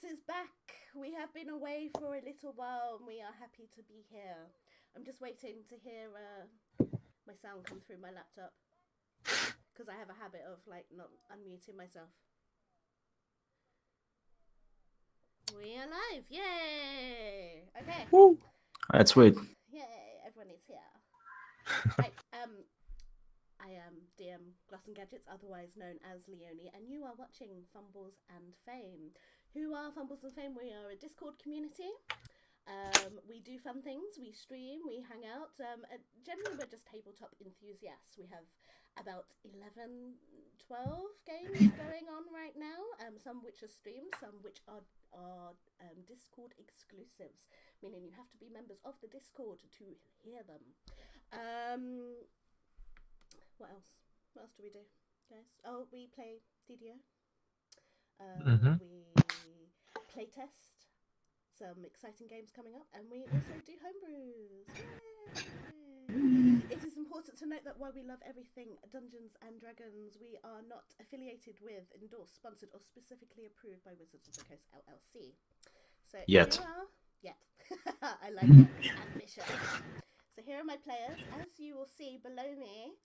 is back. We have been away for a little while and we are happy to be here. I'm just waiting to hear my sound come through my laptop because I have a habit of not unmuting myself. We are live. Yay! Okay. Woo. That's sweet. Yay, everyone is here. Right, I am DM Gloss and Gadgets, otherwise known as Leonie, and you are watching Fumbles and Fame. Who are Fumbles and Fame? We are a Discord community. We do fun things, we stream, we hang out. Generally, we're just tabletop enthusiasts. We have about 11, 12 games going on right now, some which are streamed, some which are Discord exclusives, meaning you have to be members of the Discord to hear them. What else? What else do we do, guys? Oh, we play DDO. We playtest some exciting games coming up, and we also do homebrews. Yay! It is important to note that while we love everything Dungeons and Dragons, we are not affiliated with, endorsed, sponsored, or specifically approved by Wizards of the Coast LLC. So Yet. I like it. Ambitious. So here are my players. As you will see below me,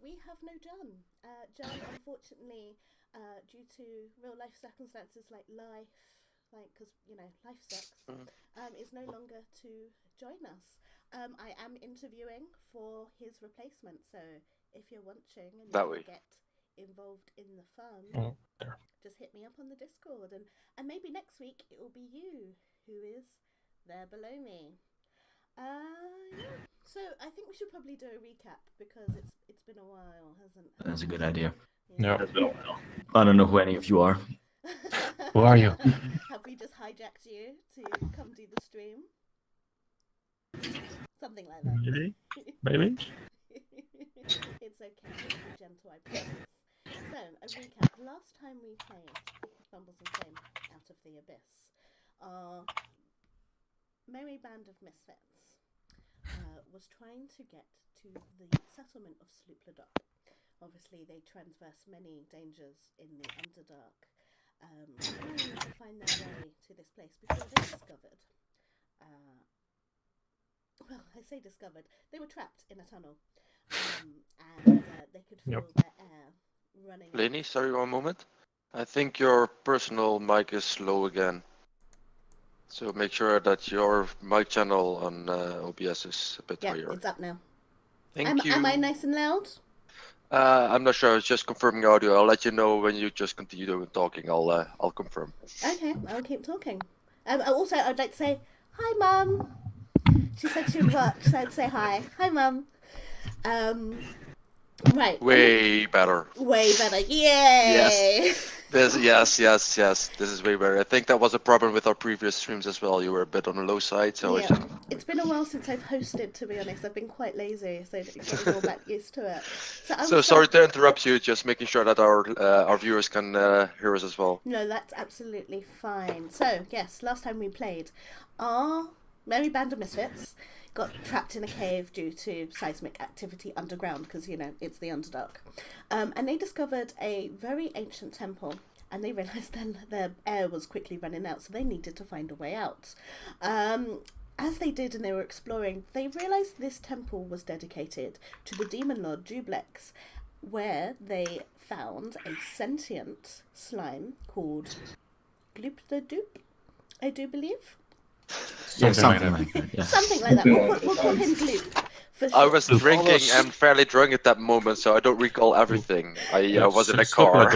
we have no John. John, unfortunately, due to real life circumstances like life, because life sucks, is no longer to join us. I am interviewing for his replacement, so if you're watching and you want to get involved in the fun, just hit me up on the Discord, and maybe next week it will be you who is there below me. Yeah. So I think we should probably do a recap because it's been a while, hasn't it? That's a good idea. Yeah. I don't know who any of you are. Who are you? Have we just hijacked you to come do the stream? Something like that. Maybe. It's okay. Be gentle, I promise. So, a recap. Last time we played Fumbles and Fame Out of the Abyss, our merry band of misfits was trying to get to the settlement of Sloopladop. Obviously, they traverse many dangers in the Underdark, trying to find their way to this place before they discovered. Well, I say discovered. They were trapped in a tunnel, and they could feel their air running. Lenny, sorry, one moment. I think your personal mic is low again. So make sure that your mic channel on OBS is a bit higher. Yeah, it's up now. Thank you. Am I nice and loud? I'm not sure. I was just confirming audio. I'll let you know when you just continue talking. I'll confirm. Okay, I'll keep talking. Also, I'd like to say hi, Mum. She said she would watch, so I'd say hi. Hi, Mum. Right. Way better. Way better. Yay! Yes. This is way better. I think that was a problem with our previous streams as well. You were a bit on the low side, so yeah. It's been a while since I've hosted, to be honest. I've been quite lazy, so getting all back used to it. So sorry to interrupt you. Just making sure that our viewers can hear us as well. No, that's absolutely fine. So yes, last time we played, our merry band of misfits got trapped in a cave due to seismic activity underground, because it's the Underdark, and they discovered a very ancient temple, and they realized their air was quickly running out, so they needed to find a way out. As they did and they were exploring, they realized this temple was dedicated to the demon lord Dublex, where they found a sentient slime called Gloop the Doop, I do believe. Something like that. Yeah. Something like that. We'll call him Gloop. Sure. I was drinking and fairly drunk at that moment, so I don't recall everything. I was in a car.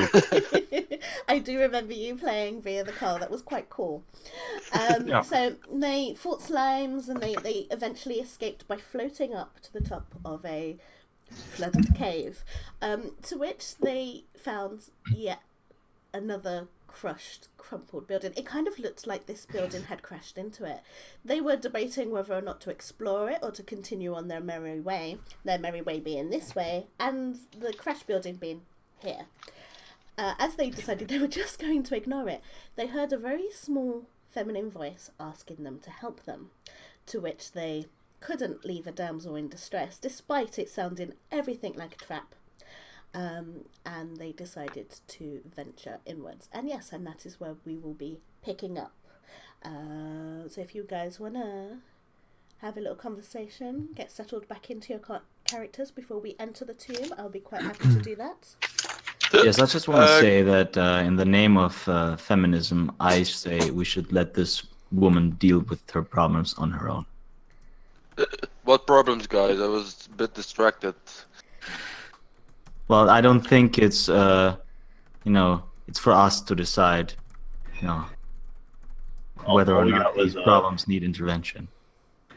I do remember you playing via the car. That was quite cool. So they fought slimes, and they eventually escaped by floating up to the top of a flooded cave, to which they found yet another crumpled building. It kind of looked like this building had crashed into it. They were debating whether or not to explore it or to continue on their merry way being this way, and the crash building being here. As they decided they were just going to ignore it, they heard a very small feminine voice asking them to help them, to which they couldn't leave a damsel in distress, despite it sounding everything like a trap. and they decided to venture inwards. And yes, and that is where we will be picking up. So if you guys want to have a little conversation, get settled back into your characters before we enter the tomb, I'll be quite happy to do that. Yes, I just want to say that in the name of feminism, I say we should let this woman deal with her problems on her own. What problems, guys? I was a bit distracted. Well, I don't think it's, it's for us to decide, whether or not these problems need intervention.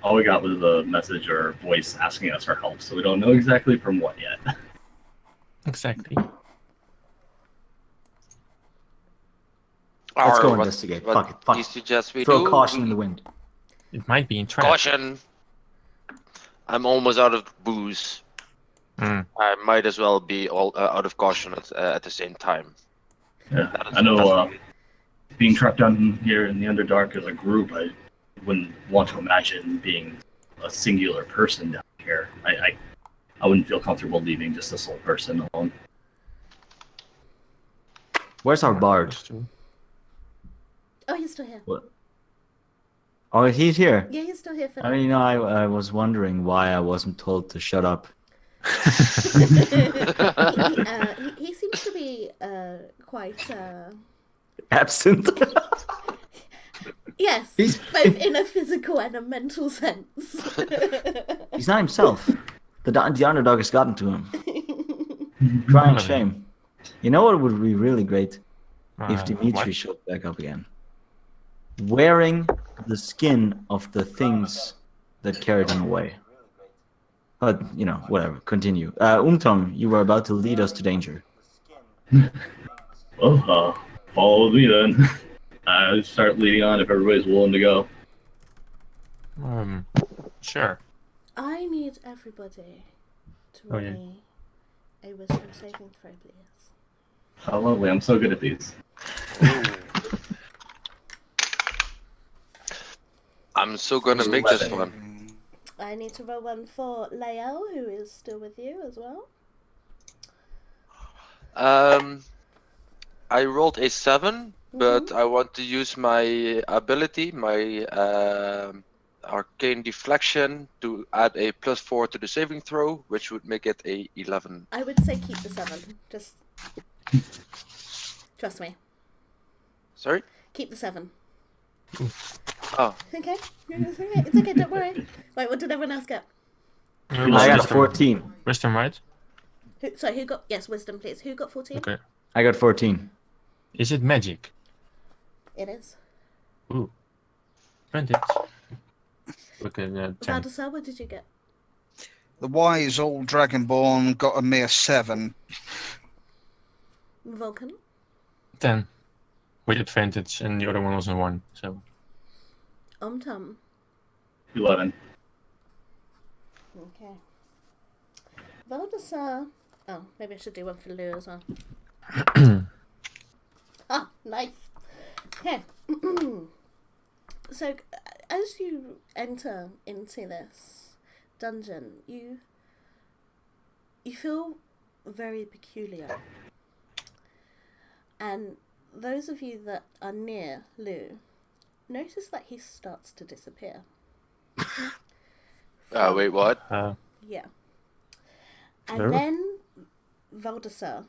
All we got was a message or voice asking us for help, so we don't know exactly from what yet. Exactly. Let's go investigate. Fuck it. You suggest we Throw do? caution in the wind. It might be in trap. Caution! I'm almost out of booze. Mm. I might as well be all out of caution at the same time. Yeah, I know. Being trapped down here in the Underdark as a group, I wouldn't want to imagine being a singular person down here. I wouldn't feel comfortable leaving just a sole person alone. Where's our bard? Oh, he's still here. What? Oh, he's here. Yeah, he's still here for I was wondering why I wasn't told to shut up. he seems to be quite Absent. yes, both in a physical and a mental sense. He's not himself. The underdog has gotten to him. Crying shame. You know what would be really great? If Dimitri showed back up again. Wearing the skin of the things that carried him away. But, whatever. Continue. You were about to lead us to danger. Well, follow me then. I start leading on if everybody's willing to go. Sure. I need everybody to roll me a wisdom saving throw, please. How lovely. I'm so good at these. I'm so gonna make this one. I need to roll one for Lael, who is still with you as well. I rolled a 7, but I want to use my ability, my arcane deflection, to add a +4 to the saving throw, which would make it a 11. I would say keep the 7. Just trust me. Sorry? Keep the 7. Oh. Okay. It's okay. Don't worry. Wait, what did everyone else get? I got 14. Wisdom, right? Who got... Yes, wisdom, please. Who got 14? Okay. I got 14. Is it magic? It is. Ooh. Advantage. Okay, 10. Valdesar, what did you get? The wise old dragonborn got a mere 7. Vulcan? 10. With advantage, and the other one was a 1, so... Tom. 11. Okay. Valdesar... Oh, maybe I should do one for Lou as well. Ah, nice. Okay. So, as you enter into this dungeon, you feel very peculiar. And those of you that are near Lou notice that he starts to disappear. Wait, what? Yeah. And Hello? then, Valdesar,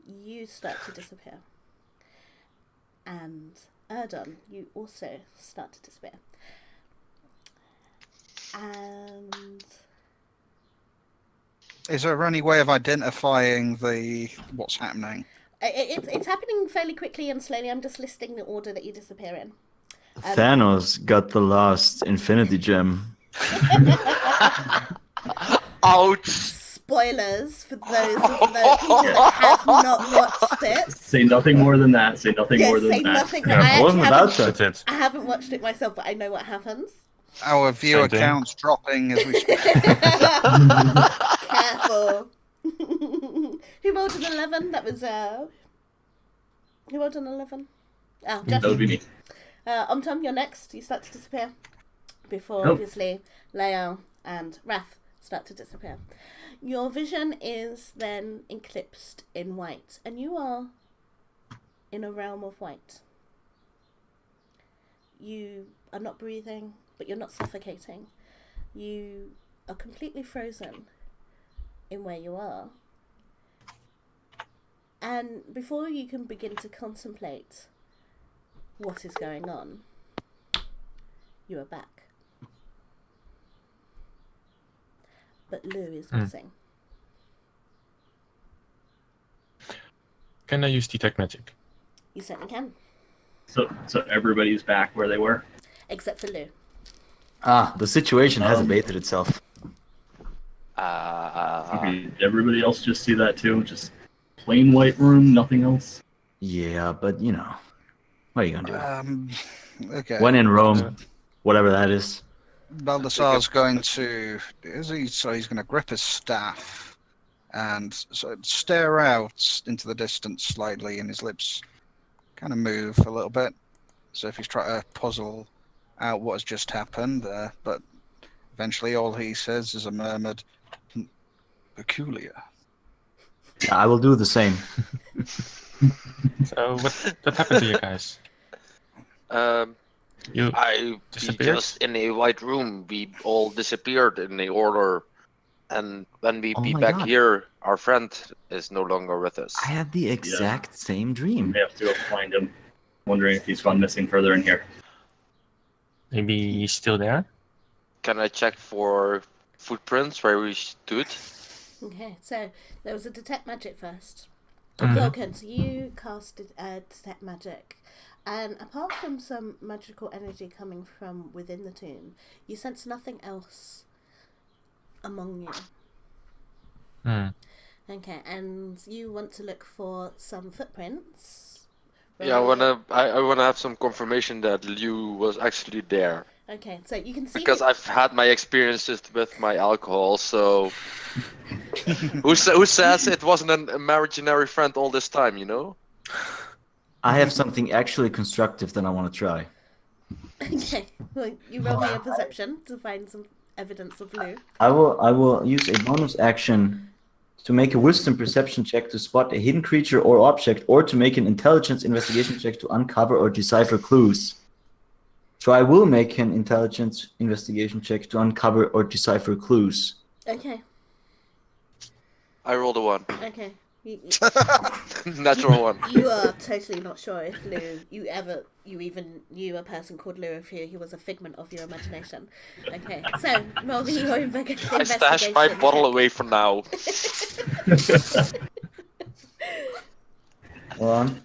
you start to disappear. And Erdon, you also start to disappear. And... Is there any way of identifying what's happening? It's happening fairly quickly and slowly. I'm just listing the order that you disappear in. Thanos got the last Infinity Gem. Ouch! Spoilers for those of the people that have not watched it. Say nothing more than that. Say nothing more than Say that. nothing. Yeah, I, I wasn't actually about haven't, to. That's it. I haven't watched it myself, but I know what happens. Our viewer Same thing. count's dropping as we speak. Careful. Who rolled an 11? That was who rolled an 11? Oh, Josh. That would be me. Tom, you're next. You start to disappear before Nope. obviously Leo and Wrath start to disappear. Your vision is then eclipsed in white, and you are in a realm of white. You are not breathing, but you're not suffocating. You are completely frozen in where you are. And before you can begin to contemplate what is going on, you are back. But Lou is missing. Can I use detect magic? You certainly can. So everybody's back where they were? Except for Lou. Ah, the situation has abated itself. Did everybody else just see that too? Just plain white room, nothing else? Yeah, but you know, what are you gonna do? Okay. When in Rome, whatever that is. Baldassar's going to. So he's going to grip his staff and stare out into the distance slightly, and his lips kind of move a little bit. So if he's trying to puzzle out what has just happened, but eventually all he says is a murmured, "Peculiar." I will do the same. So what happened to you guys? You We disappeared? just in a white room. We all disappeared in a order, and when we Oh be my back God. here, our friend is no longer with us. I had the exact same We dream. may have to go find him. Wondering if he's gone missing further in here. Maybe he's still there? Can I check for footprints where we stood? Okay, so there was a detect magic first. Mhm. Vulcan, so you casted detect magic. And apart from some magical energy coming from within the tomb, you sense nothing else among you. Hmm. Okay, and you want to look for some footprints. Yeah, I wanna have some confirmation that Liu was actually there. Okay, so you can see Because I've had my experiences with my alcohol, so who says it wasn't an imaginary friend all this time, you know? I have something actually constructive that I want to try. Okay, well, you roll me a perception to find some evidence of Lou. I will use a bonus action to make a wisdom perception check to spot a hidden creature or object, or to make an intelligence investigation check to uncover or decipher clues. So I will make an intelligence investigation check to uncover or decipher clues. Okay, I rolled a 1. okay. Natural 1. You are totally not sure if Lou, you even knew a person called Lou, if he was a figment of your imagination. Okay, so roll me your investigation. I stashed my bottle away for now. Hold on.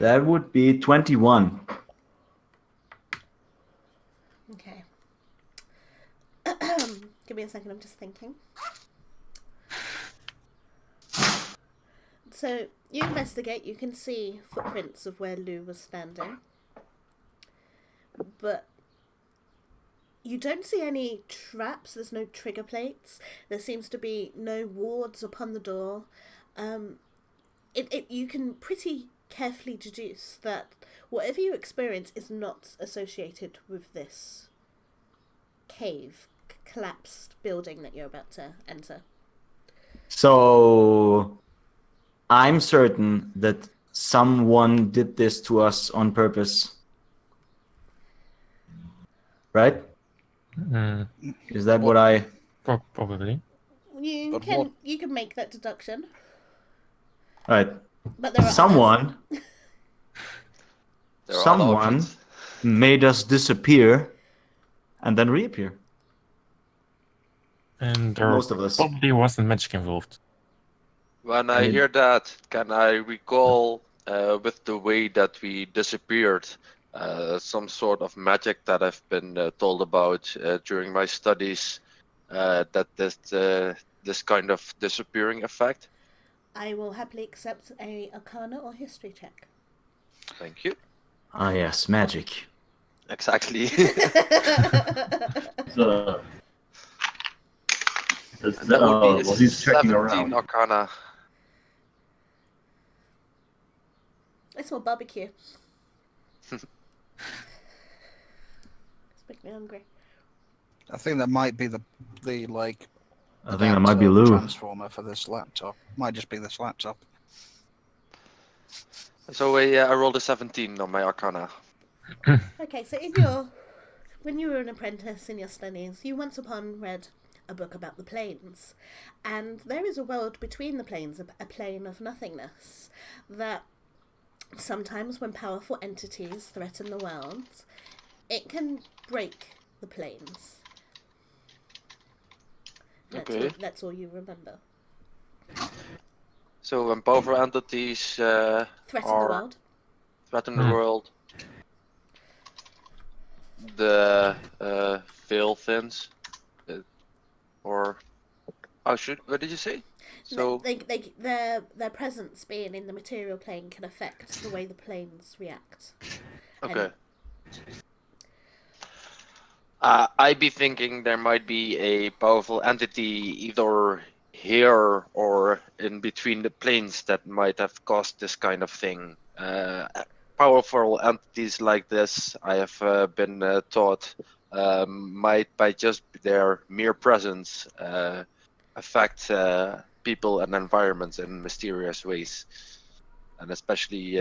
That would be 21. Okay. Give me a second, I'm just thinking. So, you investigate, you can see footprints of where Lou was standing. But you don't see any traps, there's no trigger plates, there seems to be no wards upon the door. You can pretty carefully deduce that whatever you experience is not associated with this cave, collapsed building that you're about to enter. So I'm certain that someone did this to us on purpose. Right? Hmm. Is that what I... Probably. You But can make that deduction. Right. But there are Someone There are other options. made us disappear and then reappear. And there Most of us. probably wasn't magic involved. When I I mean- hear that, can I recall with the way that we disappeared some sort of magic that I've been told about during my studies that this kind of disappearing effect? I will happily accept a Arcana or History check. Thank you. Ah, yes, magic. Exactly. So, That would be a while he's checking 17 around, Arcana. It's more barbecue. It's making me hungry. I think that might be the like. I think that might be Lou. Transformer for this laptop. Might just be this laptop. So I rolled a 17 on my Arcana. Okay, so when you were an apprentice in your studies, you once upon read a book about the planes, and there is a world between the planes, a plane of nothingness, that sometimes when powerful entities threaten the world, it can break the planes. That's all you remember. So when powerful entities threaten the world, the veil thins, or what did you say? So their presence being in the material plane can affect the way the planes react. Okay. I'd be thinking there might be a powerful entity either here or in between the planes that might have caused this kind of thing. Powerful entities like this, I have been taught, might by just their mere presence affect people and environments in mysterious ways. And especially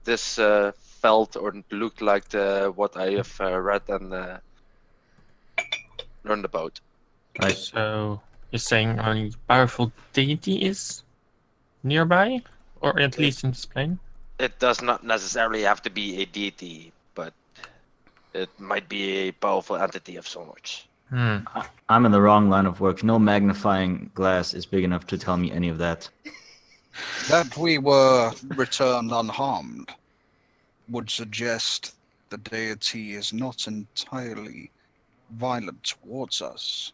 this felt or looked like what I have read and learned about. Right. So you're saying a powerful deity is nearby, or at least in this plane? It does not necessarily have to be a deity, but it might be a powerful entity of so much. I'm in the wrong line of work. No magnifying glass is big enough to tell me any of that. That we were returned unharmed would suggest the deity is not entirely violent towards us.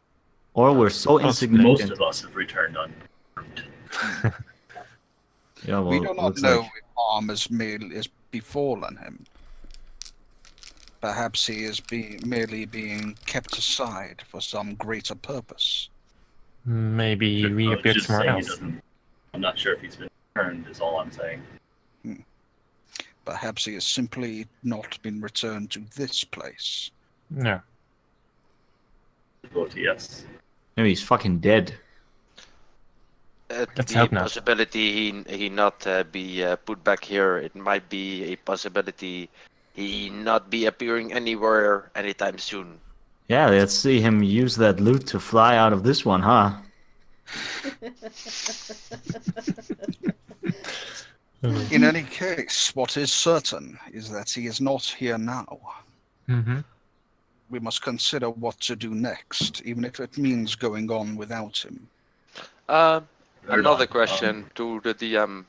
Or we're so insignificant. Most of us have returned unharmed. Yeah, well, We do not looks know like... if harm has befallen him. Perhaps he is merely being kept aside for some greater purpose. Maybe we appeared Just somewhere saying else. I'm not sure if he's been returned, is all I'm saying. Perhaps he has simply not been returned to this place. Yeah. Vote yes. Maybe he's fucking dead. Let's The hope not. possibility he not be put back here. It might be a possibility he not be appearing anywhere anytime soon. Yeah, let's see him use that loot to fly out of this one, huh? In any case, what is certain is that he is not here now. Mm-hmm. We must consider what to do next, even if it means going on without him. Another question to the DM.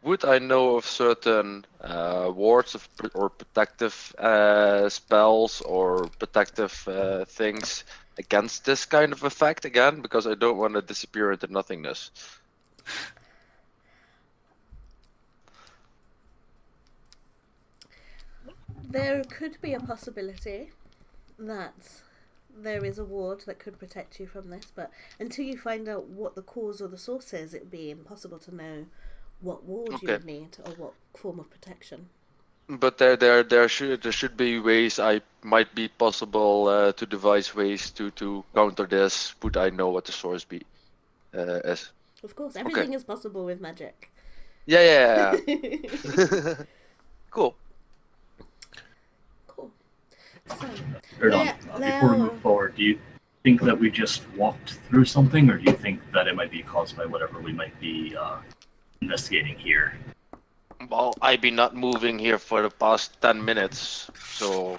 Would I know of certain wards or protective spells or protective things against this kind of effect again? Because I don't want to disappear into nothingness. There could be a possibility that there is a ward that could protect you from this, but until you find out what the cause or the source is, it would be impossible to know what ward you would need or what form of protection. But there should be ways I might be possible to devise ways to counter this. Would I know what the source be is? Of course, everything is possible with magic. Yeah. Cool. So, Before we move forward, do you think that we just walked through something, or do you think that it might be caused by whatever we might be investigating here? Well, I've been not moving here for the past 10 minutes, so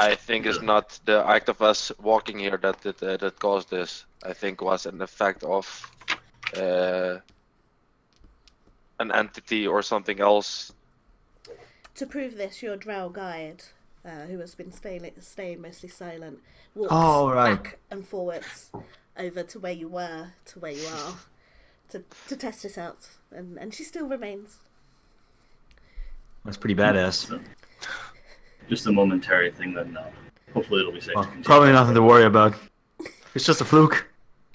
I think it's not the act of us walking here that caused this. I think was an effect of an entity or something else. To prove this, your drow guide, who has been staying mostly silent, walks back and forwards over to where you were, to where you are, to test it out, and she still remains. That's pretty badass. So, just a momentary thing, then hopefully it'll be safe. Well, probably nothing to worry about. It's just a fluke.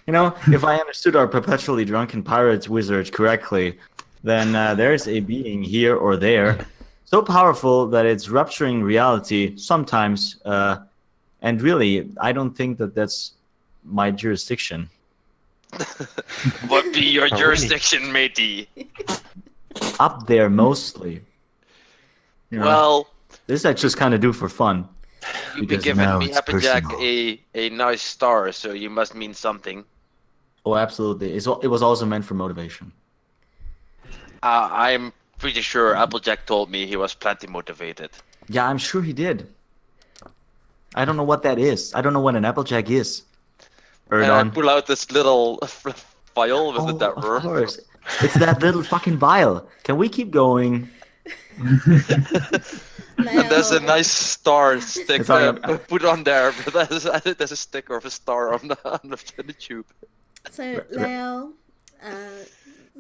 You know, if I understood our perpetually drunken pirates wizard correctly, then there's a being here or there so powerful that it's rupturing reality sometimes. And really, I don't think that that's my jurisdiction. What be your Oh, really? jurisdiction, matey? Up there mostly. You know, Well, this I just kind of do for fun. you've been Because giving now me it's Applejack personal. a nice star, so you must mean something. Oh, absolutely. It was also meant for motivation. I'm pretty sure Applejack told me he was plenty motivated. Yeah, I'm sure he did. I don't know what that is. I don't know what an Applejack is. And I Erdon. pull out this little vial with the dead Of worm. course. It's that little fucking vial. Can we keep going? And there's a nice star stick It's all- put on there, but there's a sticker of a star on the tube. So Lael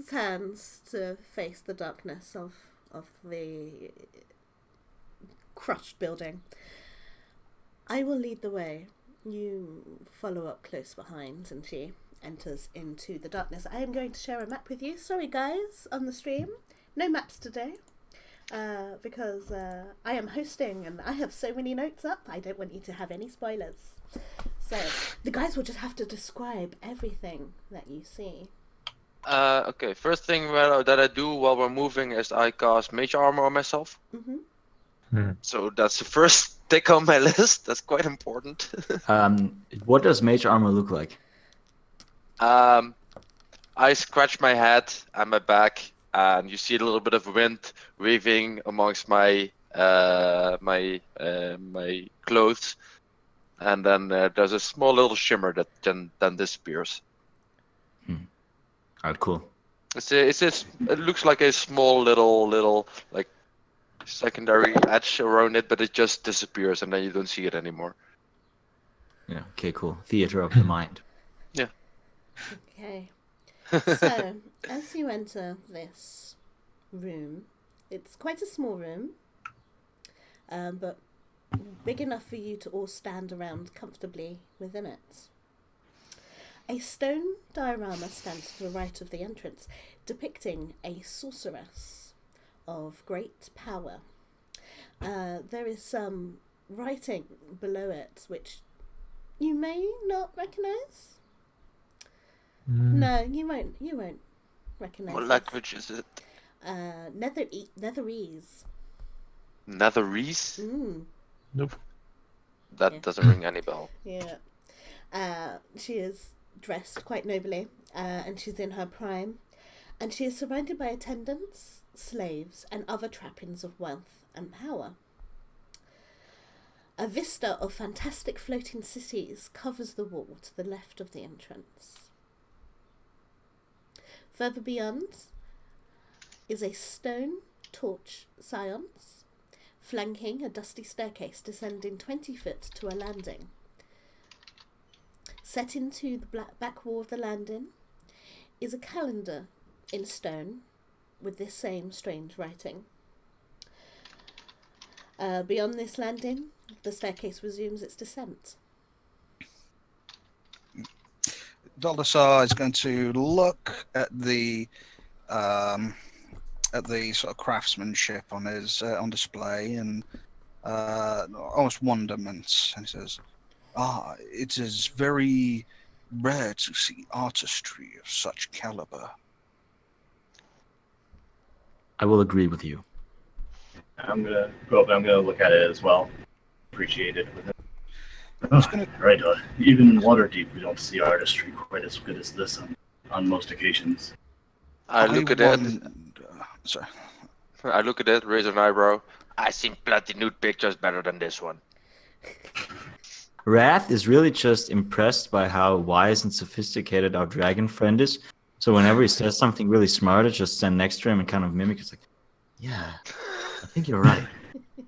turns to face the darkness of the crushed building. I will lead the way. You follow up close behind, and she enters into the darkness. I am going to share a map with you. Sorry, guys, on the stream. No maps today. Because I am hosting and I have so many notes up, I don't want you to have any spoilers. So the guys will just have to describe everything that you see. Okay, first thing that I do while we're moving is I cast Mage Armor on myself. Mm-hmm. So that's the first tick on my list. That's quite important. What does Mage Armor look like? I scratch my head and my back, and you see a little bit of wind waving amongst my my clothes, and then there's a small little shimmer that then disappears. Alright, cool. It looks like a small little like secondary edge around it, but it just disappears, and then you don't see it anymore. Yeah, okay, cool. Theater of the mind. Okay. So, as you enter this room, it's quite a small room, but big enough for you to all stand around comfortably within it. A stone diorama stands to the right of the entrance, depicting a sorceress of great power. There is some writing below it, which you may not recognise. No, you won't. You won't recognise. What this. language is it? Netherese. Netherese? Nope. That Yeah. doesn't ring any bell. Yeah. She is dressed quite nobly, and she's in her prime, and she is surrounded by attendants, slaves, and other trappings of wealth and power. A vista of fantastic floating cities covers the wall to the left of the entrance. Further beyond is a stone torch seance, flanking a dusty staircase descending 20 foot to a landing. Set into the back wall of the landing is a calendar in stone with this same strange writing. Beyond this landing, the staircase resumes its descent. Doldasar is going to look at the sort of craftsmanship on his on display and almost wonderment, and he says, it is very rare to see artistry of such caliber. I will agree with you. I'm gonna go up and I'm gonna look at it as well. Appreciate it with it. Right, even in Waterdeep, we don't see artistry quite as good as this on most occasions. I look at it. Sorry. I look at it, raise an eyebrow. I seen plenty nude pictures better than this one. Wrath is really just impressed by how wise and sophisticated our dragon friend is. So whenever he says something really smart, I just stand next to him and kind of mimic. It's like, yeah, I think you're right.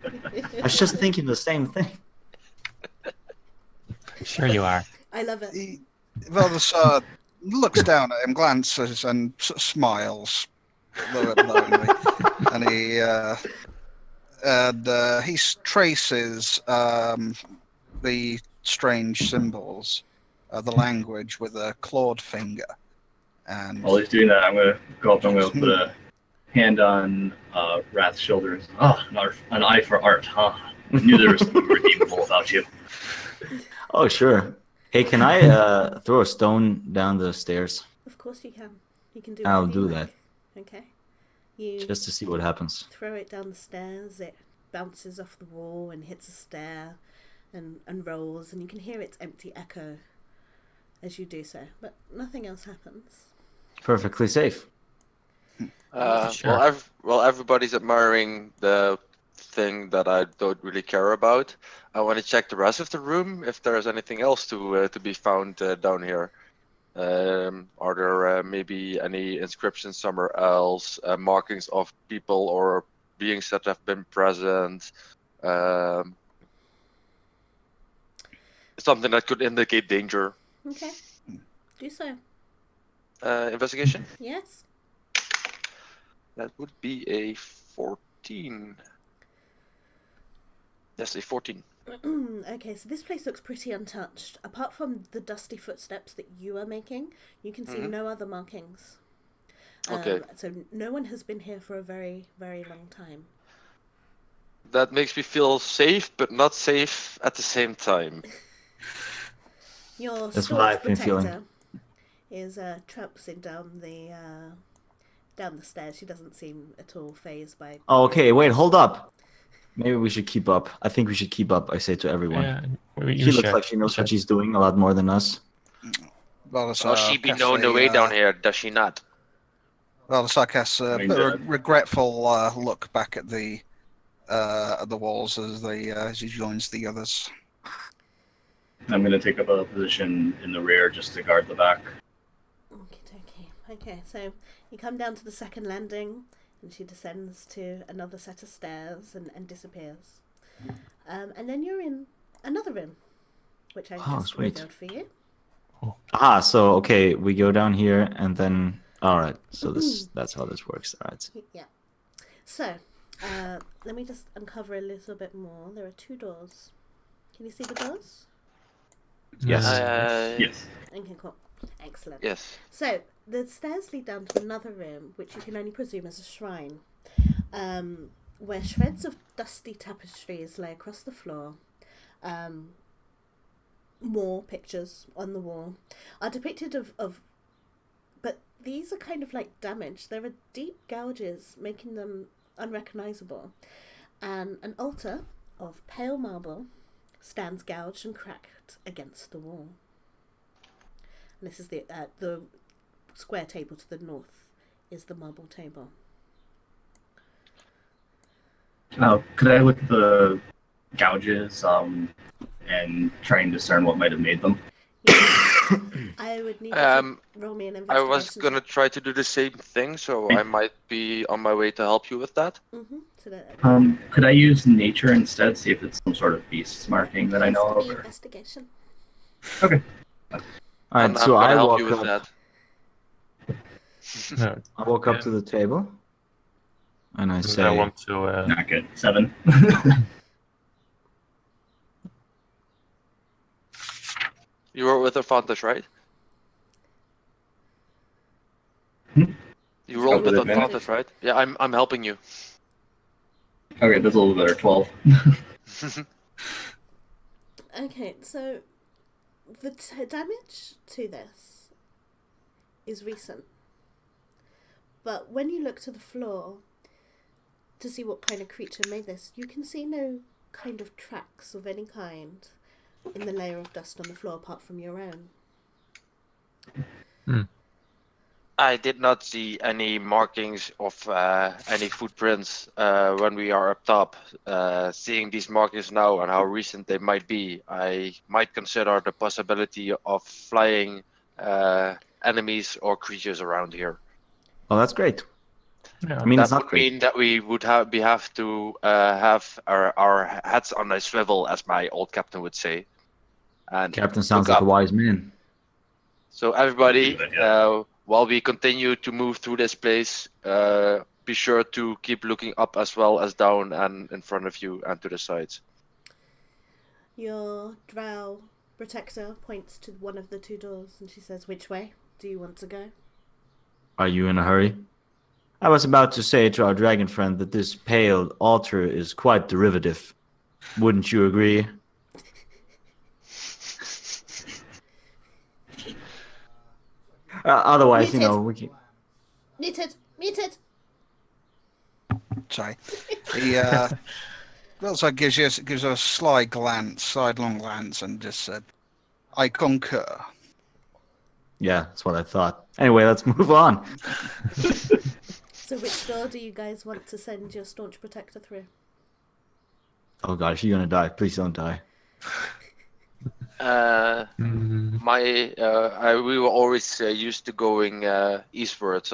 I was just thinking the same thing. Sure you are. I love it. Doldasar looks down at him, glances, and smiles a little bit lonely, and he traces the strange symbols of the language with a clawed finger. And While he's doing that, I'm gonna go up and I'm gonna put hand on Wrath's shoulders. Oh, an eye for art, huh? I knew there was something redeemable about you. Oh, sure. Hey, can I throw a stone down the stairs? Of course you can. You can do I'll whatever you do like. Okay. You just to see what happens. throw it down the stairs. It bounces off the wall and hits a stair and rolls, and you can hear its empty echo as you do so. But nothing else happens. Perfectly safe. Sure. While everybody's admiring the thing that I don't really care about, I want to check the rest of the room if there's anything else to be found down here. Are there maybe any inscriptions somewhere else, markings of people or beings that have been present? Something that could indicate danger. Okay. Do so. Investigation? Yes. That would be a 14. Yes, a 14. Okay, so this place looks pretty untouched. Apart from the dusty footsteps that you are making, you can see no other markings. Okay. So no one has been here for a very, very long time. That makes me feel safe, but not safe at the same time. Your That's what staunch I've been protector feeling. is trampsing down the stairs. She doesn't seem at all phased by. Oh, okay, wait, hold up. Maybe we should keep up. I think we should keep up, I say to everyone. Yeah, She looks like she knows what she's doing a lot more than us. Oh, she be knowing the way down here, does she not? Valdesar casts a I mean, bit of a regretful look back at the walls as he joins the others. I'm going to take up a position in the rear just to guard the back. Okay, so you come down to the second landing, and she descends to another set of stairs and disappears. And then you're in another room, which I just sweet. revealed for you. Ah, so okay, we go down here and then alright, so that's how this works. Alright. Yeah. So, let me just uncover a little bit more. There are two doors. Can you see the doors? Yes. Yes. Okay, cool. Excellent. Yes. So, the stairs lead down to another room, which you can only presume is a shrine, where shreds of dusty tapestries lay across the floor. More pictures on the wall are depicted of but these are kind of like damaged. There are deep gouges making them unrecognizable, and an altar of pale marble stands gouged and cracked against the wall. And this is the square table to the north is the marble table. Could I look at the gouges and try and discern what might have made them? I would need you to roll me an investigation. I was gonna try to do the same thing, so I might be on my way to help you with that. So could I use nature instead, see if it's some sort of beast's marking that I know of? Or... Investigation. Okay. Alright, so I help walk you with up. No, I walk up to the table, and I say, I want to. Not good. 7. You were with advantage, right? Hmm? You rolled with With advantage, right? Yeah, I'm helping you. Okay, that's a little better. 12. Okay, so the damage to this is recent. But when you look to the floor to see what kind of creature made this, you can see no kind of tracks of any kind in the layer of dust on the floor apart from your own. I did not see any markings of any footprints when we are up top. Seeing these markings now and how recent they might be, I might consider the possibility of flying enemies or creatures around here. "Oh, that's great." Yeah. I mean, it's That not would great. mean that we would have to have our heads on a swivel, as my old captain would say. And Captain sounds look like a up. wise man. So everybody, Good idea. while we continue to move through this place, be sure to keep looking up as well as down and in front of you and to the sides. Your drow protector points to one of the two doors and she says, "Which way do you want to go?" Are you in a hurry? I was about to say to our dragon friend that this pale altar is quite derivative. Wouldn't you agree? Otherwise, you Muted. know, we can... Muted. Sorry. He also gives you a sly glance, sidelong glance, and just said, "I concur." Yeah, that's what I thought. Anyway, let's move on. So which door do you guys want to send your staunch protector through? Oh gosh, you're gonna die. Please don't die. We were always used to going eastward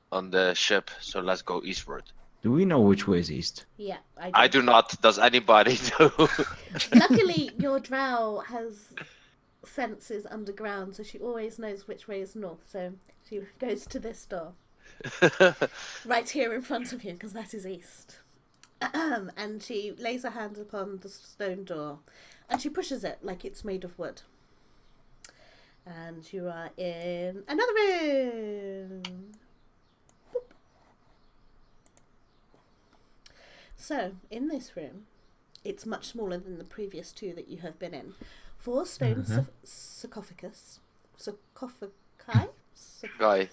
on the ship, so let's go eastward. Do we know which way is east? Yeah, I do not. Does anybody know? Luckily, your drow has senses underground, so she always knows which way is north. So she goes to this door, right here in front of you, because that is east. And she lays her hand upon the stone door, and she pushes it like it's made of wood. And you are in another room. Boop. So, in this room, it's much smaller than the previous two that you have been in. 4 stone sarcophagus. Sarcophagi? Guy.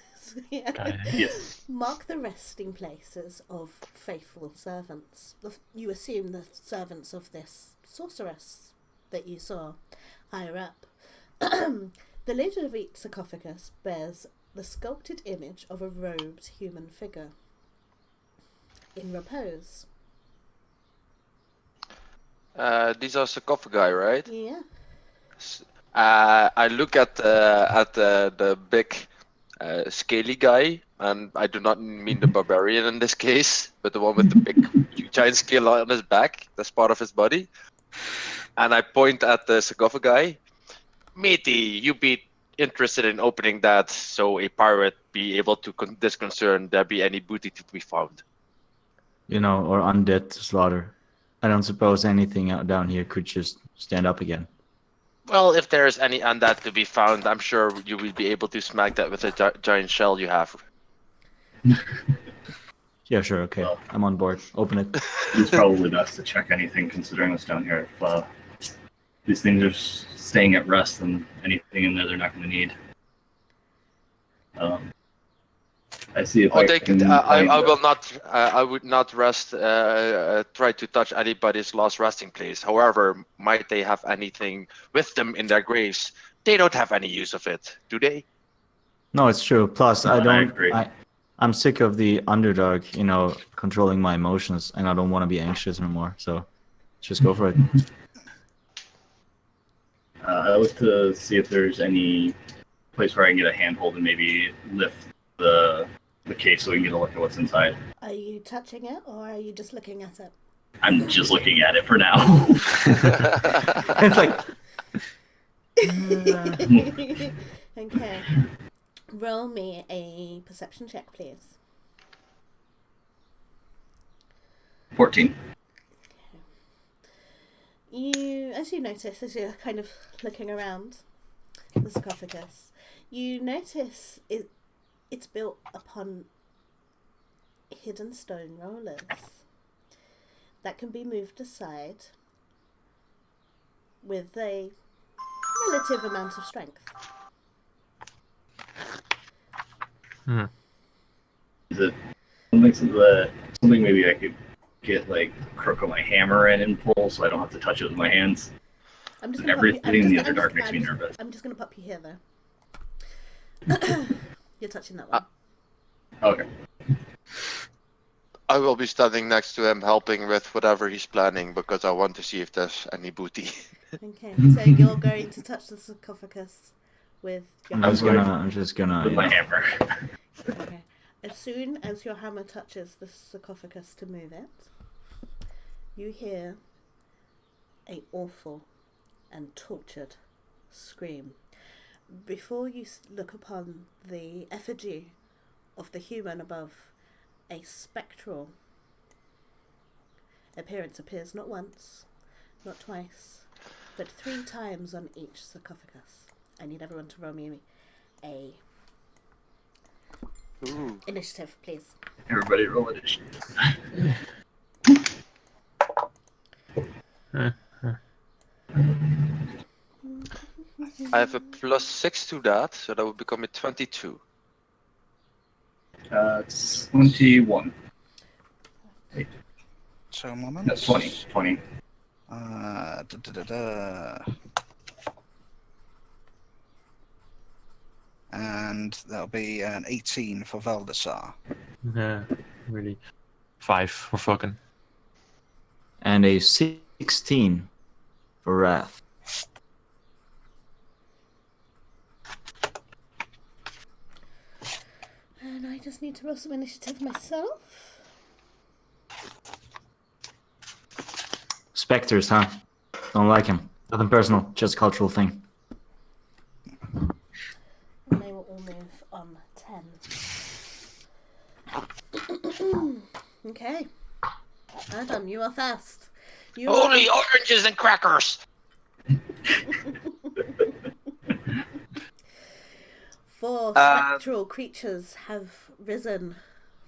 Yeah. Yes. Mark the resting places of faithful servants. You assume the servants of this sorceress that you saw higher up. The lid of each sarcophagus bears the sculpted image of a robed human figure in repose. These are sarcophagi, right? Yeah. I look at the big scaly guy, and I do not mean the barbarian in this case, but the one with the big giant scale on his back. That's part of his body. And I point at the sarcophagi. Matey, you be interested in opening that so a pirate be able to disconcern there be any booty to be found. You know, or undead to slaughter. I don't suppose anything out down here could just stand up again. Well, if there's any undead to be found, I'm sure you will be able to smack that with a giant shell you have. Yeah, sure, okay. Well. I'm on board. Open it. It's probably best to check anything, considering what's down here. If these things are staying at rest, then anything in there they're not going to need. I see if I will not. I would not rest. Try to touch anybody's last resting place. However, might they have anything with them in their graves? They don't have any use of it, do they? No, it's true. Plus, No, I agree. I'm sick of the underdog, you know, controlling my emotions, and I don't want to be anxious anymore. So, just go for it. I look to see if there's any place where I can get a handhold and maybe lift the case so we can get a look at what's inside. Are you touching it, or are you just looking at it? I'm just looking at it for now. It's like, Okay. Roll me a perception check, please. 14. As you notice, as you're kind of looking around the sarcophagus, you notice it's built upon hidden stone rollers that can be moved aside with a relative amount of strength. Is it something maybe I could get like crook of my hammer in and pull so I don't have to touch it with my hands? I'm just And gonna pop you- everything in the I'm just- Underdark makes I'm me just- nervous. I'm just going to pop you here, though. You're touching that one. Okay. I will be standing next to him, helping with whatever he's planning, because I want to see if there's any booty. Okay, so you're going to touch the sarcophagus with your hammer. I'm just gonna. With my hammer. Okay. As soon as your hammer touches the sarcophagus to move it, you hear a awful and tortured scream. Before you look upon the effigy of the human above, a spectral appearance appears not once, not twice, but 3 times on each sarcophagus. I need everyone to roll me a Ooh. Initiative, please. Everybody roll initiative. I have a +6 to that, so that would become a 22. 21. So moment. That's 20. 20. And that'll be an 18 for Valdasar. Yeah, really. 5 for Vulcan. And a 16 for Wrath. And I just need to roll some initiative myself. Spectres, huh? Don't like him. Nothing personal, just a cultural thing. And they will all move on 10. Okay. Adam, you are first. You Holy oranges and crackers! 4 spectral creatures have risen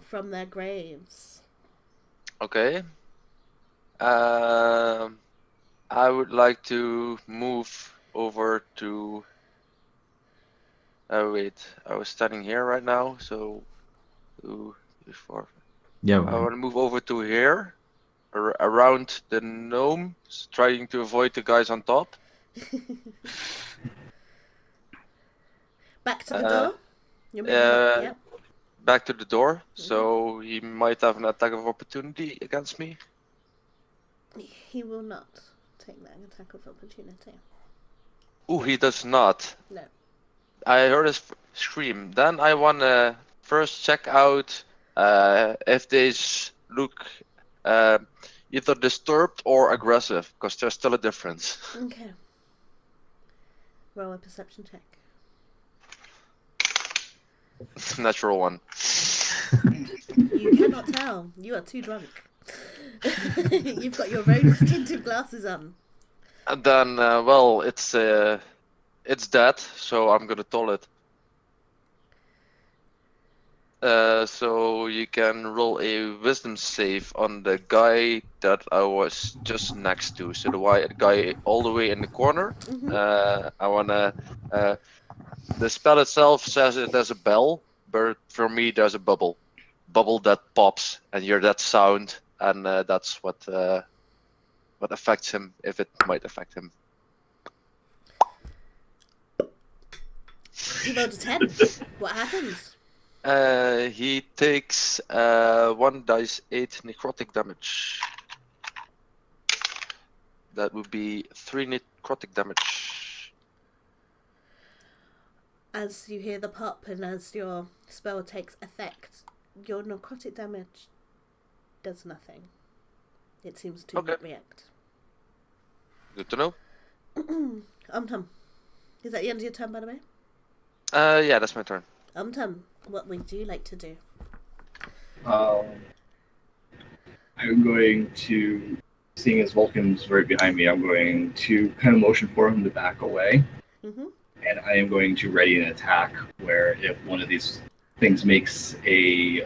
from their graves. Okay. I would like to move over to. Oh wait, I was standing here right now, so 2, 3, 4. Yeah. I want to move over to here, around the gnomes, trying to avoid the guys on top. Back to the door. You're moving up. Yep. Back to the door, so he might have an attack of opportunity against me. He will not take that attack of opportunity. Ooh, he does not. No. I heard a scream. Then I want to first check out if they look either disturbed or aggressive, because there's still a difference. Okay. Roll a perception check. Natural 1. You cannot tell. You are too drunk. You've got your rose tinted glasses on. And then, well, it's dead, so I'm gonna toll it. So you can roll a wisdom save on the guy that I was just next to. So the white guy all the way in the corner. I wanna. The spell itself says it has a bell, but for me there's a bubble that pops, and you hear that sound, and that's what affects him, if it might affect him. He rolled a 10. What happens? He takes 1d8 necrotic damage. That would be 3 necrotic damage. As you hear the pop and as your spell takes effect, your necrotic damage does nothing. It seems to not react. Good to know. Tom. Is that the end of your turn, by the way? Yeah, that's my turn. Tom, what would you like to do? I'm going to, seeing as Vulcan's right behind me, I'm going to kind of motion for him to back away. And I am going to ready an attack where if one of these things makes a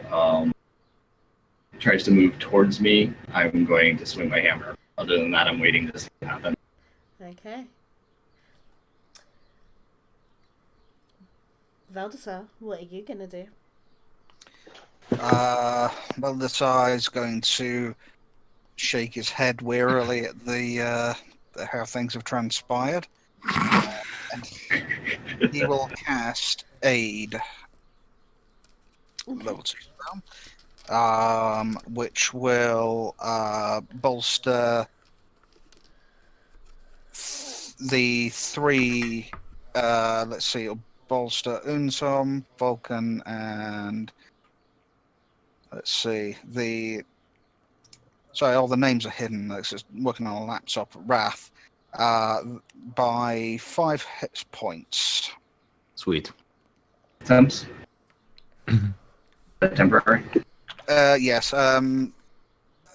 tries to move towards me, I'm going to swing my hammer. Other than that, I'm waiting to see what happens. Okay. Valdasar, what are you gonna do? Valdasar is going to shake his head wearily at the how things have transpired. And he will cast Aid. Level 2 spell. Which will bolster the 3. Let's see, it'll bolster Unsom, Vulcan, and let's see, sorry, all the names are hidden. It's just working on a laptop. Wrath. By 5 hit points. Sweet. Temps. Temporary. Yes.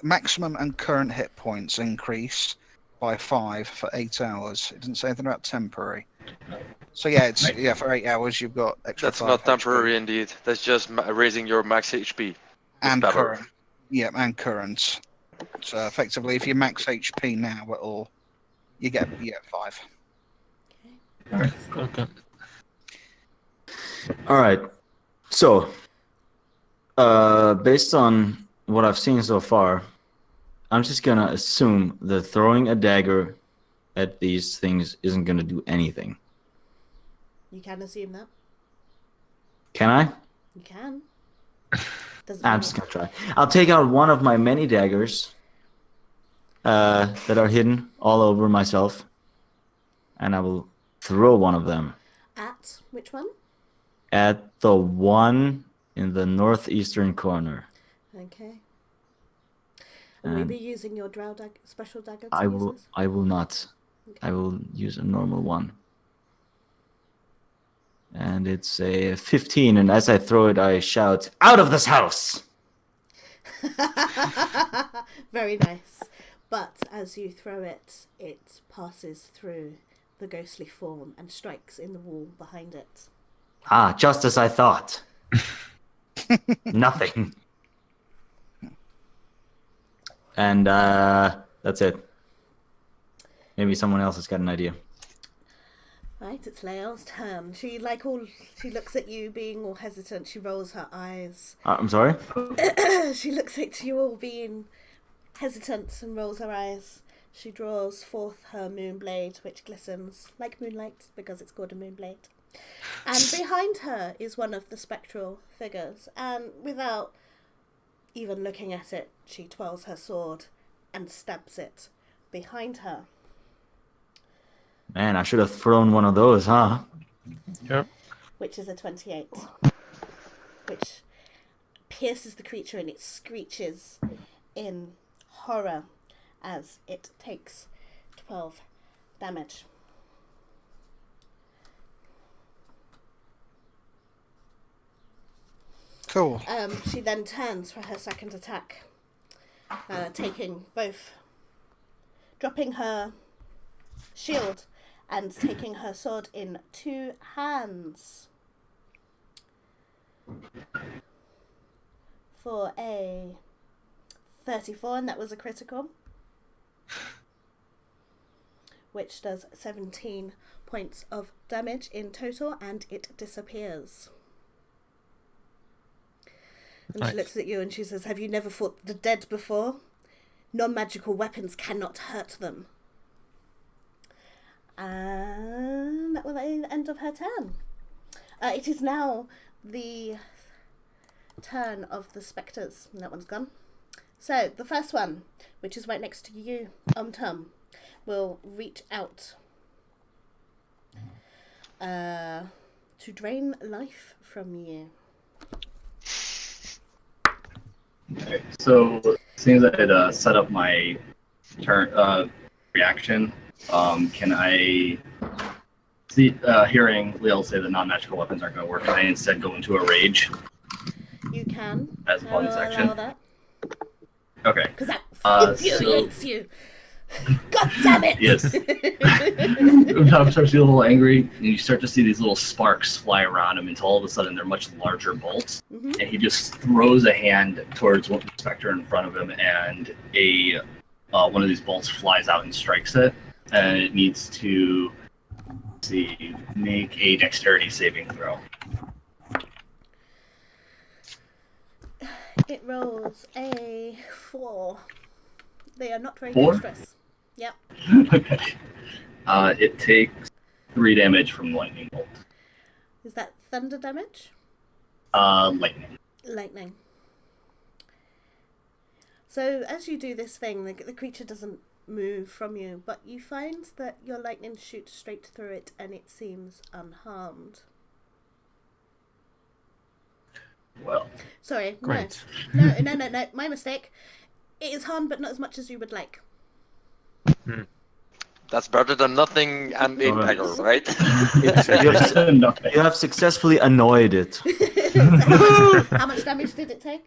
Maximum and current hit points increase by 5 for 8 hours. It didn't say anything about temporary. So yeah, it's for 8 hours you've got extra. That's 5 not HP. temporary indeed. That's just raising your max HP. It's And better. current. Yeah, and current. So effectively, if you max HP now, you get 5. Okay. All right. So, based on what I've seen so far, I'm just gonna assume that throwing a dagger at these things isn't gonna do anything. You can assume that. Can I? You can. I'm just gonna try. I'll take out one of my many daggers that are hidden all over myself, and I will throw one of them. At which one? At the one in the northeastern corner. Okay. And will you be using your drow special dagger? I will not. Okay. I will use a normal one. And it's a 15, and as I throw it, I shout, "Out of this house!" Very nice. But as you throw it, it passes through the ghostly form and strikes in the wall behind it. Ah, just as I thought. Nothing. And that's it. Maybe someone else has got an idea. Right, it's Leon's turn. She looks at you being all hesitant. She rolls her eyes. I'm sorry? She looks at you all being hesitant and rolls her eyes. She draws forth her moonblade, which glistens like moonlight because it's called a moonblade. And behind her is one of the spectral figures. And without even looking at it, she twirls her sword and stabs it behind her. Man, I should have thrown one of those, huh? Yep. Which is a 28. Which pierces the creature and it screeches in horror as it takes 12 damage. Cool. She then turns for her second attack, dropping her shield and taking her sword in 2 hands for a 34, and that was a critical, which does 17 points of damage in total, and it disappears. And Nice. She looks at you and she says, "Have you never fought the dead before? Non-magical weapons cannot hurt them." And that was the end of her turn. It is now the turn of the spectres. And that one's gone. So the first one, which is right next to you, Tum, will reach out to drain life from you. Okay, so seeing as I set up my turn reaction, can I see hearing Leal say that non-magical weapons aren't going to work? Can I instead go into a rage You can. as a bonus action? Allow that. Okay. Because that So- infuriates you. God damn it! Yes. Tom starts to get a little angry, and you start to see these little sparks fly around him until all of a sudden they're much larger bolts. Mhm. And he just throws a hand towards one specter in front of him, and one of these bolts flies out and strikes it. And it needs to make a dexterity saving throw. It rolls a 4. They are not very 4? dexterous. Yep. Okay. It takes 3 damage from lightning bolt. Is that thunder damage? Lightning. Lightning. So as you do this thing, the creature doesn't move from you, but you find that your lightning shoots straight through it and it seems unharmed. Well, Sorry, Great. no, my mistake. It is harmed, but not as much as you would like. That's better than nothing and a Alright. dagger, right? nothing. You have successfully annoyed it. So how much damage did it take?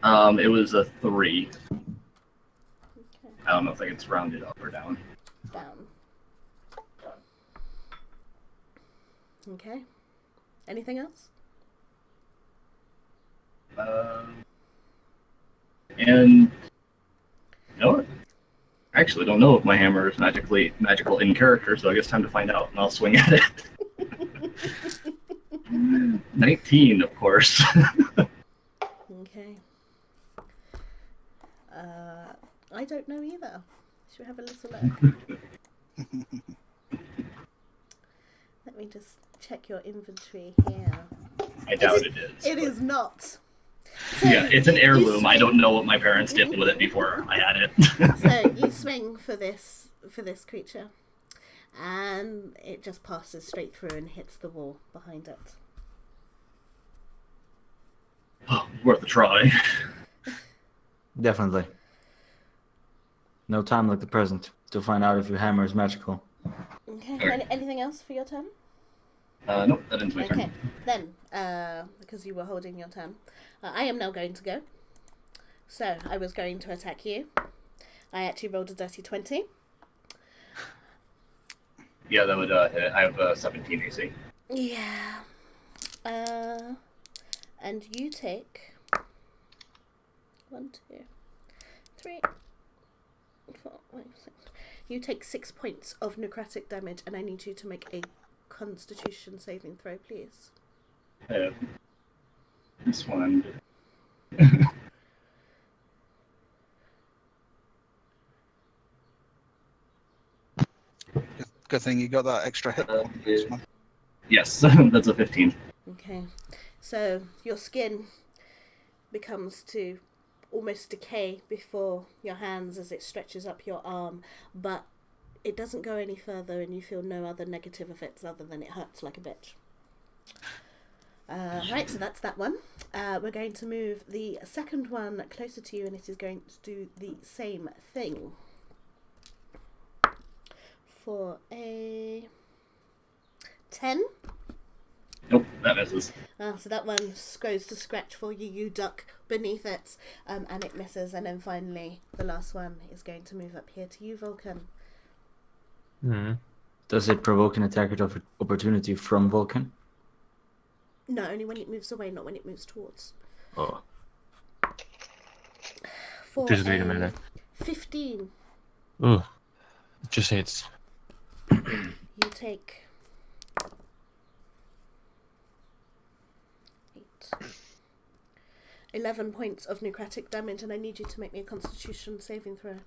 It was a 3. Okay. I don't know if it's rounded up or down. Down. Okay. Anything else? And no, I actually don't know if my hammer is magical in character, so I guess time to find out, and I'll swing at it. 19, of course. Okay. I don't know either. Should we have a little look? Let me just check your inventory here. I doubt it is. It but- is not. So Yeah, it's an heirloom. I swing- don't know what my parents did with it before I had it. So you swing for this creature, and it just passes straight through and hits the wall behind it. Worth a try. Definitely. No time like the present to find out if your hammer is magical. Okay. Alright. Anything else for your turn? Nope, that ends my Okay. turn. Then, because you were holding your turn, I am now going to go. So I was going to attack you. I actually rolled a dirty 20. Yeah, that would hit. I have 17 AC. Yeah. And you take 1, 2, 3, 4, 5, 6. You take 6 points of necrotic damage, and I need you to make a Constitution saving throw, please. This one. Good thing you got that extra hit point. This one. Yes, that's a 15. Okay. So your skin becomes to almost decay before your hands as it stretches up your arm, but it doesn't go any further, and you feel no other negative effects other than it hurts like a bitch. Right, so that's that one. We're going to move the second one closer to you, and it is going to do the same thing. For a 10. Nope, that misses. So that one goes to scratch for you. You duck beneath it, and it misses. And then finally, the last one is going to move up here to you, Vulcan. Does it provoke an attack of opportunity from Vulcan? No, only when it moves away, not when it moves towards. Oh. For Just wait a a minute. 15, Ooh. Just hits. you take 11 points of necrotic damage, and I need you to make me a Constitution saving throw.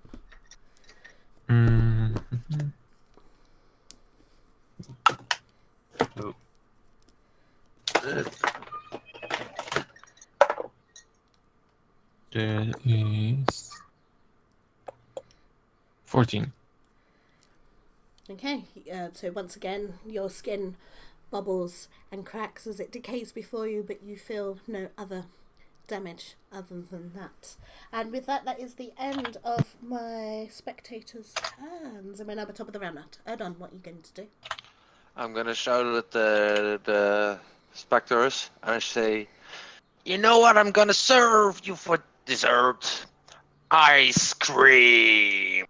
Oh. That is 14. Okay, so once again, your skin bubbles and cracks as it decays before you, but you feel no other damage other than that. And with that, that is the end of my spectators' turns. And we're now at the top of the round now. Erdon, what are you going to do? I'm gonna shout at the specters and say, "You know what? I'm gonna serve you for dessert. Ice cream."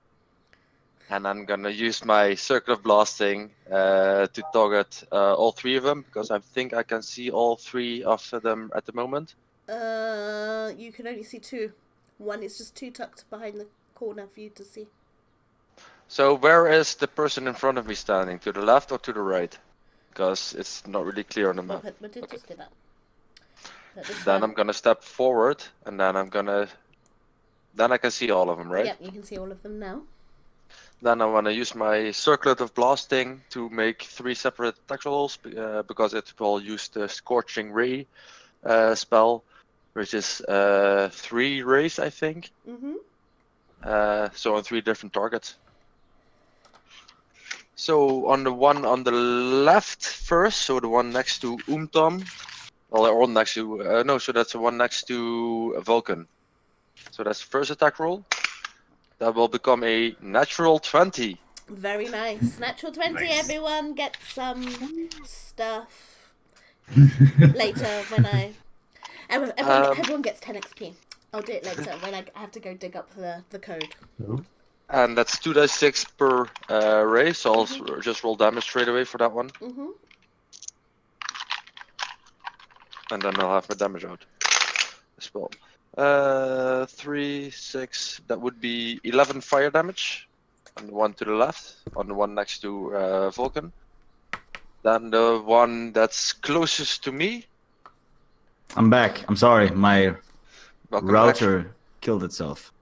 And I'm gonna use my circle of blasting to target all three of them, because I think I can see all three of them at the moment. You can only see two. One is just too tucked behind the corner for you to see. So where is the person in front of me standing? To the left or to the right? Because it's not really clear on the map. But did just do that. But this Then one- I'm gonna step forward, and then then I can see all of them, right? Yep, you can see all of them now. Then I want to use my circlet of blasting to make 3 separate attack rolls, because it will use the scorching ray spell, which is 3 rays, I think. Mm-hmm. So on 3 different targets. So on the one on the left first, so the one next to Umtom, well, they're all next to no, so that's the one next to Vulcan. So that's the first attack roll. That will become a natural 20. Very nice. Natural 20, Nice. everyone get some stuff later when everyone gets 10 XP. I'll do it later when I have to go dig up the code. And that's 2d6 per race, so I'll just roll damage straight away for that one. Mm-hmm. And then I'll have my damage out as well. 3, 6, that would be 11 fire damage on the one to the left, on the one next to Vulcan. Then the one that's closest to me. I'm back. I'm sorry, my Welcome router killed itself,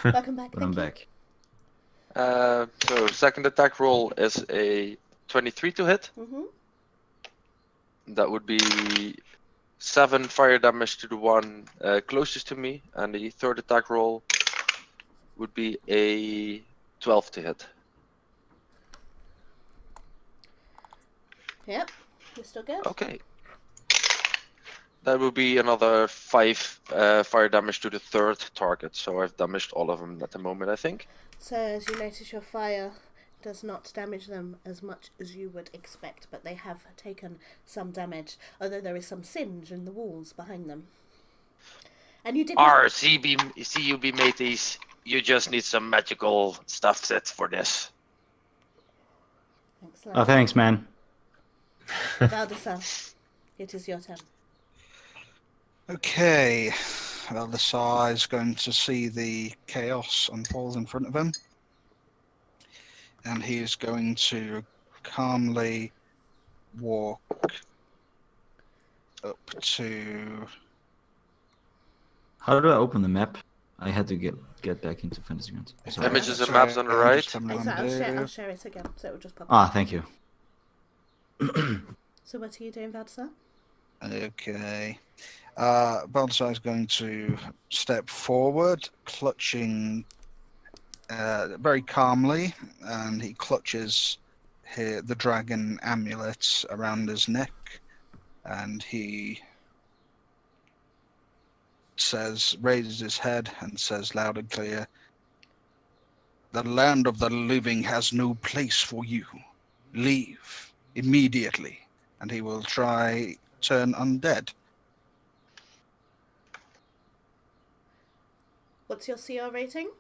Welcome back. but Thank I'm you. back. So second attack roll is a 23 to hit. Mm-hmm. That would be 7 fire damage to the one closest to me, and the third attack roll would be a 12 to hit. Yep. You're still good. Okay. That would be another 5 fire damage to the third target, so I've damaged all of them at the moment, I think. So as you notice, your fire does not damage them as much as you would expect, but they have taken some damage, although there is some singe in the walls behind them. And you did not... CUB mateys, you just need some magical stuff set for this. Excellent. Oh, thanks, man. Valdesar, it is your turn. Okay. Valdesar is going to see the chaos unfold in front of him. And he is going to calmly walk up to... How do I open the map? I had to get back into Fantasy Grounds. Sorry. Images and maps on the right. Just tell me what I'm I'll doing. share it again, so it will just pop up. Ah, thank you. So what are you doing, Valdesar? Okay. Valdesar is going to step forward, clutching very calmly, and he clutches the dragon amulet around his neck, and he raises his head and says loud and clear, "The land of the living has no place for you. Leave immediately." And he will try turn undead. What's your CR rating?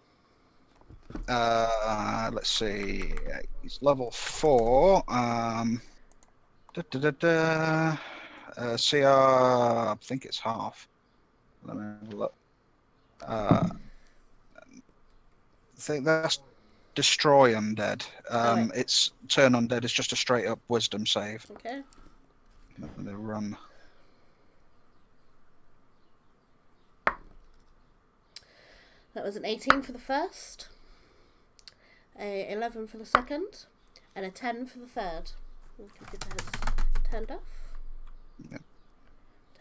Let's see. He's level 4. CR, I think it's half. Let me have a look. I think that's destroy undead. Alright. It's turn undead. It's just a straight up wisdom save. Okay. Let me run. That was an 18 for the first, a 11 for the second, and a 10 for the third. The computer has turned off. Yep. Turn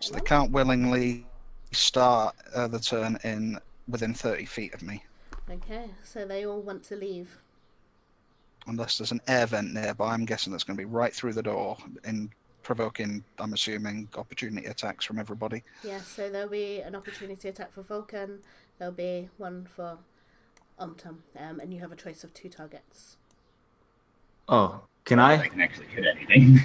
So they on. can't willingly start the turn in within 30 feet of me. Okay, so they all want to leave. Unless there's an air vent nearby, I'm guessing that's going to be right through the door, provoking, I'm assuming, opportunity attacks from everybody. Yeah, so there'll be an opportunity attack for Vulcan, there'll be one for Omtum, and you have a choice of 2 targets. Oh, can I I? can actually hit anything.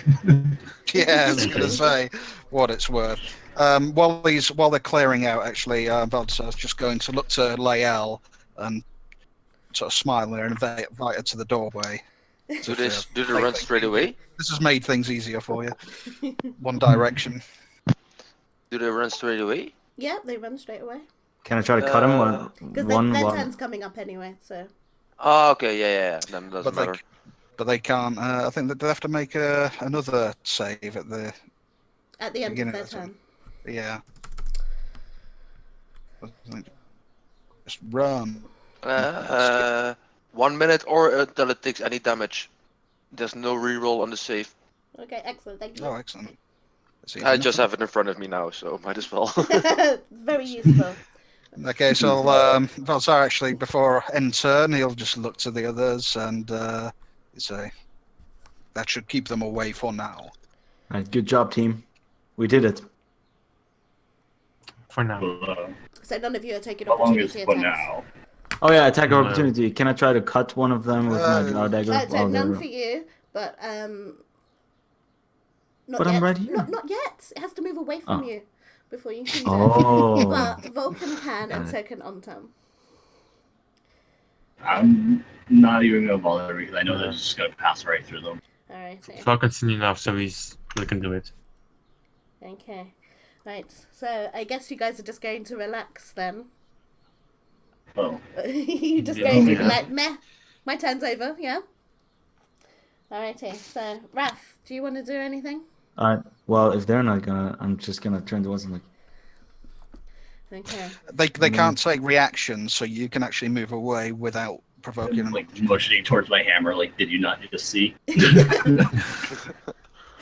Yeah, I was going to say what it's worth. While they're clearing out, actually, Valdesar's just going to look to Lael and sort of smile there and invite her to the doorway. Do they run straight away? This has made things easier for you. One direction. Do they run straight away? Yeah, they run straight away. Can I try to cut him? Or Because one? their turn's coming up anyway, so... Oh, okay, yeah. Then it doesn't matter. But they can't. I think that they have to make another save at the At the end of beginning their of the turn. Yeah. Just run. 1 minute or until it takes any damage. There's no reroll on the save. Okay, excellent, thank you. Oh, excellent. I just have it in front of me now, so might as well. Very useful. Okay, so Valdesar actually, before end turn, he'll just look to the others and say, that should keep them away for now. Right, good job, team. We did it. For now. Well, So none of you are taking how long is opportunity for attacks. now? Oh yeah, attack of No. opportunity. Can I try to cut one of them with my draw dagger? So while none they're- for you, but not But yet. I'm right here. Not yet. It has to move away from Oh. you before you can do it. Oh. But Vulcan can, and Got so can Omtum. I'm not even gonna bother because I know they're just gonna pass right through them. Alright. Falcon's seen enough, so we can do it. Okay. Right. So I guess you guys are just going to relax then. Oh, You just Yeah. going to be Yeah. like, meh, my turn's over, yeah? Alrighty. So, Raph, do you want to do anything? Well, if they're not gonna, I'm just gonna turn towards them like, Okay. They can't take reactions, so you can actually move away without provoking them. like motioning towards my hammer. Like, did you not just see?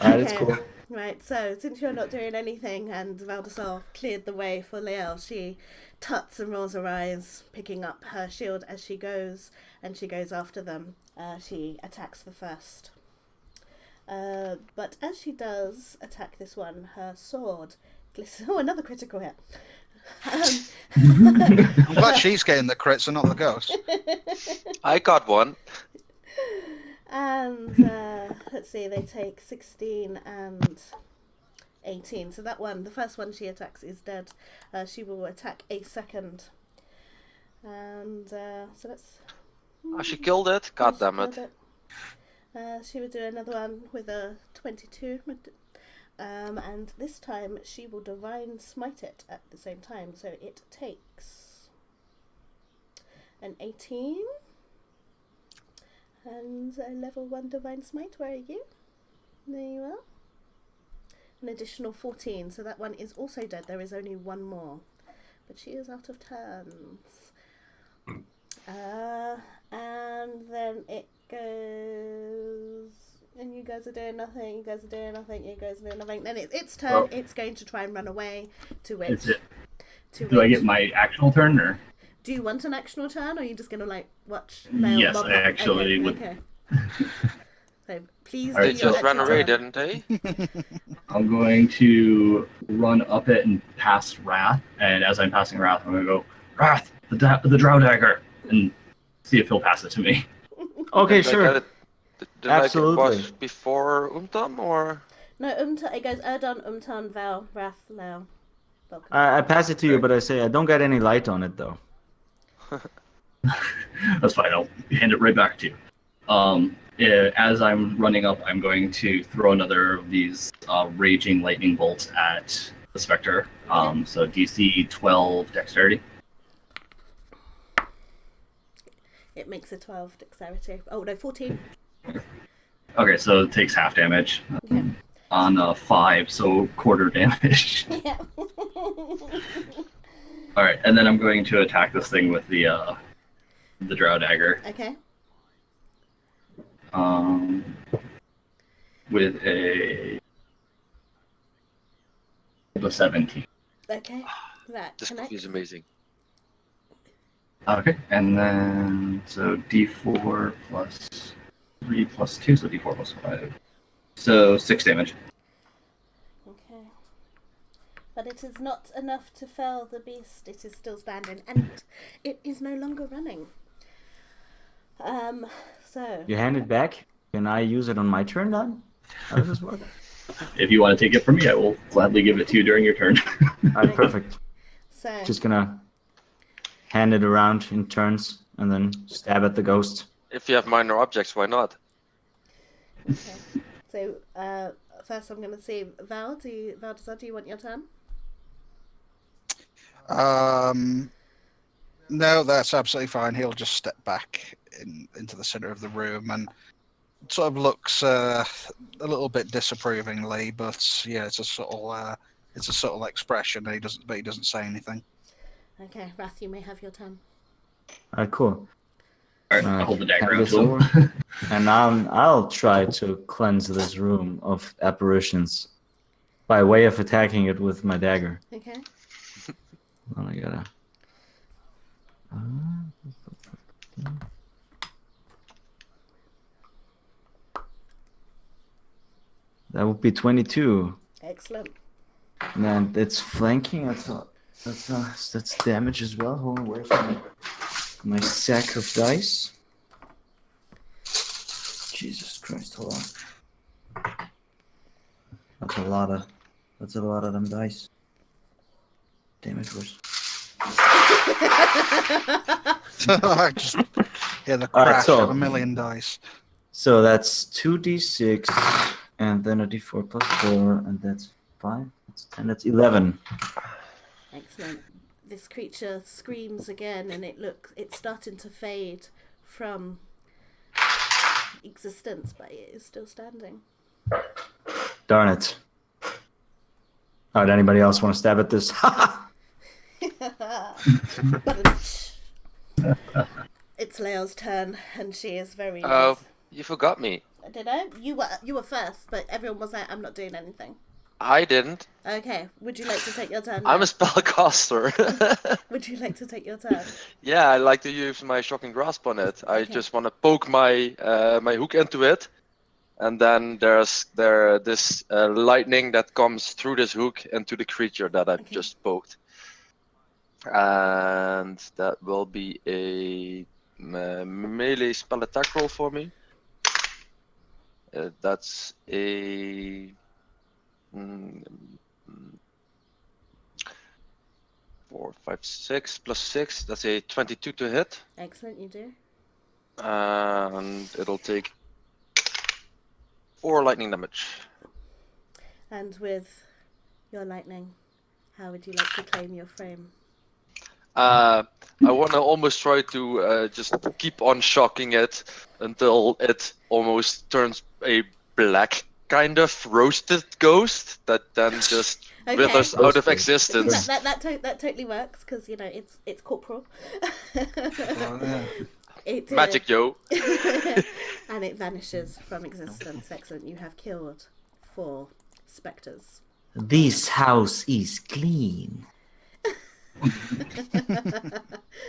alright, it's cool. Right, so since you're not doing anything and Valdesar cleared the way for Liel, she tuts and rolls her eyes, picking up her shield as she goes, and she goes after them. She attacks the first. But as she does attack this one, her sword glistens. Oh, another critical hit. I'm glad she's getting the crits and not the ghost. I got one. And let's see, they take 16 and 18. So that one, the first one she attacks, is dead. She will attack a second. And so that's. Oh, she killed it. God damn it. She would do another one with a 22. And this time she will divine smite it at the same time. So it takes an 18. And a level 1 divine smite. Where are you? There you are. An additional 14. So that one is also dead. There is only one more. But she is out of turns. And then it goes. And you guys are doing nothing. You guys are doing nothing. You guys are doing nothing. Then it's its turn. Well, It's going to try and run away. To which. Is it? To Do I which- get my actual turn or? Do you want an actional turn, or are you just gonna like watch? Yes, mob I up? actually okay, would. Okay. So please. Alright, do They your just ran actual away, turn. didn't they? I'm going to run up it and pass Wrath, and as I'm passing Wrath, I'm going to go, Wrath, the Drow Dagger, and see if he'll pass it to me. Okay, Did I sure. get it- did I get Absolutely. was before Umtam or? No, it goes Erdon, Umtan, Val, Wrath, Lao, Vulcan. I pass it to you, but I say I don't get any light on it though. That's fine, I'll hand it right back to you. As I'm running up, I'm going to throw another of these raging lightning bolts at the Spectre. So DC 12 Dexterity. It makes a 12 dexterity. Oh no, 14. Okay, so it takes half damage Okay. on 5, so quarter damage. Yeah. All right, and then I'm going to attack this thing with the Drow Dagger. Okay. With a 17. Okay. That This connects. cookie is amazing. Okay, and then so D4 plus 3 plus 2, so D4 plus 5. So 6 damage. Okay. But it is not enough to fell the beast. It is still standing, and it is no longer running. So. You hand it back. Can I use it on my turn then? How does this work? If you want to take it from me, I will gladly give it to you during your turn. Alright, perfect. So. Just gonna hand it around in turns and then stab at the ghost. If you have minor objects, why not? Okay. So first, I'm going to see Val. Valdesar, do you want your turn? No, that's absolutely fine. He'll just step back into the center of the room and sort of looks a little bit disapprovingly, but yeah, it's a subtle expression. And he doesn't say anything. Okay, Wrath, you may have your turn. Alright, cool. Alright, I'll hold the dagger hand out this to him. over. And I'll try to cleanse this room of apparitions by way of attacking it with my dagger. Okay. Well, I gotta. That would be 22. Excellent. And then it's flanking. That's damage as well. Hold on, where's my sack of dice? Jesus Christ, hold on. That's a lot of them dice. Damage was. Just Hear the All right, crash so- of a million dice. So that's 2d6, and then a d4 plus 4, and that's 5, that's 10, that's 11. Excellent. This creature screams again, and it's starting to fade from existence, but it is still standing. Darn it. All right, anybody else want to stab at this? It's Leo's turn, and she is very. Oh, you forgot me. Did I? You were first, but everyone was like, "I'm not doing anything." I didn't. Okay. Would you like to take your turn? I'm now? a spellcaster. Would you like to take your turn? Yeah, I like to use my shocking grasp on it. I Okay. just want to poke my my hook into it, and then there's this lightning that comes through this hook into the creature that I've Okay. just poked, and that will be a melee spell attack roll for me. That's a 4, 5, 6 plus 6. That's a 22 to hit. Excellent, you do. And it'll take 4 lightning damage. And with your lightning, how would you like to claim your frame? I want to almost try to just keep on shocking it until it almost turns a black kind of roasted ghost that then just Okay. withers out of Roasted. existence. That totally works because it's corporal. Well, yeah. It, Magic, yo. and it vanishes from existence. Excellent. You have killed 4 specters. This house is clean.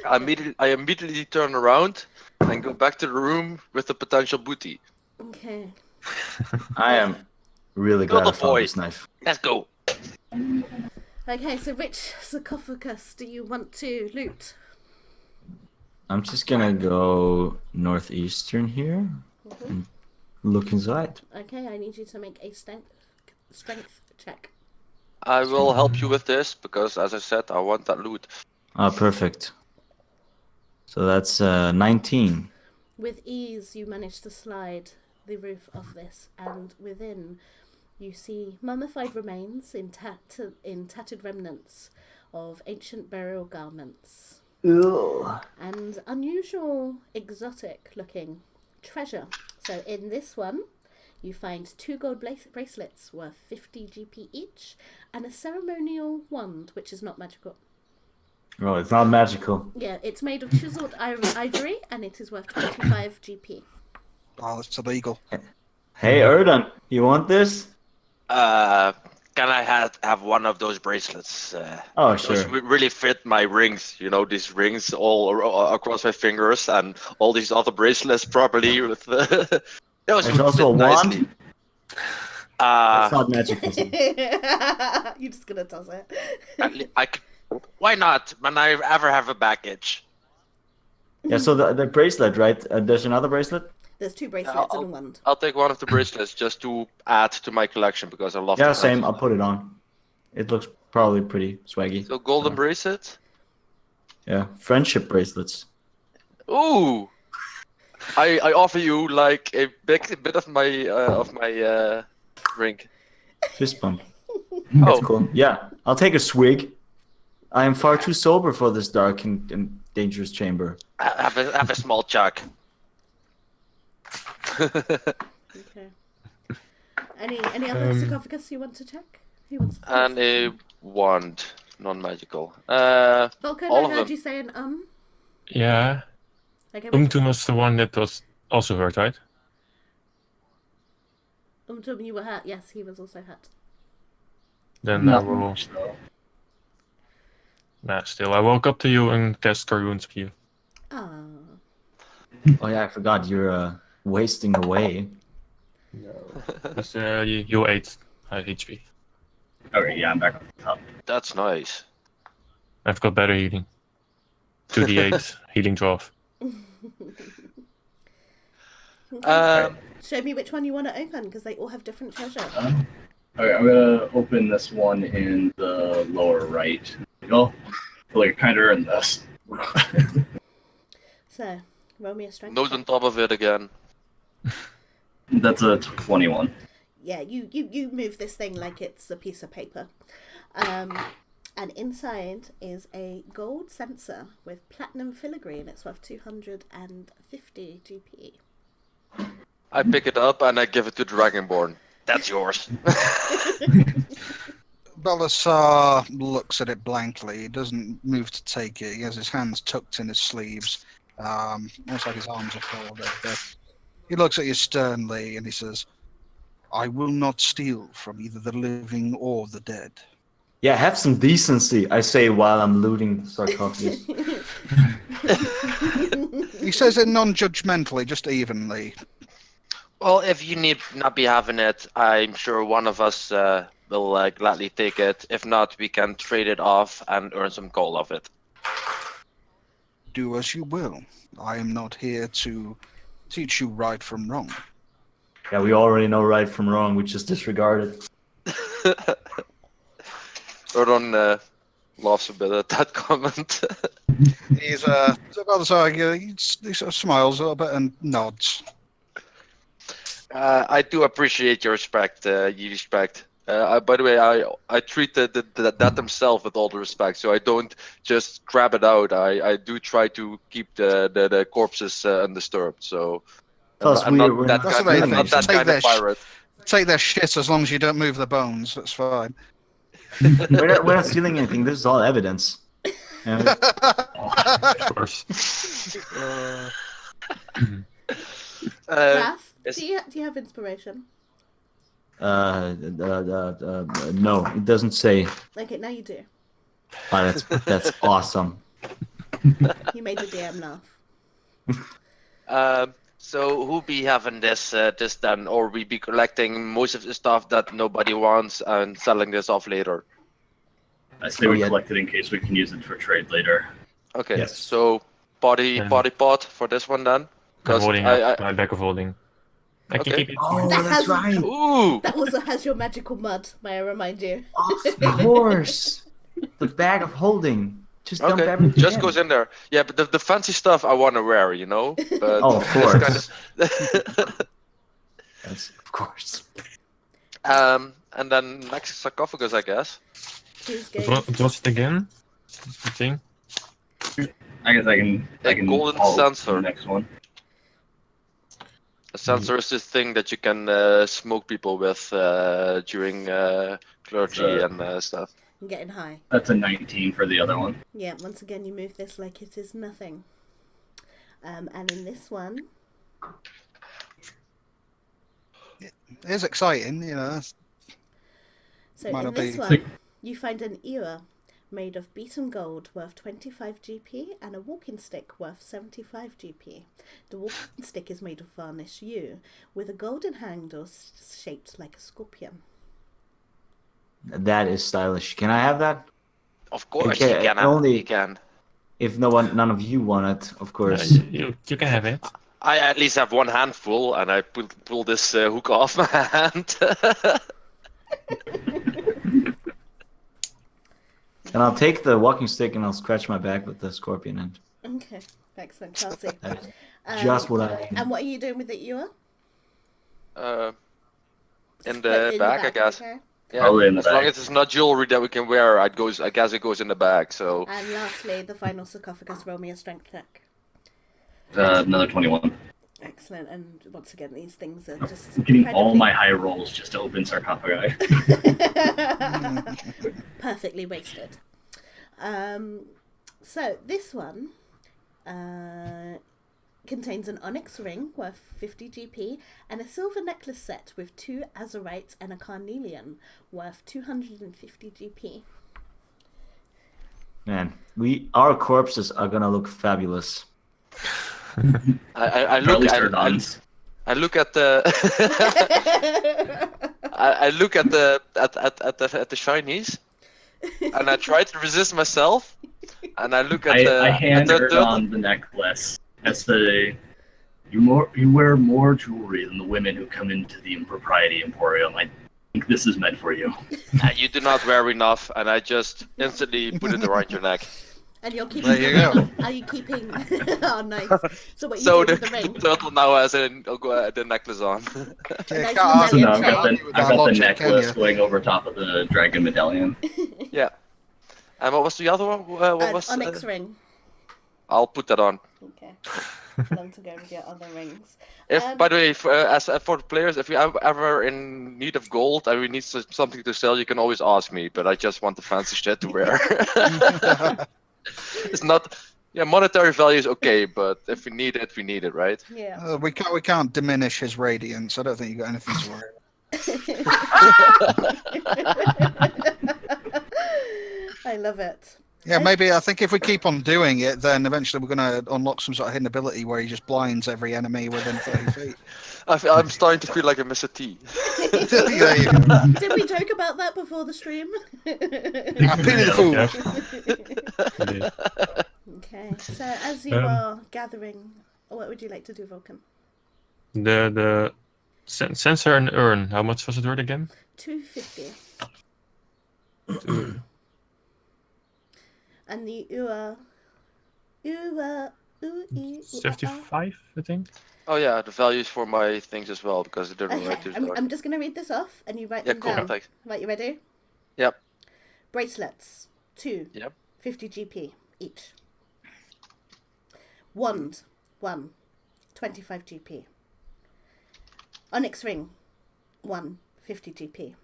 I immediately turn around and go back to the room with the potential booty. Okay. I am really glad I Little found boy. this knife. Let's go. Okay. So which sarcophagus do you want to loot? I'm just gonna go northeastern here and look inside. Okay. I need you to make a strength check. I will help you with this because, as I said, I want that loot. Ah, perfect. So that's 19. With ease, you manage to slide the roof of this, and within, you see mummified remains in tattered remnants of ancient burial garments and unusual, exotic-looking treasure. So in this one, you find 2 gold bracelets worth 50 GP each, and a ceremonial wand, which is not magical. Oh, it's not magical. Yeah, it's made of chiseled ivory, and it is worth 25 GP. Oh, it's illegal. Hey, Erdan, you want this? Can I have one of those bracelets? Oh, Those sure. really fit my rings. You know, these rings all across my fingers, and all these other bracelets properly with. Those There's would also a fit nicely. wand. It's not magical. You're just gonna toss it. I could, why not? When I ever have a baggage. Yeah, so the bracelet, right? There's another bracelet? There's 2 bracelets and a wand. I'll take one of the bracelets just to add to my collection because I love. Yeah, the same. collection. I'll put it on. It looks probably pretty swaggy. So golden So, bracelet. yeah, friendship bracelets. Ooh. I offer you like a big bit of my ring. Fist bump. Oh, That's cool. Yeah, I'll take a swig. I am far too sober for this dark and dangerous chamber. have a small chug. Okay. Any other sarcophagus you want to check? Who wants to And a wand, non-magical. Volkan, all I of heard them. you saying Yeah. Okay, Umtun was the one that was also hurt, right? you were hurt. Yes, he was also hurt. Then I Nothing will. much though. Nah, still, I walk up to you and cast Cure Wounds on you. Ah. Oh yeah, I forgot you're wasting away. That's you 8 HP. Okay, yeah, I'm back on the top. That's nice. I've got better healing. 2d8, healing 12. Show me which one you want to open, because they all have different treasure. Okay, I'm gonna open this one in the lower right. Oh, I feel like I kind of earned this. So, Roll me a strength Nose check. on top of it again. That's a 21. Yeah, you move this thing like it's a piece of paper. And inside is a gold sensor with platinum filigree, and it's worth 250 GP. I pick it up and I give it to Dragonborn. That's yours. Belisar looks at it blankly. He doesn't move to take it. He has his hands tucked in his sleeves. Almost like his arms are folded. He looks at you sternly and he says, I will not steal from either the living or the dead. Yeah, have some decency, I say while I'm looting the sarcophagus. He says it non-judgmentally, just evenly. Well, if you need not be having it, I'm sure one of us will gladly take it. If not, we can trade it off and earn some gold of it. Do as you will. I am not here to teach you right from wrong. Yeah, we already know right from wrong. We just disregard it. Rodon laughs a bit at that comment. He's he sort of smiles a little bit and nods. I do appreciate your respect. By the way, I treat that himself with all the respect, so I don't just grab it out. I do try to keep the corpses undisturbed. So Plus, I'm we're not that not kind, stealing I'm not things. that kind of pirate. Take their shit as long as you don't move the bones. That's fine. we're not stealing anything. This is all evidence. Yeah, Of course. Raph, yes. do you have inspiration? no, it doesn't say. Okay, now you do. Oh, that's awesome. You made the DM laugh. So who be having this then, or we be collecting most of the stuff that nobody wants and selling this off later? I say we collect it in case we can use it for trade later. Okay, Yes. so body pot for this one then. I'm holding up I my bag of holding. I can Okay. keep it. Oh, That that's has- right. Ooh. That also has your magical mud, may I remind you. Of course. The bag of holding. Just dump Okay, everything just in. goes in there. Yeah, but the fancy stuff I want to wear, you know. But Oh, of this course. kinda- Yes, of course. and then next sarcophagus, I guess. Who's going? What was it again? The thing? I guess I can. A I can golden follow sensor. the next one. A sensor is this thing that you can smoke people with during clergy and stuff. I'm getting high. That's a 19 for the other one. Yeah, once again, you move this like it is nothing. And in this one, It is exciting, you know. so Might in not this be- one, you find an ewer made of beaten gold worth 25 GP and a walking stick worth 75 GP. The walking stick is made of varnish yew with a golden handle shaped like a scorpion. That is stylish. Can I have that? Of course, Okay, you can. only- You can. If none of you want it, of course. You can have it. I at least have one handful, and I pull this hook off my hand. And I'll take the walking stick and I'll scratch my back with the scorpion end. Okay, excellent, Chelsea. That's just what I need. And what are you doing with the ewer? In the bag, I guess. Okay. Yeah, Probably in the as long bag. as it's not jewelry that we can wear, I guess it goes in the bag. So And lastly, the final sarcophagus. Roll me a strength check. Another 21. Excellent. And once again, these things are just I'm getting all incredibly- my high rolls just to open sarcophagi. perfectly wasted. So this one contains an onyx ring worth 50 GP and a silver necklace set with 2 azurites and a carnelian worth 250 GP. Man, our corpses are gonna look fabulous. I Or at least look their guns. I look at the I look at the shinies, and I try to resist myself, and I look at I hand the her on the necklace. I say, you wear more jewelry than the women who come into the Impropriety Emporium. I think this is meant for you. You do not wear enough, and I just instantly put it around your neck. And you're keeping. There you go. Are you keeping? Oh, nice. So what you So do the, with the ring? the turtle now has the necklace on. Yeah, Nice can't medallion argue So chain. with I've that got the logic, can necklace you? going over top of the dragon medallion. Yeah. And what was the other one? What An was? onyx ring. I'll put that on. Okay. Long to go with your other rings. If, by the way, for the players, if you're ever in need of gold and we need something to sell, you can always ask me. But I just want the fancy shit to wear. It's not. Yeah, monetary value is okay, but if we need it, right? Yeah. We can't diminish his radiance. I don't think you got anything to worry I love it. Yeah, maybe I think if we keep on doing it, then eventually we're going to unlock some sort of hidden ability where he just blinds every enemy within 30 feet. I'm starting to feel like a Mr. T. There you go. Did we joke about that before the stream? I'm feeling cool. Yeah. Okay. So as you are gathering, what would you like to do, Vulcan? The sensor and urn. How much was it worth again? 250. And the 75, I think. Oh yeah, the values for my things as well because it didn't Okay, write too I'm just going to read this off and you write Yeah, them cool. down. Thanks. Right, you ready? Yep. Bracelets, 2. Yep. 50 GP each. Wand, 1. 25 GP. Onyx ring, 1. 50 GP.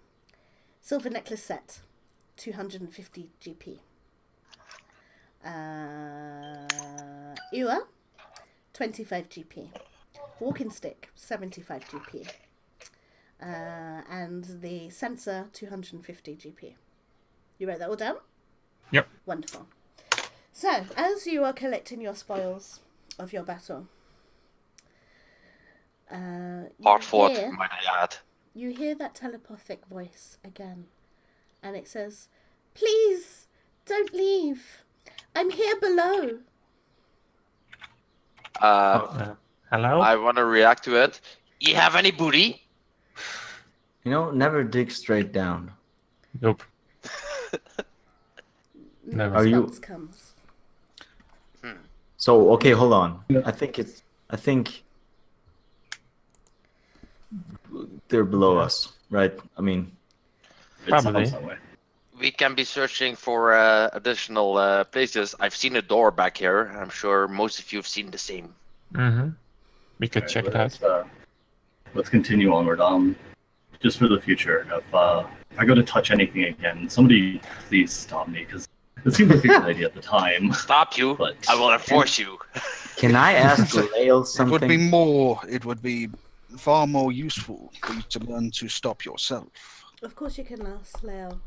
Silver necklace set, 250 GP. Ewer, 25 GP. Walking stick, 75 GP. And the sensor, 250 GP. You wrote that all down? Yep. Wonderful. So, as you are collecting your spoils of your battle, Hard fought, might I add. you hear that telepathic voice again, and it says, "Please, don't leave. I'm here below." Hello? I want to react to it. You have any booty? You know, never dig straight down. Nope. No Never. Are you- response comes. So okay, hold on. I think they're below us, right? I mean, It Probably. sounds that way. We can be searching for additional places. I've seen a door back here. I'm sure most of you have seen the same. Mm-hmm. We could Alright, check it out. Let's continue onward. Just for the future, if I go to touch anything again, somebody please stop me because it seemed like a good idea at the time. Stop you! But I will enforce you. can I ask Lael It would be far more useful for you to learn to stop yourself. Of course you can ask Leo.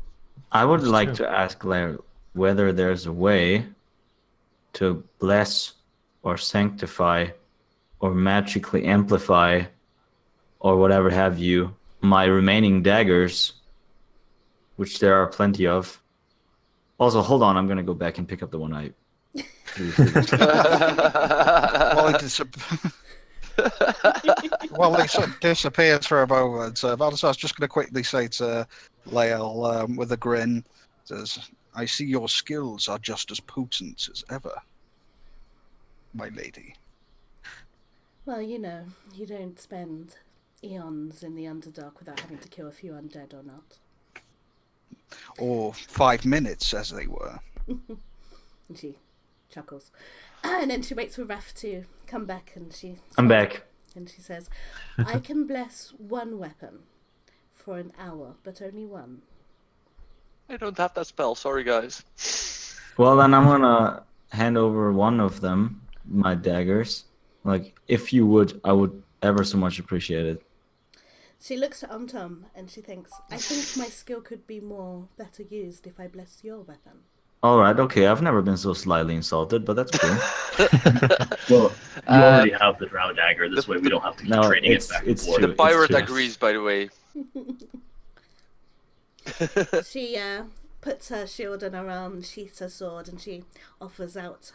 I would That's like true. to ask Lael whether there's a way to bless or sanctify or magically amplify or whatever have you my remaining daggers, which there are plenty of. Also, hold on, I'm going to go back and pick up the one I threw. Well, he sort of disappears for a moment. Valdisar's just going to quickly say to Lael with a grin, says, "I see your skills are just as potent as ever, my lady." Well, you know, you don't spend eons in the Underdark without having to kill a few undead or not. Or 5 minutes, as they were. And she chuckles. And then she waits for Raph to come back and I'm back. And she says, "I can bless one weapon for an hour, but only one." I don't have that spell. Sorry, guys. Well, then I'm going to hand over one of them, my daggers. Like, if you would, I would ever so much appreciate it. She looks at Tom and she thinks, "I think my skill could be better used if I bless your weapon." All right, okay. I've never been so slightly insulted, but that's cool. Well, you already have the drow dagger. This way, we don't have to keep No, trading it's- it back it's and forth. true. The pirate true. agrees, by the way. She puts her shield on her arm, sheaths her sword, and she offers out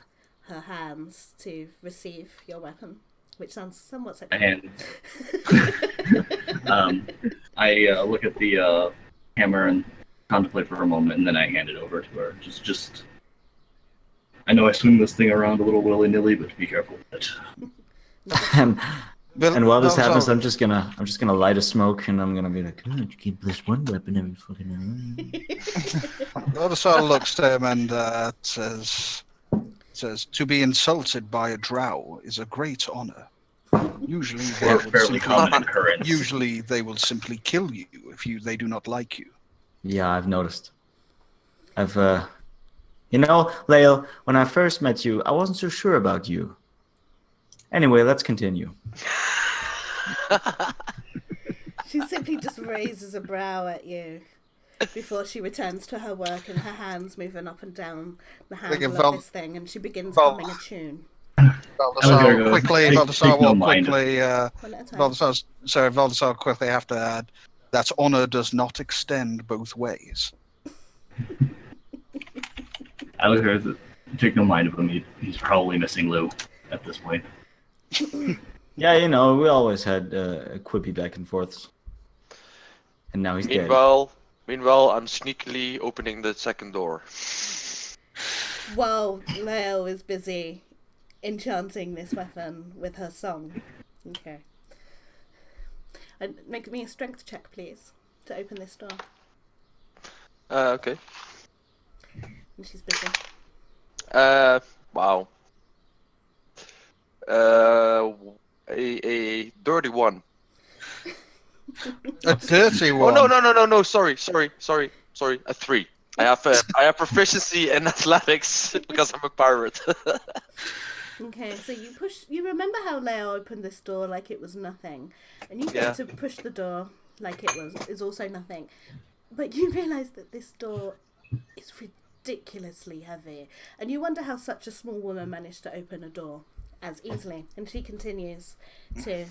her hands to receive your weapon, which sounds somewhat sexual. And I look at the hammer and contemplate for a moment, and then I hand it over to her. Just I know I swing this thing around a little willy-nilly, but be careful with it. and while this happens, Balthazar- I'm just gonna light a smoke, and I'm gonna be like, oh, keep this one weapon every fucking. Balthazar looks to him and says, "To be insulted by a drow is a great honor. Usually, Or fairly common occurrence. Usually, they will simply kill you if they do not like you." Yeah, I've noticed. You know, Lael, when I first met you, I wasn't so sure about you. Anyway, let's continue. She simply just raises a brow at you before she returns to her work and her hands moving up and down the handle of this thing, and she begins humming a tune. Balthazar quickly have to add that honor does not extend both ways. Alexander, take no mind of him. He's probably missing Lou at this point. Yeah, you know, we always had a quippy back and forths. And now he's dead. Meanwhile, I'm sneakily opening the second door. While Lael is busy enchanting this weapon with her song. Okay. And make me a strength check, please, to open this door. Okay. And she's busy. Wow. A dirty one. A dirty one? Oh no! Sorry. A 3. I have proficiency in athletics because I'm a pirate. Okay, so you remember how Leo opened this door like it was nothing, and you get to push the door like is also nothing, but you realise that this door is ridiculously heavy, and you wonder how such a small woman managed to open a door as easily. And she continues to.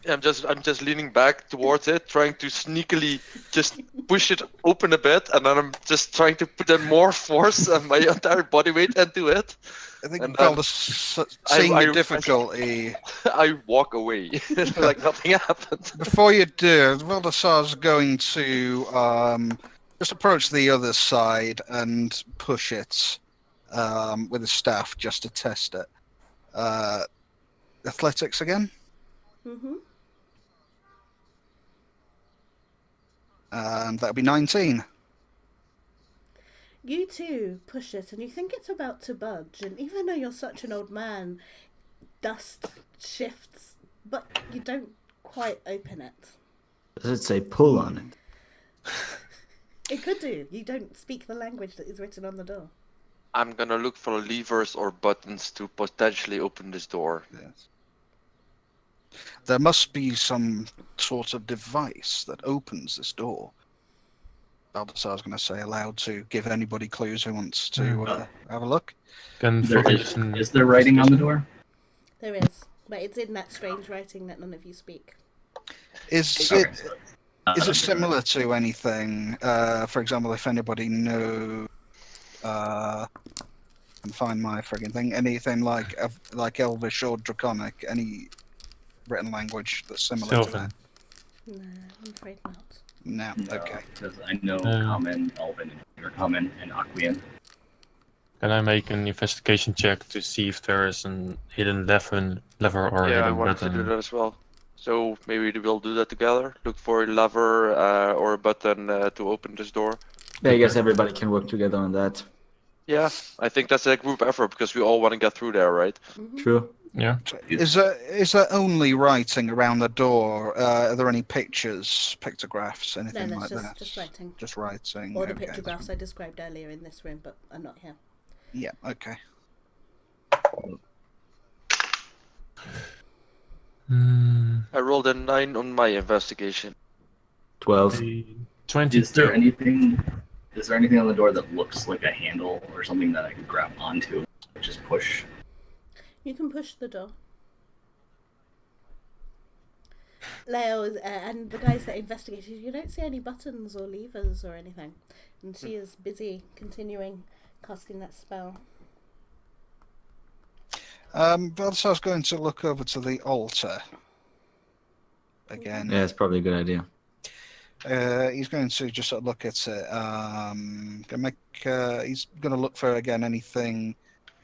I'm just leaning back towards it, trying to sneakily just push it open a bit, and then I'm just trying to put in more force and my entire body weight into it. I think seeing the difficulty. I walk away like nothing happened. Before you do, Valdasar's going to just approach the other side and push it with his staff just to test it. Athletics again? Mm-hmm. And that'll be 19. You too push it, and you think it's about to budge, and even though you're such an old man, dust shifts, but you don't quite open it. Does it say pull on it? It could do. You don't speak the language that is written on the door. I'm gonna look for levers or buttons to potentially open this door. Yes. There must be some sort of device that opens this door. Baldassar's going to say aloud to give anybody clues who wants to have a look. Is there writing on the door? There is, but it's in that strange writing that none of you speak. Is it similar to anything? For example, if anybody knows, and find my friggin' thing. Anything like Elvish or Draconic? Any written language that's similar to that? No, I'm afraid not. No, okay. Because I know Common, Elven, Common, and Aquian. Can I make an investigation check to see if there is an hidden lever or Yeah, I hidden wanted button? to do that as well. So maybe we'll do that together. Look for a lever or a button to open this door. Yeah, I guess everybody can work together on that. Yeah, I think that's a group effort because we all want to get through there, right? Mm-hmm. True. Yeah. Is there only writing around the door? Are there any pictures, pictographs, anything No, like that's that? just writing. Just writing. Or the okay. pictographs I described earlier in this room, but are not here. Yeah. Okay. I rolled a 9 on my investigation. 12. 20. Is there anything on the door that looks like a handle or something that I could grab onto? Just push. You can push the door. Leo and the guys that investigated, you don't see any buttons or levers or anything. And she is busy continuing casting that spell. Baldassar's going to look over to the altar. Again. Yeah, it's probably a good idea. He's going to just sort of look at it. He's going to look for again anything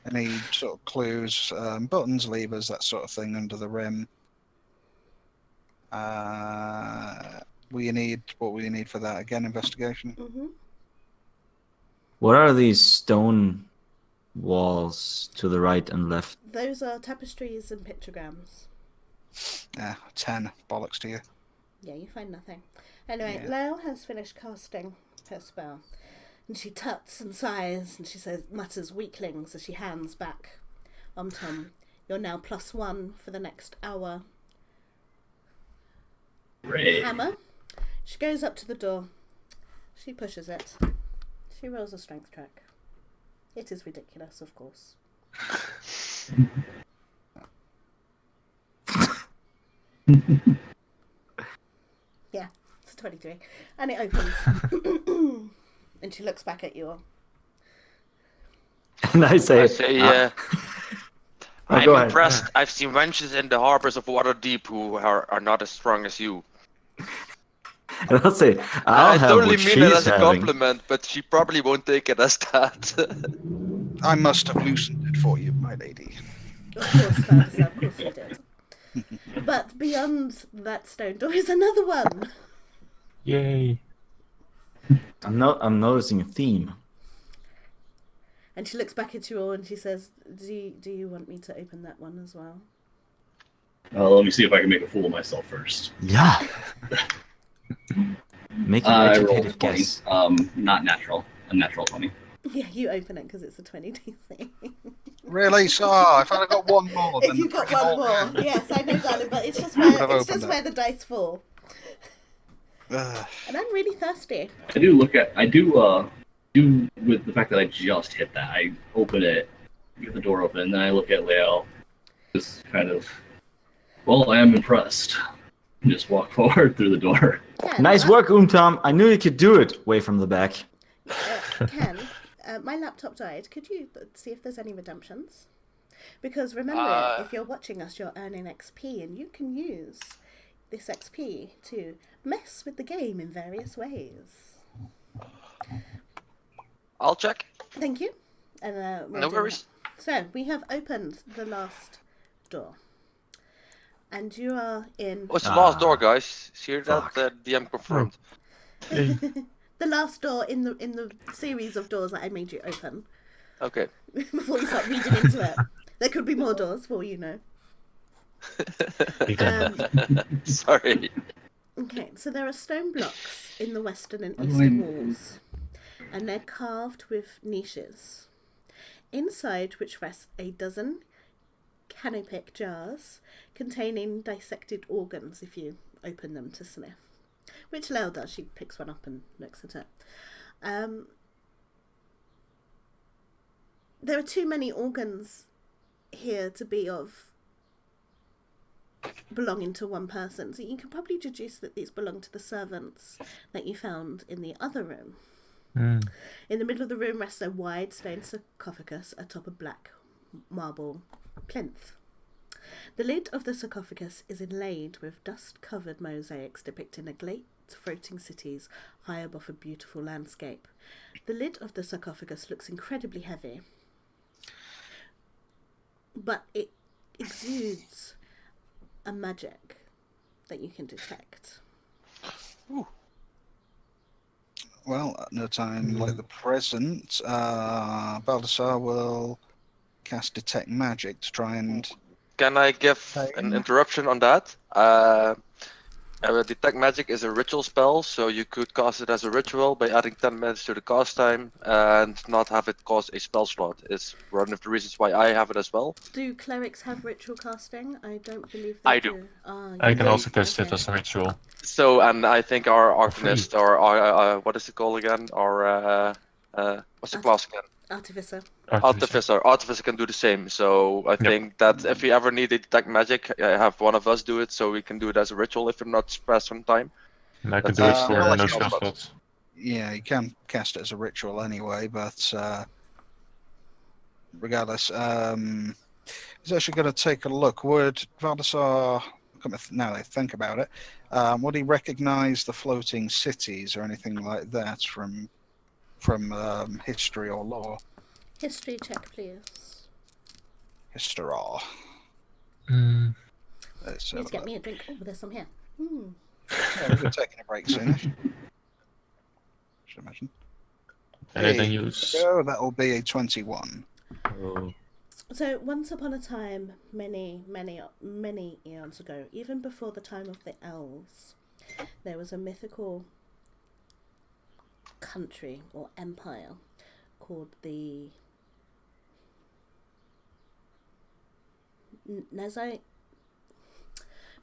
Any sort of clues, buttons, levers, that sort of thing under the rim. What will you need for that? Again, investigation. Mm-hmm. What are these stone walls to the right and left? Those are tapestries and pictograms. 10. Bollocks to you. Yeah, you find nothing. Anyway, Yeah. Leo has finished casting her spell. And she tuts and sighs and she mutters weaklings as she hands back Tom. You're now +1 for the next hour. Great. Hammer. She goes up to the door. She pushes it. She rolls a strength check. It is ridiculous, of course. Yeah, it's a 23. And it opens. And she looks back at you all. And I say, I'm go ahead. impressed. I've seen wenches in the harbors of Waterdeep who are not as strong as you. And I'll say, I have totally what mean it she's as a having. compliment, but she probably won't take it as that. I must have loosened it for you, my lady. Of course, Ferguson, of course you did. But beyond that stone door is another one. Yay. I'm noticing a theme. And she looks back at you all and she says, do you want me to open that one as well? Let me see if I can make a fool of myself first. Yeah. Make an I rolled educated 20. guess. Not natural. A natural 20. Yeah, you open it because it's a 20 DC. Really? So, if I'd have got one more, If then you got bring it one all more, yes, I know, darling, but it's just Would have where opened it. where the dice fall. Ugh. And I'm really thirsty. I do with the fact that I just hit that. I open it, get the door open, and then I look at Leo. Just kind of, well, I am impressed. Just walk forward through the door. Ken, Nice work, Tom. I knew you could do it. Way from the back. Ken, my laptop died. Could you see if there's any redemptions? Because remember, if you're watching us, you're earning XP, and you can use this XP to mess with the game in various ways. I'll check. Thank you. And we'll No do worries. that. So we have opened the last door, and you are in Oh, it's the last door, guys. See that Fuck. DM confirmed. the last door in the series of doors that I made you open Okay. before you start reading into it. There could be more doors, for all you know. Sorry. Okay, so there are stone blocks in the western and eastern walls, and they're carved with niches, inside which rests a dozen canopic jars containing dissected organs if you open them to sniff. Which Lel does, she picks one up and looks at it. There are too many organs here to be belonging to one person, so you can probably deduce that these belong to the servants that you found in the other room. In the middle of the room rests a wide stone sarcophagus atop a black marble plinth. The lid of the sarcophagus is inlaid with dust-covered mosaics depicting a great floating cities high above a beautiful landscape. The lid of the sarcophagus looks incredibly heavy, but it exudes a magic that you can detect. Well, at no time like the present, Baldassar will cast Detect Magic to try and... Can I give an interruption on that? Detect Magic is a ritual spell, so you could cast it as a ritual by adding 10 minutes to the cast time and not have it cause a spell slot. It's one of the reasons why I have it as well. Do clerics have ritual casting? I don't believe they I do. I can do. also cast it Okay. as a ritual. So, and I think our Arcanist, or our, what is it called again? Our, what's the class again? Artificer. Artificer can do the same. So I think that if we ever need a detect magic, have one of us do it, so we can do it as a ritual if we're not pressed on time. And I can do That's- it for well, no like spell you- slots. Yeah, you can cast it as a ritual anyway, but regardless, he's actually going to take a look. Would Baldassar, now I think about it, would he recognise the floating cities or anything like that from history or lore? History check, please. History. Mm, Let's Need have to get a me a drink. Oh, there's some here. Hmm. Yeah, we'll be taking a break soon. Should imagine. better than Hey, use. go. That'll be a 21. Oh. So once upon a time, many eons ago, even before the time of the elves, there was a mythical country or empire called the Nezite.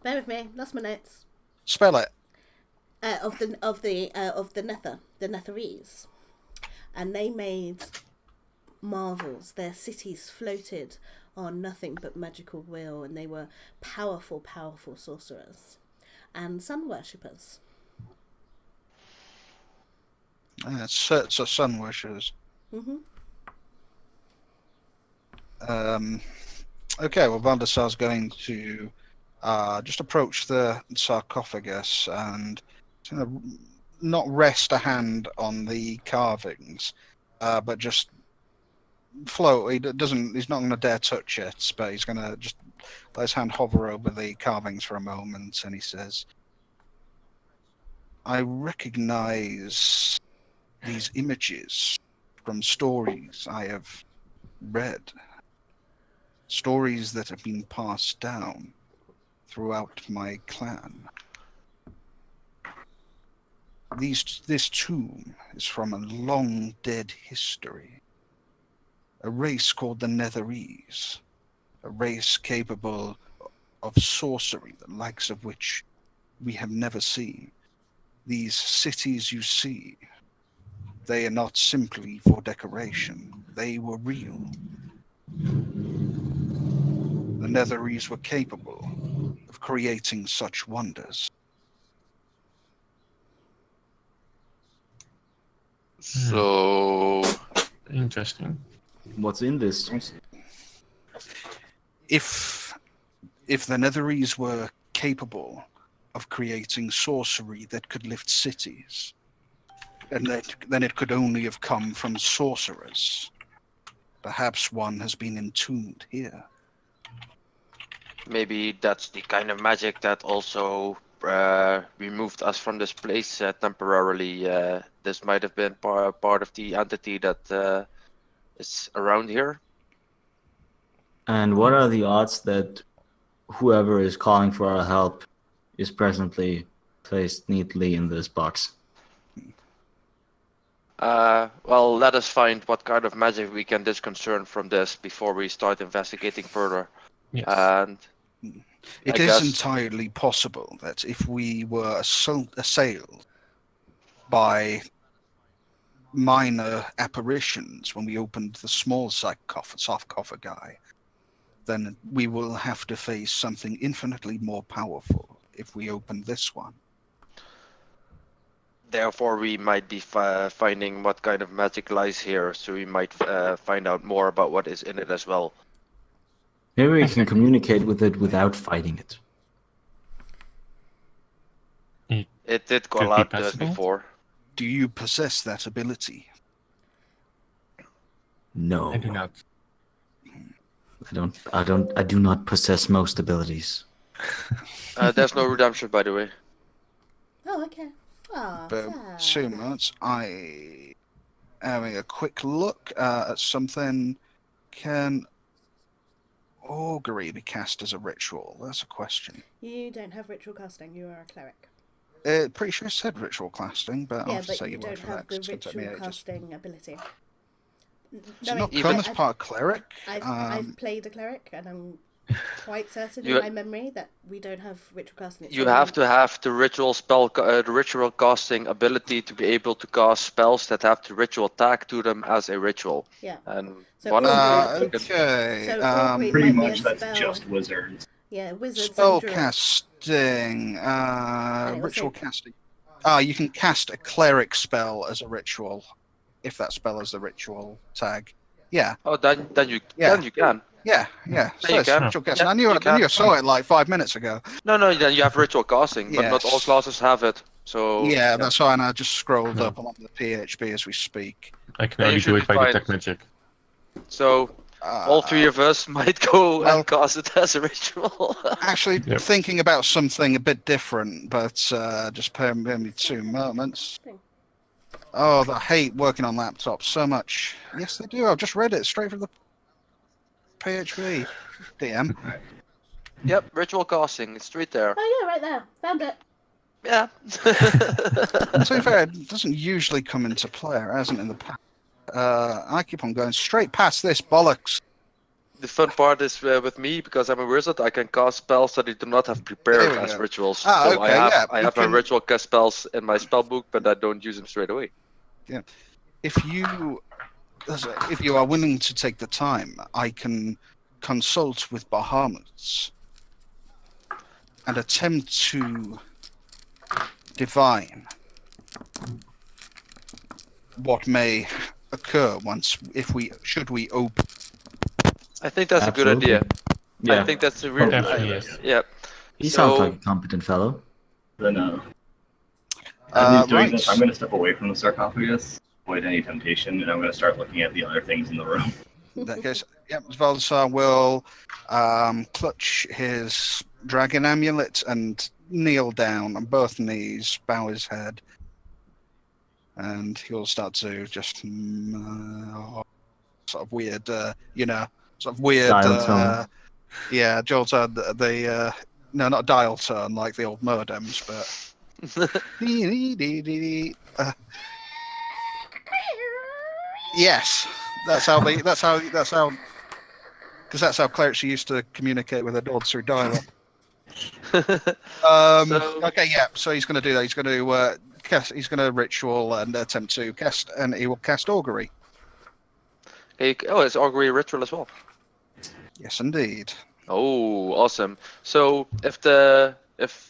Bear with me, lost my notes. Spell it. Of the Nether, the Netherese, and they made marvels. Their cities floated on nothing but magical will, and they were powerful sorcerers and sun worshippers. So sun worshippers. Mhm. Okay, well, Baldassar's going to just approach the sarcophagus and not rest a hand on the carvings, but just float. He's not going to dare touch it, but he's going to just let his hand hover over the carvings for a moment, and he says, I recognize these images from stories I have read. Stories that have been passed down throughout my clan. This tomb is from a long dead history. A race called the Netherese. A race capable of sorcery, the likes of which we have never seen. These cities you see, they are not simply for decoration. They were real. The Netherese were capable of creating such wonders. So, Interesting. What's in this? If the Netherese were capable of creating sorcery that could lift cities, then it could only have come from sorcerers. Perhaps one has been entombed here. maybe that's the kind of magic that also removed us from this place temporarily. This might have been part of the entity that is around here. And what are the odds that whoever is calling for our help is presently placed neatly in this box? Well, let us find what kind of magic we can disconcern from this before we start investigating further. Yes. And It I is guess- entirely possible that if we were assailed by minor apparitions when we opened the small sarcophagi, then we will have to face something infinitely more powerful if we open this one. therefore, we might be finding what kind of magic lies here, so we might find out more about what is in it as well. Maybe we can communicate with it without fighting it. It did Could call be out to us possible. before. Do you possess that ability? No, I do not. I do not possess most abilities. There's no redemption, by the way. Oh, okay. Ah, But sad. 2 minutes, I having a quick look at something. Can augury be cast as a ritual? That's a question. You don't have ritual casting. You are a cleric. Pretty sure it said ritual casting, but I'll Yeah, have to but say you your word don't for have that. the 'Cause it's gonna take ritual me ages. casting ability. Does it not Even- come as part of cleric? I've played a cleric, and I'm quite certain You- in my memory that we don't have ritual casting. It's You only- have to have the ritual the ritual casting ability to be able to cast spells that have the ritual tag to them as a ritual. Yeah. And So one of augury- the Okay. So augury Pretty might be a much that's spell. just wizards. Yeah, wizards Spell and druids. casting. it will Ritual say- casting. You can cast a cleric spell as a ritual, if that spell has the ritual tag. Yeah, then you Yeah. then you can. yeah. So you it's can. ritual casting. Yeah, I knew you can. I saw it like 5 minutes ago. No, then you have ritual casting, but not all Yes. classes have it. So Yeah, that's why I just scrolled No. up along the PHP as we speak. I can Yeah, you only should do be it by fine. detect magic. So All three of us might go well- and cast it as a ritual. Actually, Yep. thinking about something a bit different, but just bear me 2 moments. Oh, I hate working on laptops so much. Yes, they do. I've just read it straight from the PHP. DM. Yep, ritual casting. It's straight there. Oh, yeah, right there. Found it. Yeah. To be fair, it doesn't usually come into play. It hasn't in the past. I keep on going straight past this bollocks. The fun part is with me, because I'm a wizard, I can cast spells that I do not have prepared There we as go. rituals. Ah, So okay, yeah, I you have my can- ritual cast spells in my spell book, but I don't use them straight away. If you are willing to take the time, I can consult with Bahamut's and attempt to divine what may occur should we open. I think that's a good idea. Yeah. I think that's a really Definitely is. yeah. He So- sounds like a competent fellow. Then, as he's doing Right. this, I'm going to step away from the sarcophagus, avoid any temptation, and I'm going to start looking at the other things in the room. In that case, yep, Valdesar will clutch his dragon amulet and kneel down on both knees, bow his head, and he'll start to just sort of weird, sort of weird. Dial tone. Yeah, Joel's the no, not dial tone like the old modems, but yes, that's how because that's how clerics used to communicate with their lords through dial-up. So- Okay, yeah. So he's going to do that. He's going to cast. He's going to ritual and attempt to cast, and he will cast augury. It's augury ritual as well. Yes, indeed. Oh, awesome. So if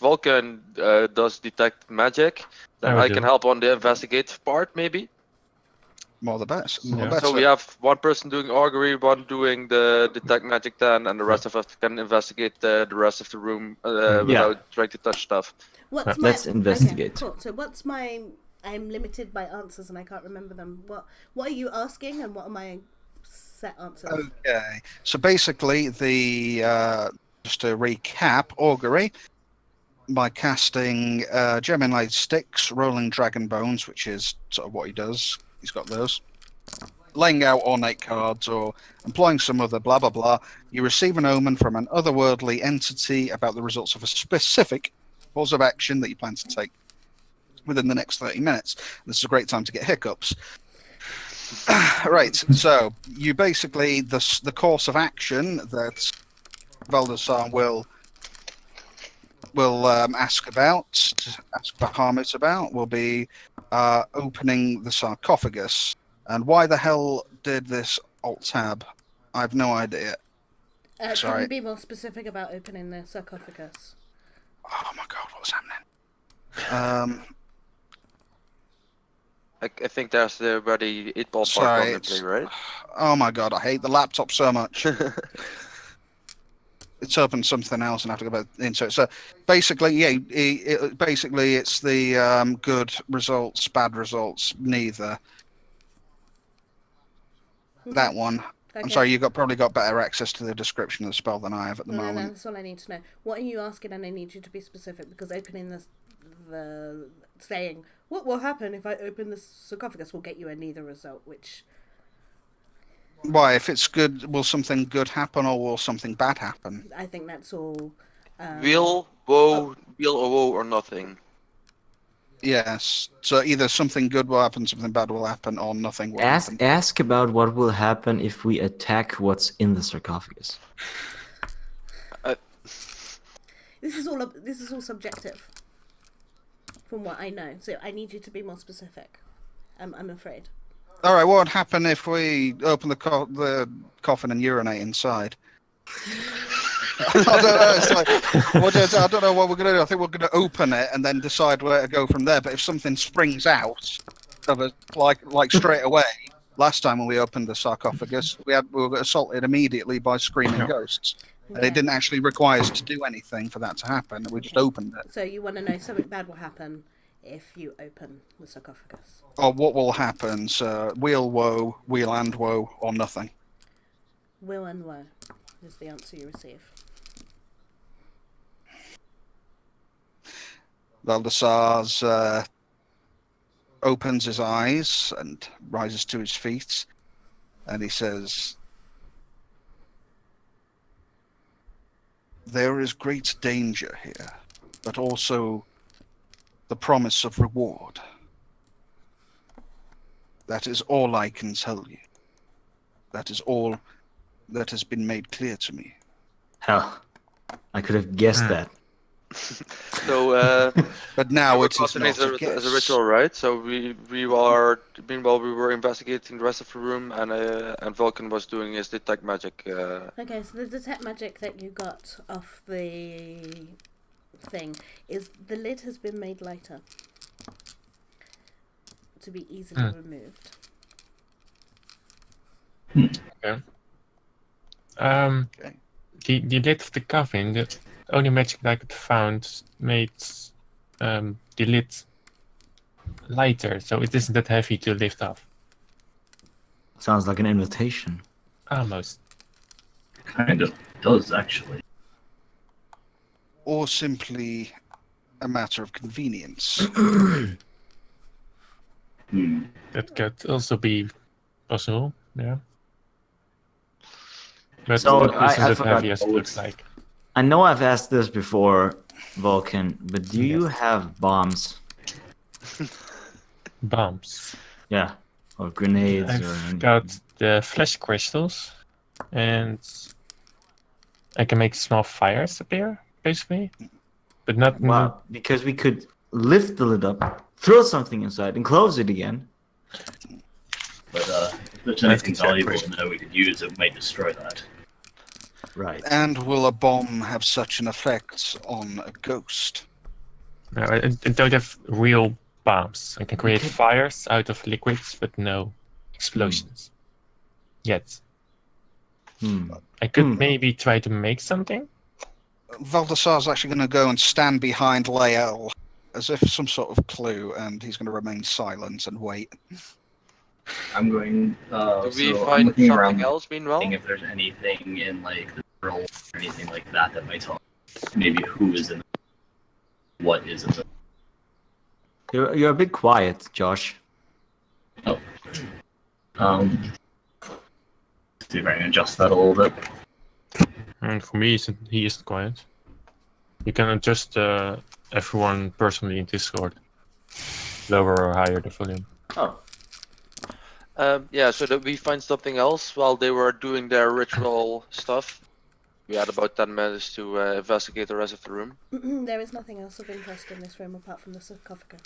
Vulcan does detect magic, then I I do. can help on the investigative part, maybe. More the best. More Yeah. better. So we have one person doing augury, one doing the detect magic, then, and the rest of us can investigate the rest of the room without trying to touch stuff. What's Let's investigate. Okay, cool. So what's my? I'm limited by answers and I can't remember them. What are you asking and what are my set answers? Okay. So basically, just to recap, augury by casting gem inlaid sticks, rolling dragon bones, which is sort of what he does. He's got those. Laying out ornate cards or employing some other blah blah blah. You receive an omen from an otherworldly entity about the results of a specific course of action that you plan to take within the next 30 minutes. This is a great time to get hiccups. Right, so you basically the course of action that Valdesar will ask Bahamut about will be opening the sarcophagus. And why the hell did this alt tab? I have no idea. Can sorry. you be more specific about opening the sarcophagus? Oh my god, what's happening? I think there's already 8-ball Sorry, part on the it's- play, right? Oh my god, I hate the laptop so much. It's opened something else and I have to go back into it. So basically, yeah, basically it's the good results, bad results, neither. That one. I'm Okay. sorry, you've probably got better access to the description of the spell than I have at the No, moment. that's all I need to know. What are you asking? And I need you to be specific because opening the saying what will happen if I open the sarcophagus will get you a neither result. Which Why, if it's good, will something good happen or will something bad happen? I think that's all. Wheel, woe, wheel or woe or nothing. Yes. So either something good will happen, something bad will happen, or nothing will happen. Ask about what will happen if we attack what's in the sarcophagus. This is all subjective, from what I know. So I need you to be more specific. I'm afraid. All right, what would happen if we open the coffin and urinate inside? I don't know. It's like, I don't know what we're going to do. I think we're going to open it and then decide where to go from there. But if something springs out of it, like straight away, last time when we opened the sarcophagus, we were assaulted immediately by screaming ghosts. And it didn't actually require us to do anything for that to happen. We just opened it. So you want to know something bad will happen if you open the sarcophagus. Or what will happen? So wheel woe, wheel and woe, or nothing. Will and woe is the answer you receive. Valdesar's opens his eyes and rises to his feet, and he says, "There is great danger here, but also the promise of reward. That is all I can tell you. That is all that has been made clear to me." Hell, I could have guessed that. So, But now it is crossing not as a a guess. ritual, right? So we are meanwhile we were investigating the rest of the room, and Vulcan was doing his detect magic. Okay, so the detect magic that you got off the thing is the lid has been made lighter to be easily removed. Okay. Okay. The lid of the coffin, the only magic that I could found made the lid lighter, so it isn't that heavy to lift off. Sounds like an invitation. Almost. Kind of does, actually. Or simply a matter of convenience. That could also be possible, yeah. But So, it isn't I that forgot. heavy as it looks like. I know I've asked this before, Vulcan, but do you have bombs? Bombs. Yeah, or grenades, or I've got the flesh crystals, and I can make small fires appear, basically. But not... Wow, because we could lift the lid up, throw something inside, and close it again. But if there's anything valuable to know we could use, it might destroy that. Right. And will a bomb have such an effect on a ghost? No, I don't have real bombs. I can create fires out of liquids, but no explosions. Yet. I could maybe try to make something. Valdesar's actually going to go and stand behind Lael as if some sort of clue, and he's going to remain silent and wait. I'm going. Do we so I'm find looking something around, else meanwhile? seeing if there's anything in like the scroll or anything like that that might tell maybe who is in, what is in the. You're a bit quiet, Josh. Oh. See if I can adjust that a little bit. And for me, he isn't quiet. You can adjust everyone personally in Discord. Lower or higher the volume. Oh. Yeah, so that we find something else while they were doing their ritual stuff. We had about 10 minutes to investigate the rest of the room. There is nothing else of interest in this room apart from the sarcophagus.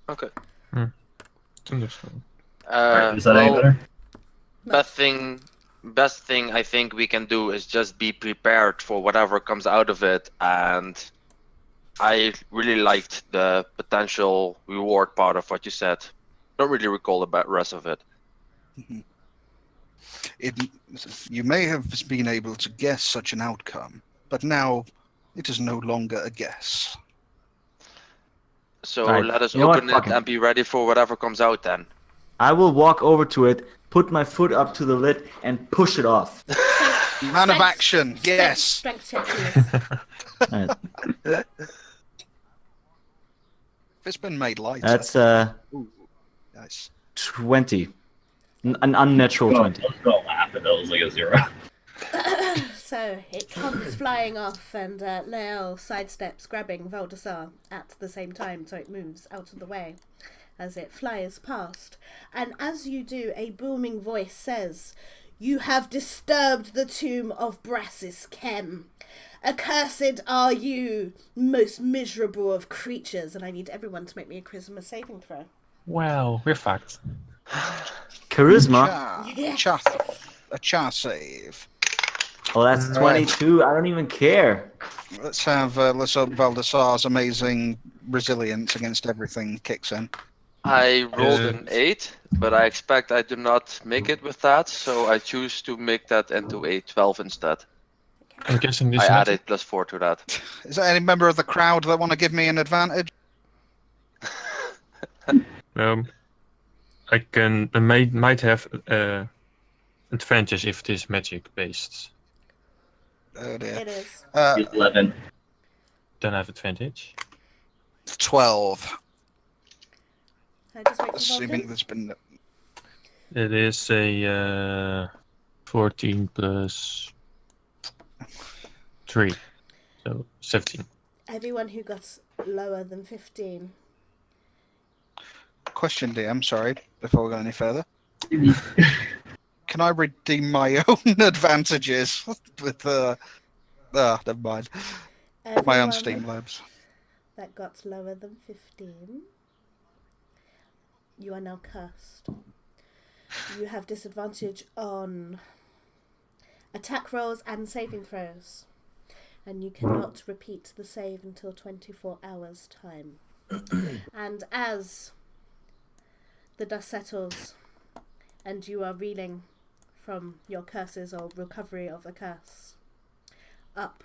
Okay. Understand. Is that any better? Best thing I think we can do is just be prepared for whatever comes out of it, and I really liked the potential reward part of what you said. Don't really recall the rest of it. You may have been able to guess such an outcome, but now it is no longer a guess. So Right. let us You know what? open Fuck it it. and be ready for whatever comes out then. I will walk over to it, put my foot up to the lid, and push it off. Man of action, yes. Strength check, please. Alright. It's been made lighter. That's Ooh, nice. 20. An unnatural 20. I was gonna laugh if that was like a 0. So it comes flying off, and Lael sidesteps, grabbing Valdesar at the same time, so it moves out of the way as it flies past. And as you do, a booming voice says, "You have disturbed the tomb of Brassis Kem. Accursed are you, most miserable of creatures." And I need everyone to make me a charisma saving throw. Well, we're fucked. Charisma? Yes. A char save. Oh, that's 22. I don't even care. Let's hope Valdesar's amazing resilience against everything kicks in. I rolled an 8, but I expect I do not make it with that, so I choose to make that into a 12 instead. I'm guessing this I is added +4 to that. Is there any member of the crowd that want to give me an advantage? I might have advantage if it is magic based. Oh dear. It is. 11. Don't have advantage. 12. Just wait for Assuming Vulcan. there's been. It is a 14 plus 3, so 17. Everyone who got lower than 15. Question, DM, sorry, before we go any further. Can I redeem my own advantages with never mind. My own Everyone Steam Labs. that got lower than 15, you are now cursed. You have disadvantage on attack rolls and saving throws. And you cannot repeat the save until 24 hours time. And as the dust settles and you are reeling from your curses or recovery of a curse, up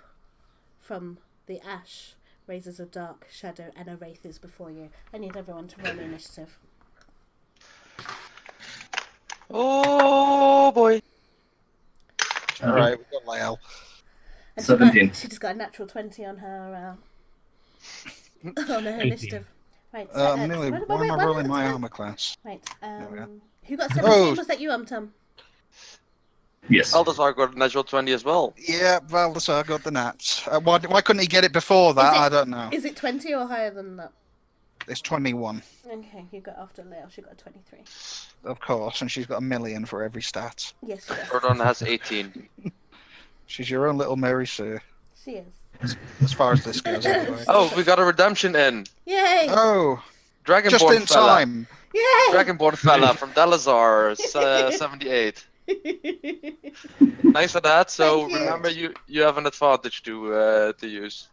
from the ash raises a dark shadow and a wraith is before you. I need everyone to roll the initiative. Oh boy. Alright, we've got Lyle. And 17. She just got a natural 20 on her on her 18. initiative. Right, so Millie, why am I rolling my armor class? Right, we go. who got 17? Oh. Was that you, Tom? Yes. Aldazar got a natural 20 as well. Yeah, Valdesar got the nats. Why couldn't he get it before that? I don't know. Is it 20 or higher than that? It's 21, Okay, you got after Leo. She got a 23. of course, and she's got 1,000,000 for every stat. Yes, she does. Jordan has 18. She's your own little Mary Sue, She is. as far as this goes anyway. Oh, we got a redemption in. Yay! Oh, Dragonborn just in fella. time. Yay! Dragonborn fella from Dalazar, 78. Nice for that. So Thank you. remember, you have an advantage to use.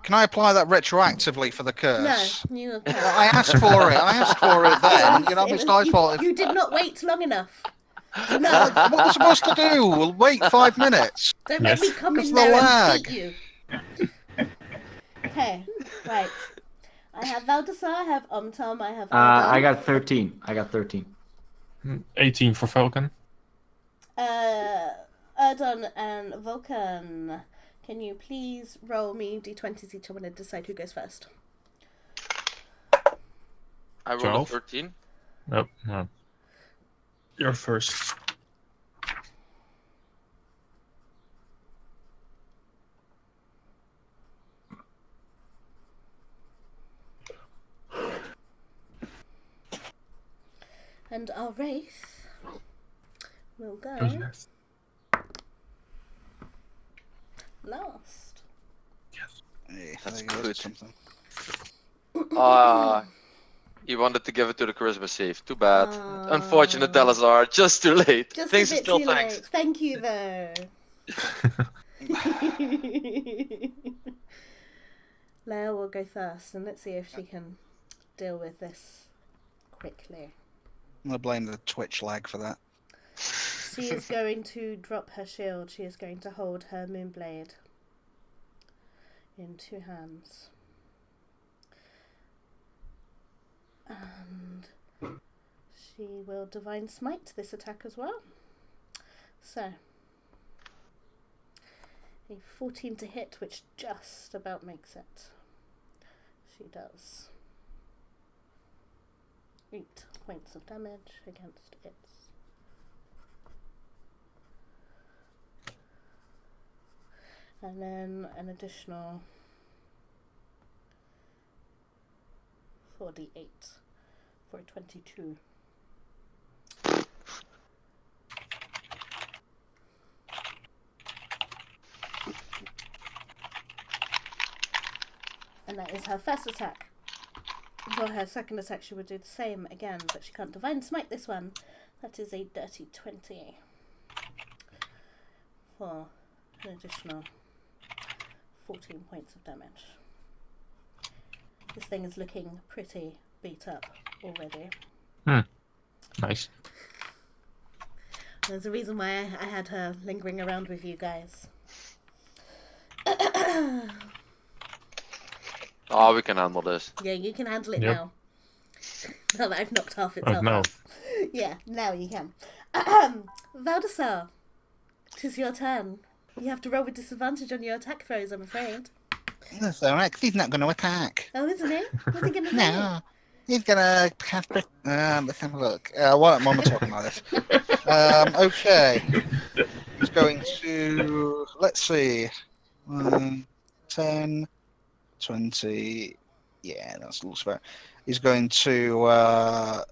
Can I apply that retroactively for the curse? No, you. I asked for it. I asked for it then. You know, it's Guy's fault. You did not wait long enough. No, What was I supposed to do? We'll wait 5 minutes. don't Yes. make me come Because in of the there lag. and beat you. Okay, right. I have Valdesar, I have Tom, I have. I got 13. 18 for Vulcan. Erdon and Vulcan. Can you please roll me d20s each? I want to decide who goes first. I rolled 12. a 13. Oh, no. You're first. And our wraith will go Goes last. last. Yes. Hey, That's there you go, good. something. He wanted to give it to the charisma save. Too bad. Ah. Unfortunate Dalazar. Just too late. Just Thanks a and bit still too thanks. late. Thank you, though. Leia will go first, and let's see if she can deal with this quickly. I'm going to blame the Twitch lag for that. She is going to drop her shield. She is going to hold her moonblade in 2 hands. And she will divine smite this attack as well. So, a 14 to hit, which just about makes it. She does 8 points of damage against its. And then an additional 4d8 for 22. And that is her first attack. For her second attack, she would do the same again, but she can't divine smite this one. That is a dirty 20 for an additional 14 points of damage. This thing is looking pretty beat up already. Nice. There's a reason why I had her lingering around with you guys. Oh, we can handle this. Yeah, you can handle it Yep. now. Now that I've knocked half its Oh, health no. off. Yeah, now you can. Valdesar, 'tis your turn. You have to roll with disadvantage on your attack throws, I'm afraid. That's all right, 'cause he's not going to attack. Oh, isn't he? What's he going to do? No, he's going to have to... let's have a look. What am I talking about this? Okay. He's going to... Let's see. 10, 20... Yeah, that's a little spare. He's going to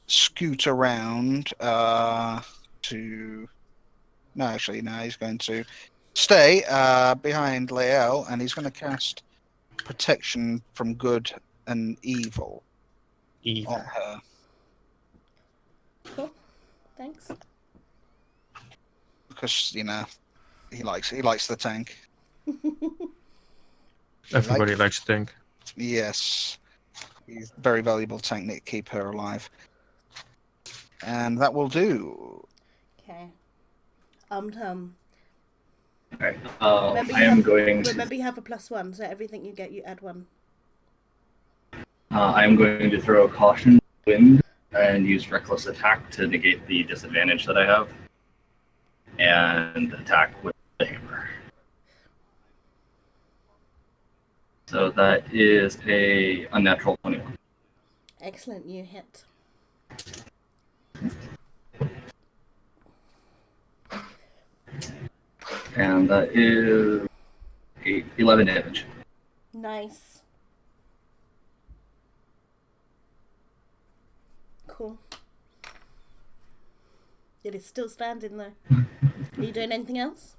scoot around to... No, actually, no, he's going to stay behind Lael, and he's going to cast Protection from Good and Evil on her. Cool. Thanks. Because, you know, he likes the tank. Everybody likes tank. Yes. He's a very valuable tank to keep her alive. And that will do. Okay. Okay. Remember I am going to. Remember you have a +1, so everything you get, you add 1. I am going to throw a caution wind and use reckless attack to negate the disadvantage that I have, and attack with the hammer. So that is a unnatural 21. Excellent, you hit. And that is 11 damage. Nice. Cool. It is still standing though. Are you doing anything else?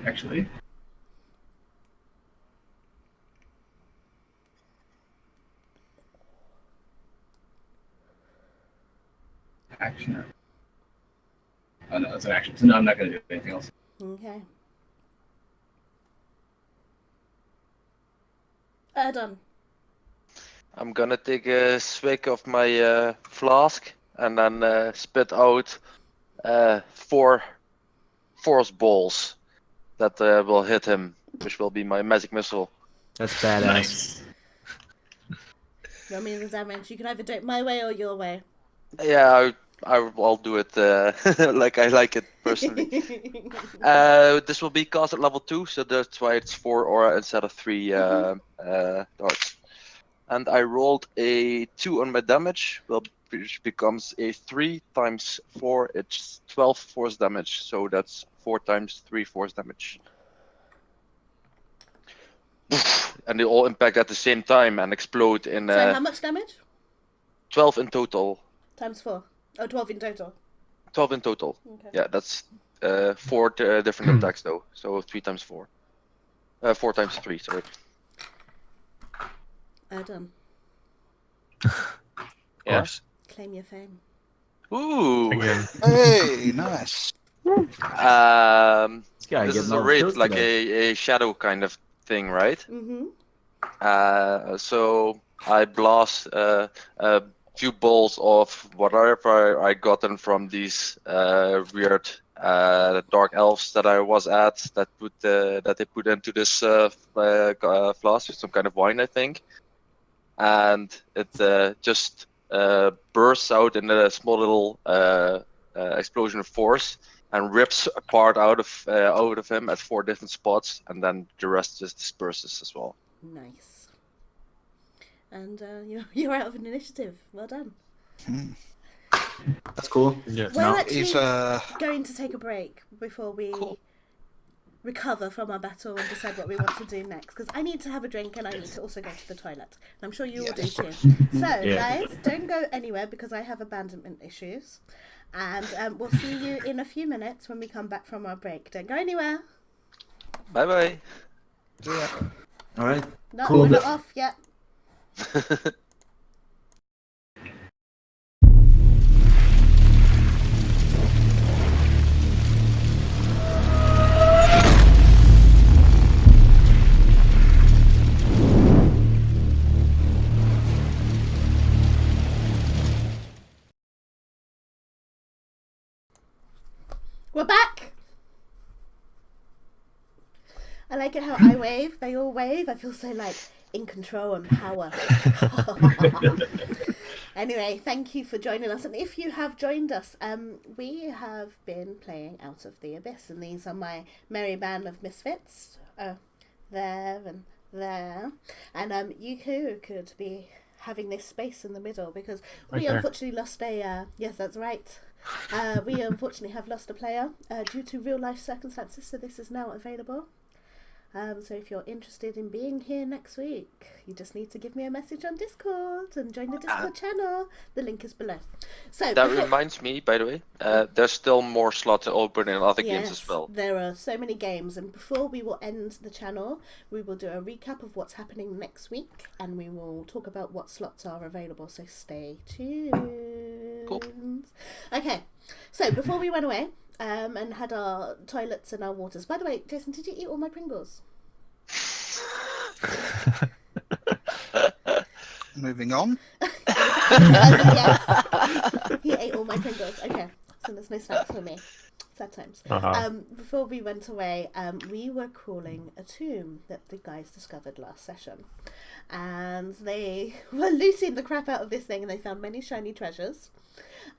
Actually. Action. Oh no, that's an action. So no, I'm not going to do anything else. Okay. Done. I'm gonna take a swig of my flask and then spit out 4 force balls that will hit him, which will be my magic missile. That's badass. Nice. You want me to damage? You can either do it my way or your way. Yeah, I'll do it like I like it personally. This will be cast at level 2, so that's why it's 4 aura instead of 3 darts. And I rolled a 2 on my damage, which becomes a 3 times 4. It's 12 force damage, so that's 4 times 3 force damage. And they all impact at the same time and explode in. So how much damage? 12 in total. Times 4. Oh, 12 in total. 12 in total. Okay. Yeah, that's 4 different attacks though. So 3 times 4. 4 times 3, sorry. Done. Of course. Claim your fame. Ooh. Again. Hey, nice. This getting is all a the raid, kills like today. a shadow kind of thing, right? Mm-hmm. So I blast a few balls of whatever I gotten from these weird dark elves that I was at that they put into this flask with some kind of wine, I think, and it just bursts out in a small little explosion of force and rips a part out of him at 4 different spots, and then the rest just disperses as well. Nice. And you're out of an initiative. Well done. That's cool. Yes. We're No, actually He's going to take a break before we recover from our battle and decide what we want to do next. Because I need to have a drink and I need to also go to the toilet. And I'm sure you all do too. So, guys, don't go anywhere because I have abandonment issues. And we'll see you in a few minutes when we come back from our break. Don't go anywhere. Bye bye. yeah. All right. No, Cool. we're not off yet. We're back. I like it how I wave, they all wave. I feel so like in control and power. Anyway, thank you for joining us. And if you have joined us, we have been playing Out of the Abyss, and these are my merry band of misfits. There and there. And Yuku could be having this space in the middle because we unfortunately lost a yes, that's right. We unfortunately have lost a player due to real life circumstances, so this is now available. So if you're interested in being here next week, you just need to give me a message on Discord and join the Discord channel. The link is below. So that reminds me, by the way, there's still more slots open in other games as well. There are so many games, and before we will end the channel, we will do a recap of what's happening next week, and we will talk about what slots are available. So stay tuned. Cool. Okay, so before we went away, and had our toilets and our waters. By the way, Jason, did you eat all my Pringles? Moving on. Yes. He ate all my Pringles. Okay, so there's no snacks for me. Sad times. Before we went away, we were crawling a tomb that the guys discovered last session. And they were looting the crap out of this thing, and they found many shiny treasures,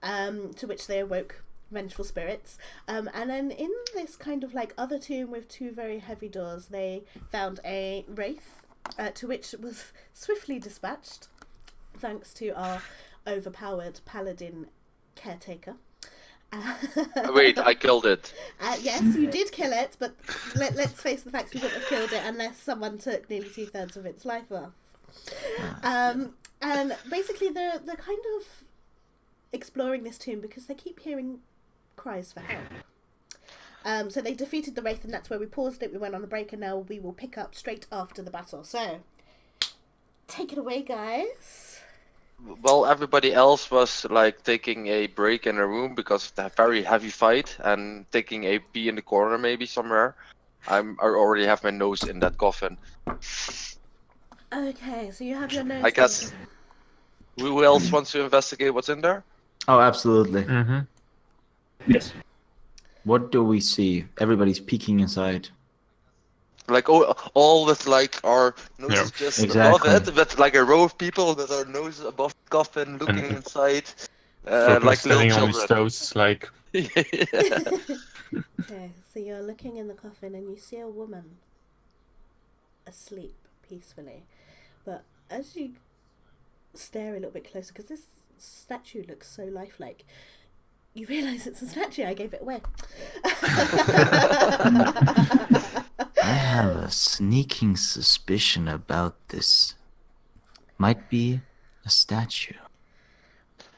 to which they awoke vengeful spirits, and then in this kind of like other tomb with two very heavy doors, they found a wraith, to which was swiftly dispatched thanks to our overpowered paladin caretaker. Wait, I killed it. Yes, you did kill it, but let's face the facts, you wouldn't have killed it unless someone took nearly 2/3 of its life off. And basically they're kind of exploring this tomb because they keep hearing cries for help. So they defeated the wraith, and that's where we paused it. We went on a break, and now we will pick up straight after the battle. So take it away, guys. Well, everybody else was like taking a break in a room because of that very heavy fight and taking a pee in the corner maybe somewhere. I already have my nose in that coffin. Okay, so you have your nose. I guess. Who else wants to investigate what's in there? Oh, absolutely. Yes. What do we see? Everybody's peeking inside. Like all with like our noses just above it, but like a row of people with our noses above the coffin, looking inside, like little on his children. toes, like. Okay, so you're looking in the coffin and you see a woman asleep peacefully, but as you stare a little bit closer, because this statue looks so lifelike, you realise it's a statue. I gave it away. I have a sneaking suspicion about this. Might be a statue.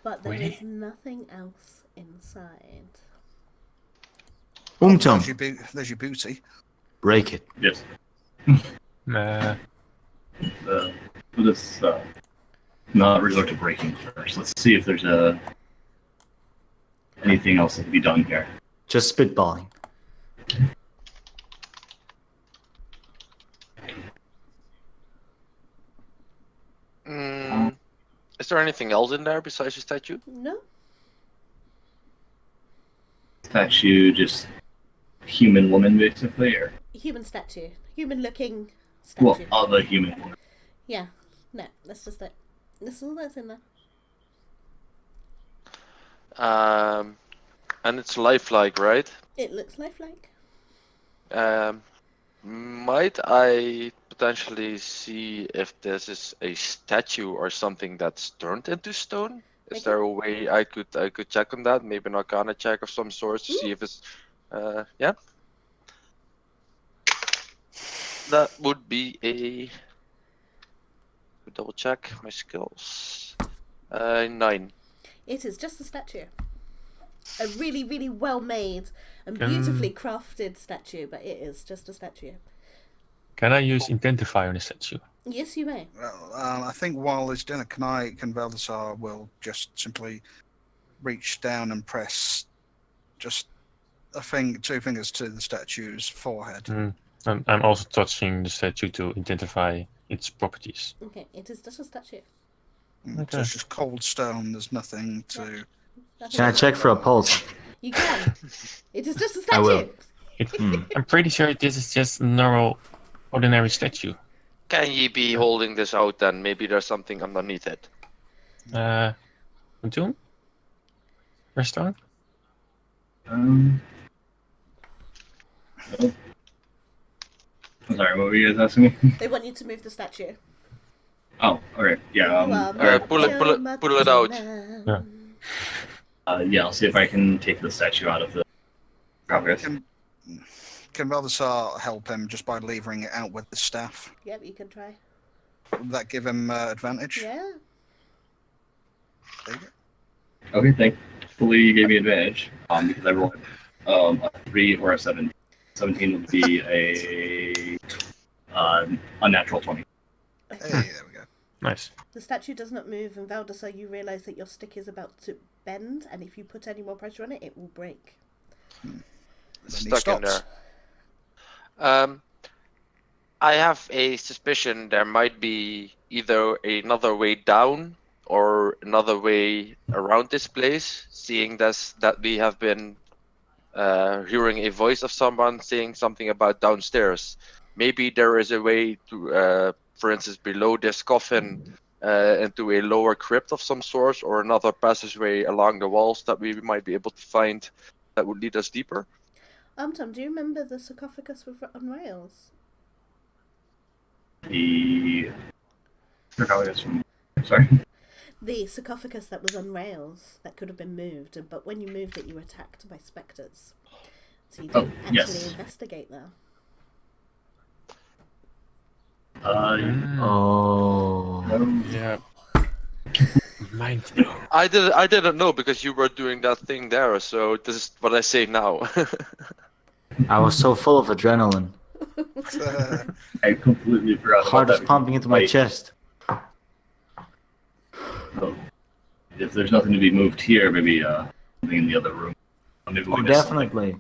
But there is nothing else inside. Umtum, There's your booty. break it. Yes. Let's not resort to breaking first. Let's see if there's anything else that can be done here. Just spitballing. Is there anything else in there besides the statue? No. Statue, just human woman, basically, or Human statue. Human looking statue. well, of a human woman. Yeah. No, that's just it. That's all that's in there. And it's lifelike, right? It looks lifelike. Might I potentially see if this is a statue or something that's turned into stone? Is there a way I could check on that? Maybe an Arcana check of some sort to see if it's yeah. That would be a double check my skills. 9. It is just a statue. A really, really well made and beautifully crafted statue, but it is just a statue. Can I use Identify on the statue? Yes, you may. Well, I think while it's dinner, can Valdasar will just simply reach down and press just two fingers to the statue's forehead. I'm also touching the statue to identify its properties. Okay, it is just a statue. So it's just cold stone. There's nothing to. Can I check for a pulse? You can. It is just a statue. I will. I'm pretty sure this is just a normal, ordinary statue. Can ye be holding this out then? Maybe there's something underneath it. Tomb? Restaurant? Oh. I'm sorry, what were you guys asking me? They want you to move the statue. Oh, okay. Yeah. Pull it out. Yeah, I'll see if I can take the statue out of the sarcophagus. Can Baldassar help him just by levering it out with the staff? Yep, you can try. Would that give him advantage? Yeah. There you go. Okay, thankfully you gave me advantage because I rolled a 3 or a 7. 17 would be a unnatural 20. Hey, there we go. Nice. The statue does not move, and Valdasar, you realise that your stick is about to bend, and if you put any more pressure on it, it will break. Stuck in there. I have a suspicion there might be either another way down or another way around this place, seeing that we have been hearing a voice of someone saying something about downstairs. Maybe there is a way to, for instance, below this coffin into a lower crypt of some sort, or another passageway along the walls that we might be able to find that would lead us deeper. Tom, do you remember the sarcophagus on rails? The sarcophagus from... Sorry? The sarcophagus that was on rails that could have been moved, but when you moved it, you were attacked by spectres. So you didn't actually investigate there. Yeah. Mind blown. I didn't know because you were doing that thing there, so this is what I say now. I was so full of adrenaline. I completely forgot. Heart is pumping into my chest. So, if there's nothing to be moved here, maybe something in the other room. Maybe we missed something. Definitely.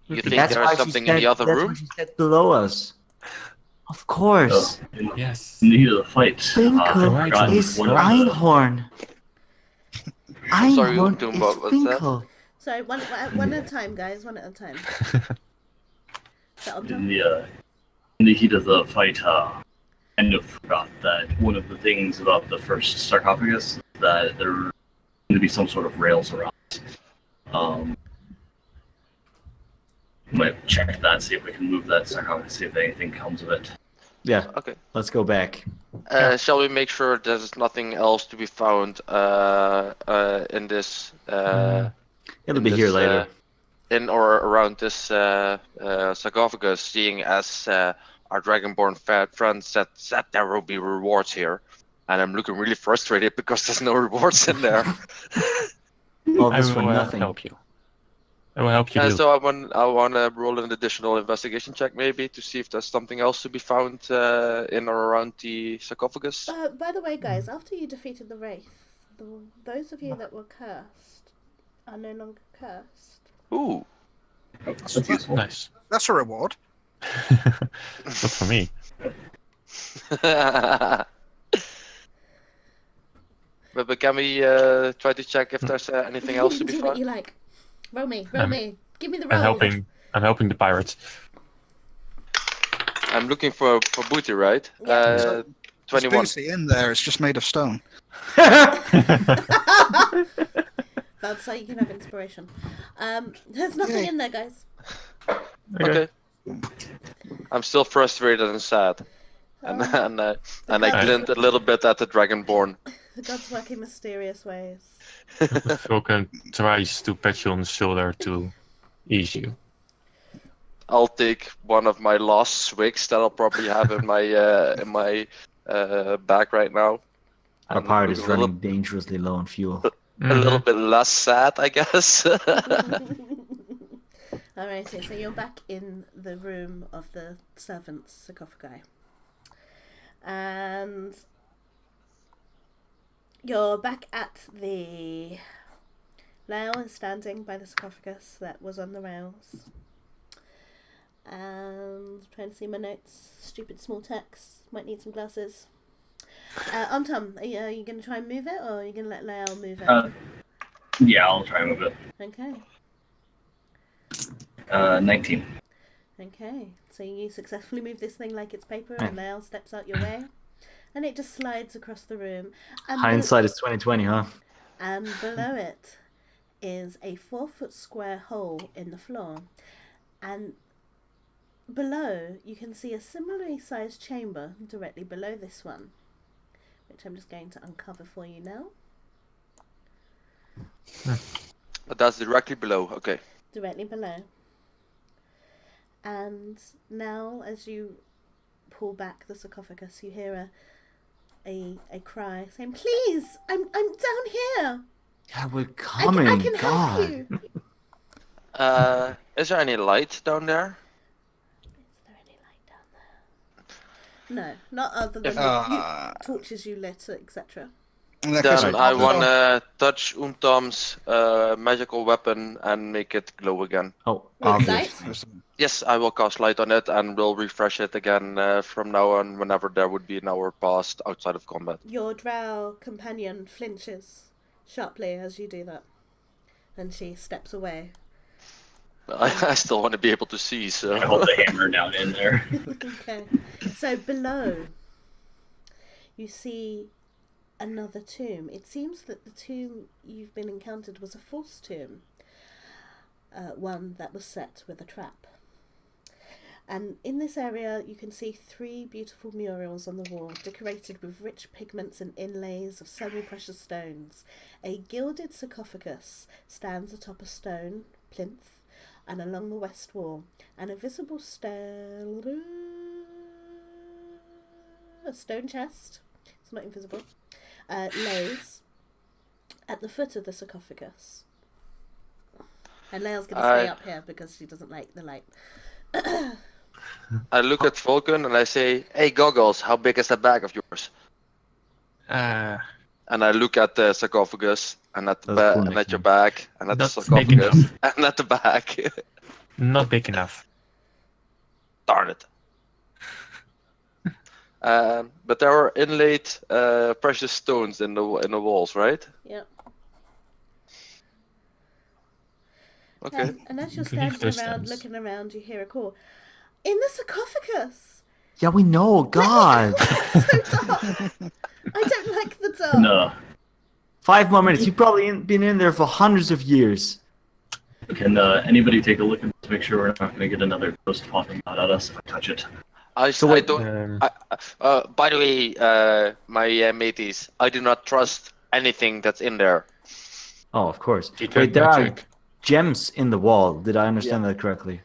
You think there's something in the other room? That's why she said below us. Of course. Yes. In the heat of the fight. Finkel is Einhorn. Sorry, Einhorn Doom, is what was that? Finkel. Sorry, one at a time, guys. One at a time. In the heat of the fight, kind of forgot that one of the things about the first sarcophagus that there going to be some sort of rails around. Might check that, see if we can move that sarcophagus, see if anything comes of it. Yeah. Okay. Let's go back. Shall we make sure there's nothing else to be found in this? It'll be here later. In or around this sarcophagus, seeing as our Dragonborn friend said there will be rewards here, and I'm looking really frustrated because there's no rewards in there. All I this for will nothing. help you. I will help you. So I want to roll an additional investigation check maybe to see if there's something else to be found in or around the sarcophagus. By the way, guys, after you defeated the Wraith, those of you that were cursed are no longer cursed. Ooh. That's useful. Nice. That's a reward. Not for me. But can we try to check if there's anything else to be Do what found? you like. Roll me. Give me the roll. I'm helping the pirates. I'm looking for booty, right? Yeah. 21. There's booty in there. It's just made of stone. That's so you can have inspiration. There's nothing in there, guys. Okay. I'm still frustrated and sad, and I glint a little bit at the Dragonborn. The gods work in mysterious ways. Vulcan tries to pat you on the shoulder to ease you. I'll take one of my lost swigs that I'll probably have in my bag right now. Our pirate is running dangerously low on fuel. A little bit less sad, I guess. Alrighty, so you're back in the room of the servants' sarcophagi. And you're back at the... Lyle is standing by the sarcophagus that was on the rails. And trying to see my notes. Stupid small text. Might need some glasses. Tom, are you going to try and move it, or are you going to let Lyle move it? Yeah, I'll try and move it. Okay. 19. Okay, so you successfully move this thing like it's paper, and Nail steps out your way, and it just slides across the room. And Hindsight is 20/20, huh? And below it is a 4-foot square hole in the floor, and below you can see a similarly sized chamber directly below this one, which I'm just going to uncover for you now. But that's directly below. Okay. Directly below. And now, as you pull back the sarcophagus, you hear a cry saying, "Please, I'm down here. Yeah, we're coming. I can God. help you." Is there any light down there? Is there any light down there? No, not other than torches you lit, etc. Then I wanna touch Umtom's magical weapon and make it glow again. Oh, Light? Yes, I will cast light on it and will refresh it again from now on whenever there would be an hour passed outside of combat. Your drow companion flinches sharply as you do that, and she steps away. I still want to be able to see, so... I hold the hammer down in there. Okay, so below you see another tomb. It seems that the tomb you've been encountered was a false tomb, one that was set with a trap. And in this area you can see 3 beautiful murals on the wall, decorated with rich pigments and inlays of semi-precious stones. A gilded sarcophagus stands atop a stone plinth and along the west wall, and a visible a stone chest, it's not invisible, lays at the foot of the sarcophagus. And Leil's going to stay up here because she doesn't like the light. I look at Vulcan and I say, "Hey, Goggles, how big is that bag of yours?" And I look at the sarcophagus and at the and at your bag and at the sarcophagus and at the bag. Not big enough. Darn it. But there are inlaid precious stones in the walls, right? Yep. Okay. And as you're standing around, looking around, you hear a call. In the sarcophagus! Yeah, we know. God. It's so dark. I don't like the dark. No. 5 more minutes. You've probably been in there for hundreds of years. Can anybody take a look and make sure we're not going to get another ghost popping out at us if I touch it? I don't. By the way, my mateys, I do not trust anything that's in there. Oh, of course. Wait, there are gems in the wall. Did I understand that correctly?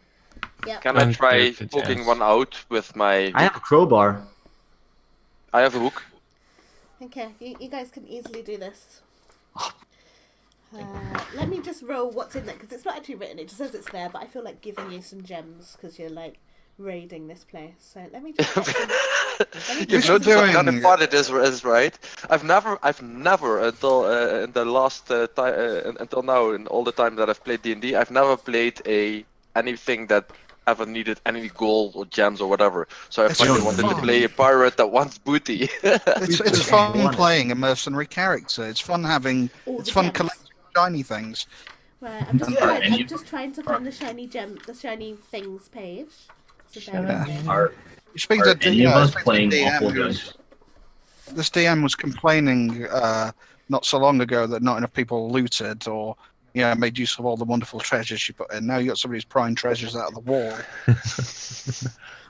Yeah. Can I try poking one out with my... I have a crowbar. I have a hook. Okay, you guys can easily do this. Let me just roll what's in there, because it's not actually written, it just says it's there, but I feel like giving you some gems, because you're like raiding this place. So let me just... You know what kind of fun it is, right? I've never until in the last until now, in all the time that I've played D&D, I've never played anything that ever needed any gold or gems or whatever. So I finally wanted to play a pirate that wants booty. It's fun playing a mercenary character. It's fun having. It's fun collecting shiny things. Right, I'm just trying to find the shiny things page. So Are any of us playing awful good? This DM was complaining not so long ago that not enough people looted or made use of all the wonderful treasures she put in. Now you got somebody who's prying treasures out of the wall.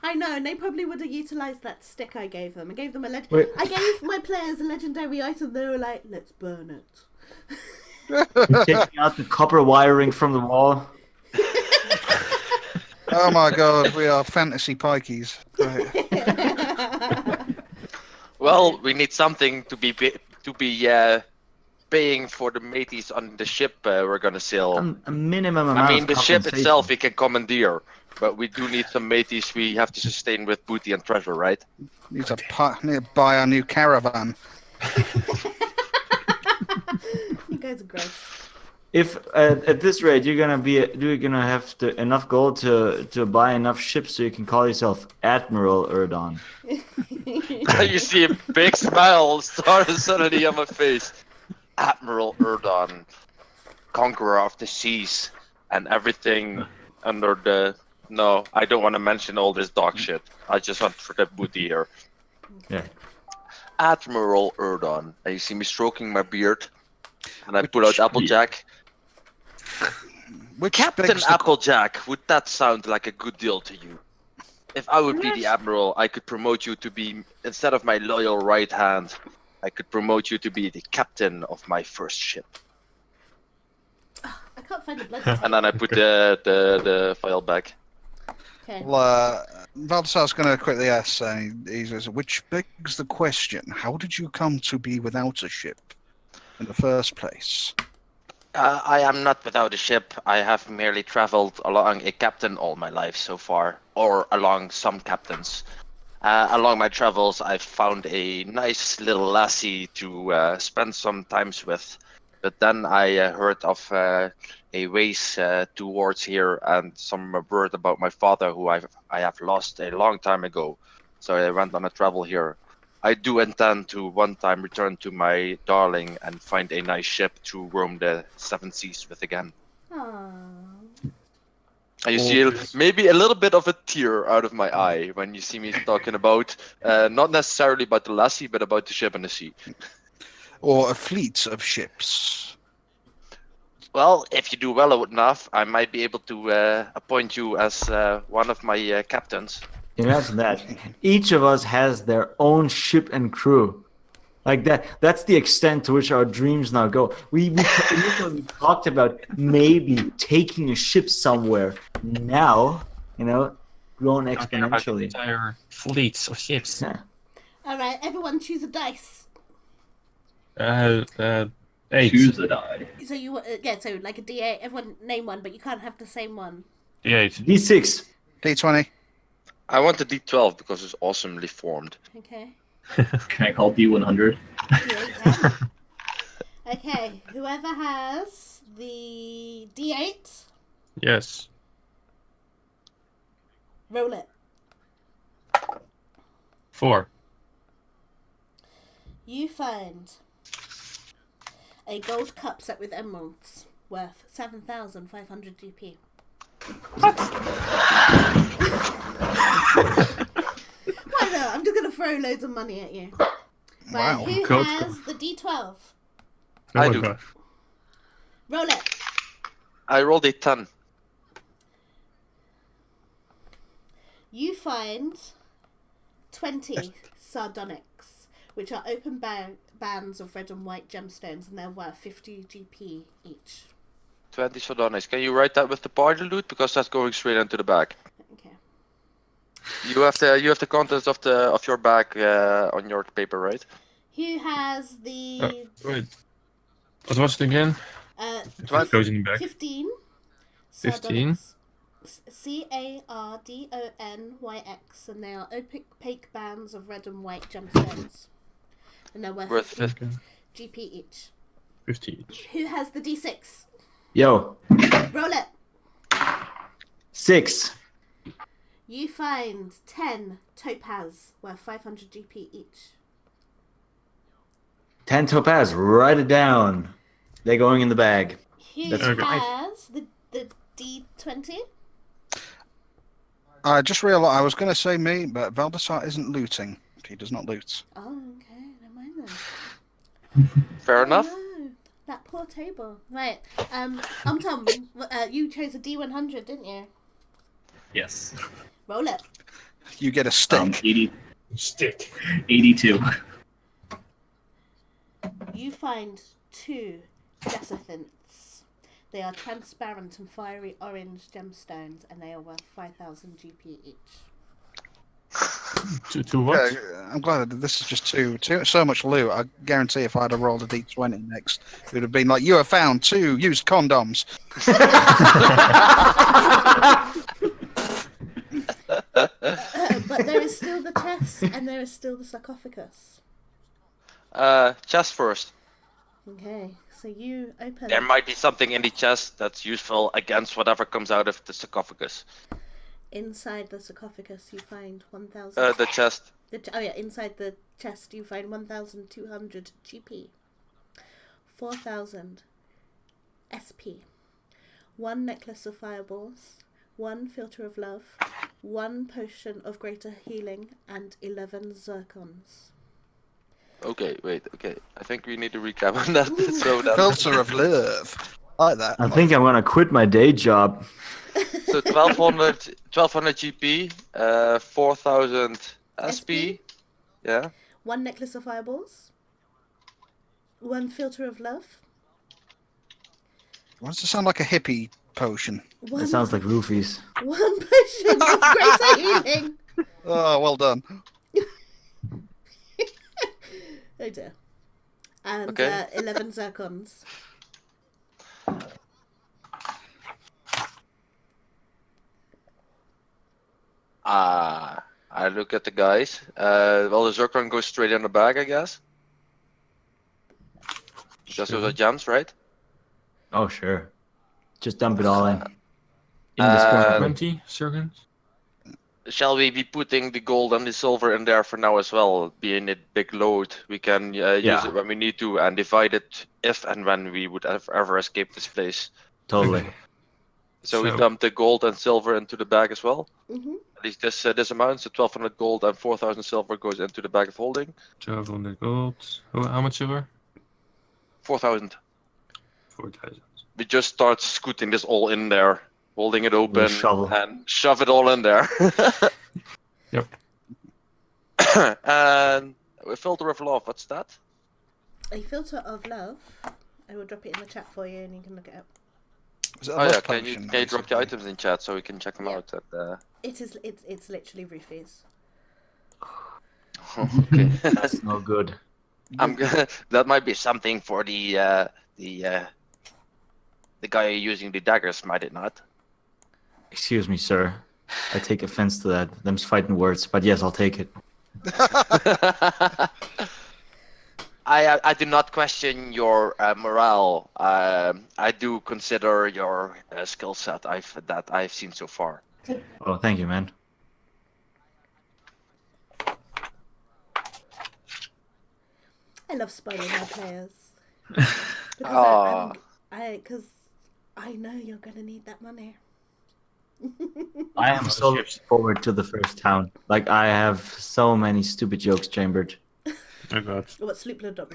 I know, and they probably would have utilised that stick I gave them. I gave them I gave my players a legendary item. They were like, "Let's burn it." You're taking out the copper wiring from the wall. Oh my god, we are fantasy pikeys. Right. Well, we need something to be paying for the mateys on the ship we're gonna sail. A minimum amount. I mean, the ship itself we can commandeer, but we do need some mateys we have to sustain with booty and treasure, right? Need to buy a new caravan. You guys are gross. If at this rate you're gonna have enough gold to buy enough ships so you can call yourself Admiral Erdon. You see a big smile start suddenly on my face. Admiral Erdon, conqueror of the seas and everything under the... No, I don't want to mention all this dog shit. I just want for the booty here. Yeah. Admiral Erdon. And you see me stroking my beard. And I Which- pull out Applejack. Which Captain begs the Applejack, would that sound like a good deal to you? If I would be the Admiral, I could promote you to be, instead of my loyal right hand, I could promote you to be the captain of my first ship. I can't find the bloody tape. And then I put the file back. Okay. Well, Valdesar's going to quickly ask, he says, which begs the question, how did you come to be without a ship in the first place? I am not without a ship. I have merely traveled along a captain all my life so far, or along some captains. Along my travels, I've found a nice little lassie to spend some times with. But then I heard of a race towards here and some word about my father, who I have lost a long time ago. So I went on a travel here. I do intend to one time return to my darling and find a nice ship to roam the seven seas with again. Aww. And you see maybe a little bit of a tear out of my eye when you see me talking about, not necessarily about the lassie, but about the ship and the sea. Or a fleet of ships? Well, if you do well enough, I might be able to appoint you as one of my captains. Imagine that. Each of us has their own ship and crew. Like that. That's the extent to which our dreams now go. We initially talked about maybe taking a ship somewhere. Now, grown exponentially. Entire fleets of ships. Yeah. All right, everyone choose a dice. 8. Choose a die. So so like a D8. Everyone name one, but you can't have the same one. D8. D6. D20. I want a D12 because it's awesomely formed. Okay. Can I call D100? D8. Okay. Whoever has the D8, Yes. roll it. 4. You find a gold cup set with emeralds worth 7,500 GP. Why not? I'm just going to throw loads of money at you. Right, Wow. who Gold has the D12? I Oh, do. God. Roll it. I rolled a 10. You find 20 sardonyx, which are open bands of red and white gemstones, and they're worth 50 GP each. 20 sardonyx. Can you write that with the party loot? Because that's going straight into the bag. Okay. You have the contents of your bag on your paper, right? Who has the Wait. What was it again? What? Goes in the back. 15 15? sardonyx. Cardonyx, and they are opaque bands of red and white gemstones, and they're worth Worth 50 Okay. GP each. 50 each. Who has the D6? Yo. Roll it. 6. You find 10 topaz worth 500 GP each. 10 topaz. Write it down. They're going in the bag. Who That's has the D20? I just realised I was going to say me, but Valdesar isn't looting. He does not loot. Oh, okay, never mind then. Fair enough. No, that poor table. Right, Tom, you chose a D100, didn't you? Yes. Roll it. You get a stick. 80, Stick. 82. You find 2 jacinths. They are transparent and fiery orange gemstones, and they are worth 5,000 GP each. To what? I'm glad that this is just so much loot. I guarantee if I'd have rolled a D20 next, it would have been like, you have found 2 used condoms. But there is still the chest, and there is still the sarcophagus. Chest first. Okay, so you open There it. might be something in the chest that's useful against whatever comes out of the sarcophagus. Inside the sarcophagus, you find 1,000. The chest. Inside the chest, you find 1,200 GP, 4,000 SP, 1 necklace of fireballs, 1 filter of love, 1 potion of greater healing, and 11 zircons. Okay, wait. Okay, I think we need to recap on that. So that Filter of love. I like that. I think I'm gonna quit my day job. so 1200 GP, 4000 SP. Yeah. 1 necklace of fireballs, 1 filter of love. Why does it sound like a hippie potion? It sounds like roofies. 1 potion of greater healing. Oh, well done. Oh dear. And Okay. 11 zircons. I look at the guys. Well, the Zircon goes straight in the bag, I guess. Because those are gems, right? Oh sure. Just dump it all in. Uh, Indiscriminately. 20 seconds. Shall we be putting the gold and the silver in there for now as well? Being it big load, we can use it when we need to and divide it if and when we would ever escape this place. Totally. So we So- dump the gold and silver into the bag as well. Mm-hmm. At least this amount, so 1200 gold and 4000 silver goes into the bag of holding. 1200 gold. How much silver? 4000. 4000. We just start scooting this all in there, holding it open shovel. and shove it all in there. Yep. And a filter of love, what's that? A filter of love. I will drop it in the chat for you and you can look it up. Is it a Oh love yeah, can you potion, drop the basically? items in chat so we can check them Yeah. out? It's literally roofies. Okay. That's no good. I'm gonna. That might be something for the guy using the daggers, might it not? Excuse me, sir. I take offense to that. Them's fighting words, but yes, I'll take it. I do not question your morale. I do consider your skill set that I've seen so far. Oh, thank you, man. I love spoiling my players. Because Ah. because I know you're gonna need that money. I am so looking forward to the first town. Like, I have so many stupid jokes chambered. Oh god. What Sloopler done?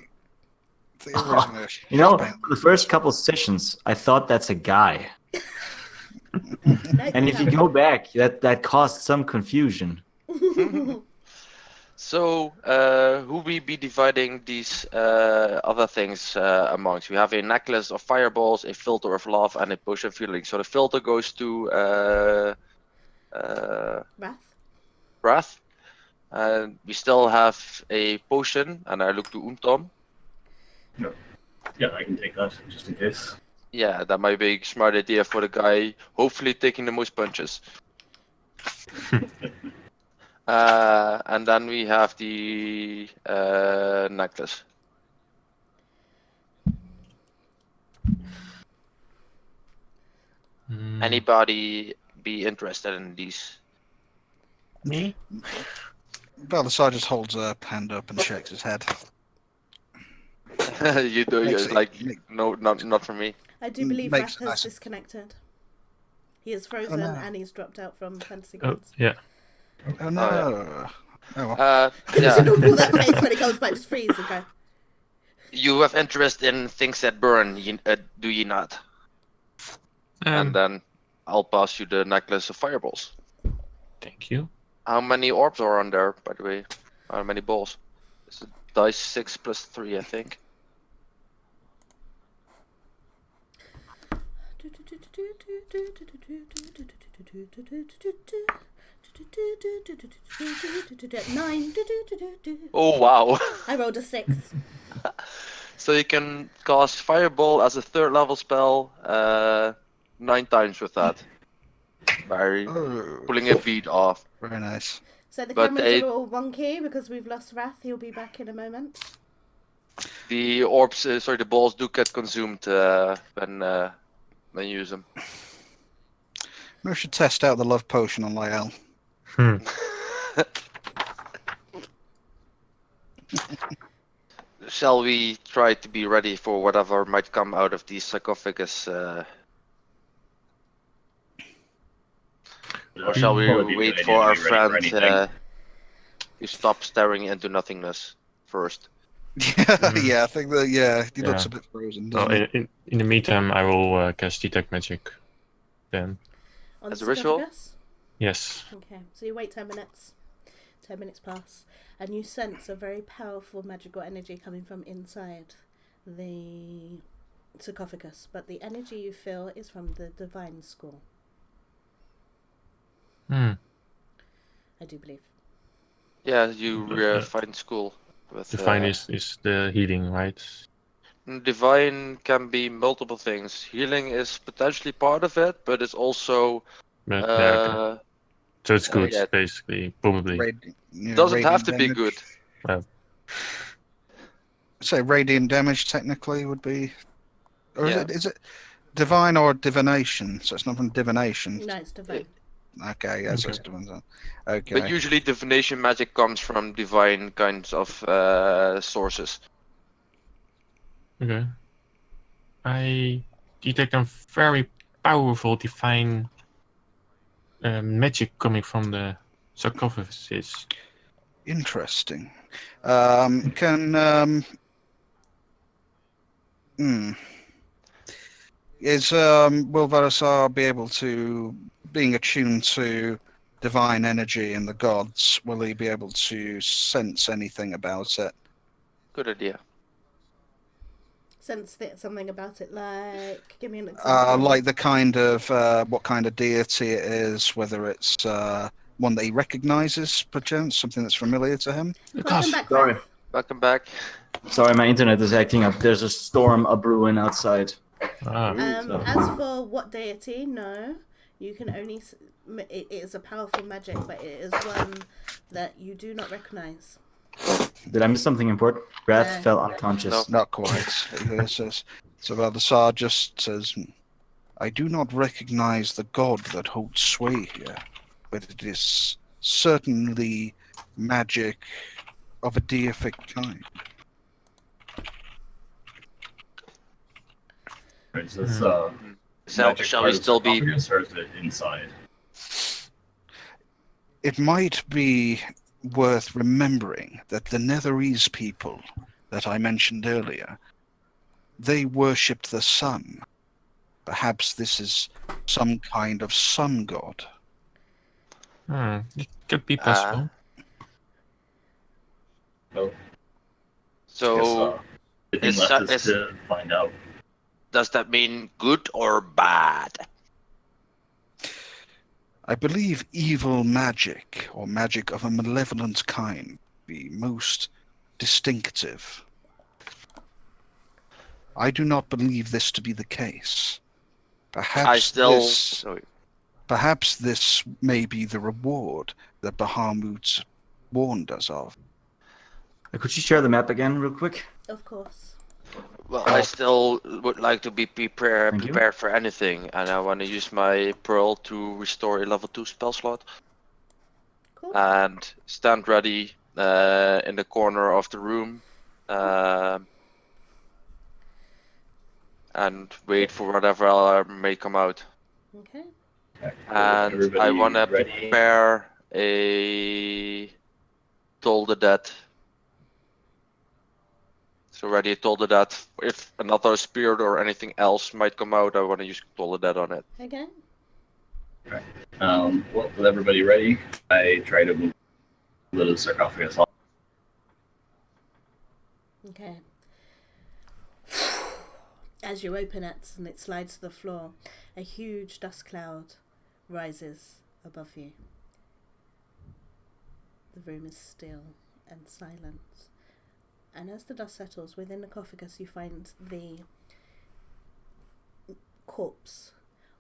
The original You know, shopping. for the first couple sessions, I thought that's a guy. No, And if you go back, that caused some confusion. So, who we be dividing these other things amongst? We have a necklace of fireballs, a filter of love, and a potion of healing. So the filter goes to Wrath. Wrath. And we still have a potion, and I look to Untom. Yeah, I can take that just in case. Yeah, that might be a smart idea for the guy, hopefully taking the most punches. And then we have the necklace. Anybody be interested in these? Me? Balthasar just holds a hand up and shakes his head. You do, Makes it's it- like, make- no, not for me. I do believe Makes Wrath has nice. disconnected. He is frozen no. and he's dropped out from Fantasy Oh, Grounds. yeah. Oh no. Oh, well. Yeah, All that face when he comes back, just freeze and go. you have interest in things that burn, do you not? And then I'll pass you the necklace of fireballs. Thank you. How many orbs are on there, by the way? How many balls? It's a dice 6 plus 3, I think. Nine. Oh wow! I rolled a 6. So you can cast Fireball as a 3rd level spell 9 times with that. By Oh, pulling a bead off. very nice. So the But cameras they- are all wonky because we've lost Wrath. He'll be back in a moment. The orbs, the balls do get consumed when you use them. Maybe we should test out the love potion on Lyell. Shall we try to be ready for whatever might come out of these sarcophagus? Or shall we Probably be a wait good for idea our to be ready for friend anything. to stop staring into nothingness first? Yeah, I think that, he looks a bit frozen, Well, doesn't he? in the meantime, I will cast Detect Magic then. On As the a ritual? sarcophagus? Yes. Okay, so you wait 10 minutes. 10 minutes pass, and you sense a very powerful magical energy coming from inside the sarcophagus, but the energy you feel is from the divine school. I do believe. Yeah, you find school. With, Divine is the healing, right? Divine can be multiple things. Healing is potentially part of it, but it's also But, okay. So it's good, yeah. basically, probably. Doesn't have radiant to be damage. good. Well, So radiant damage technically would be, or Yeah. is it divine or divination? So it's not from divination. No, it's divine. Okay, yes, Okay. that's divine. Okay. But usually divination magic comes from divine kinds of sources. okay. I detect a very powerful divine magic coming from the sarcophagus. Interesting. Is will Varasar be able to, being attuned to divine energy and the gods, will he be able to sense anything about it? Good idea. Sense something about it, like, give me an example. Like the kind of what kind of deity it is, whether it's one that he recognizes, perchance something that's familiar to him. Welcome back, Sorry. Raph. Welcome back. Sorry, my internet is acting up. There's a storm a-brewing outside. As for what deity, no. You can only... It is a powerful magic, but it is one that you do not recognize. Did I miss something important? Wrath No. fell unconscious. Not quite. So Balthasar just says, I do not recognize the god that holds sway here, but it is certainly magic of a deific kind. Right, so it's, Shall we still be... Or is it inside? It might be worth remembering that the Netherese people that I mentioned earlier, they worshipped the sun. Perhaps this is some kind of sun god. It could be possible. Well, So, the thing left is to find out. does that mean good or bad? I believe evil magic, or magic of a malevolent kind, be most distinctive. I do not believe this to be the case. Perhaps this may be the reward that Bahamut warned us of. Could you share the map again real quick? Of course. Well, I still would like to be prepared for anything, and I want to use my pearl to restore a level 2 spell slot. Cool. And stand ready in the corner of the room, and wait for whatever may come out. Okay. And Everybody I want to ready? prepare a Toll the Dead. So ready Toll the Dead. If another spirit or anything else might come out, I want to use Toll the Dead on it. Okay. Well, with everybody ready, I try to move a little sarcophagus off. Okay. As you open it and it slides to the floor, a huge dust cloud rises above you. The room is still and silent. And as the dust settles within the sarcophagus, you find the corpse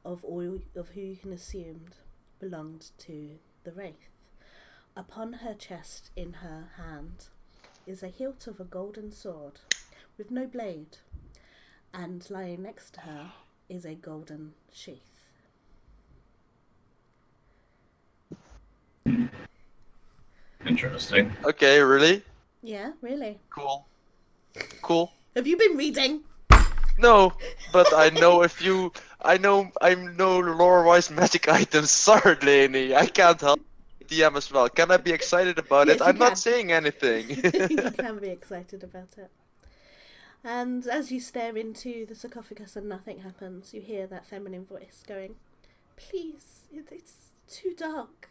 of who you can assume belonged to the Wraith. Upon her chest, in her hand, is a hilt of a golden sword with no blade, and lying next to her is a golden sheath. Interesting. Okay, really? Yeah, really. Cool. Cool. Have you been reading? No, but I know I know lore-wise magic items. Sorry, Lenny, I can't help DM as well. Can I be excited about Yes, it? you I'm not can. saying anything. You can be excited about it. And as you stare into the sarcophagus and nothing happens, you hear that feminine voice going, "Please, it's too dark.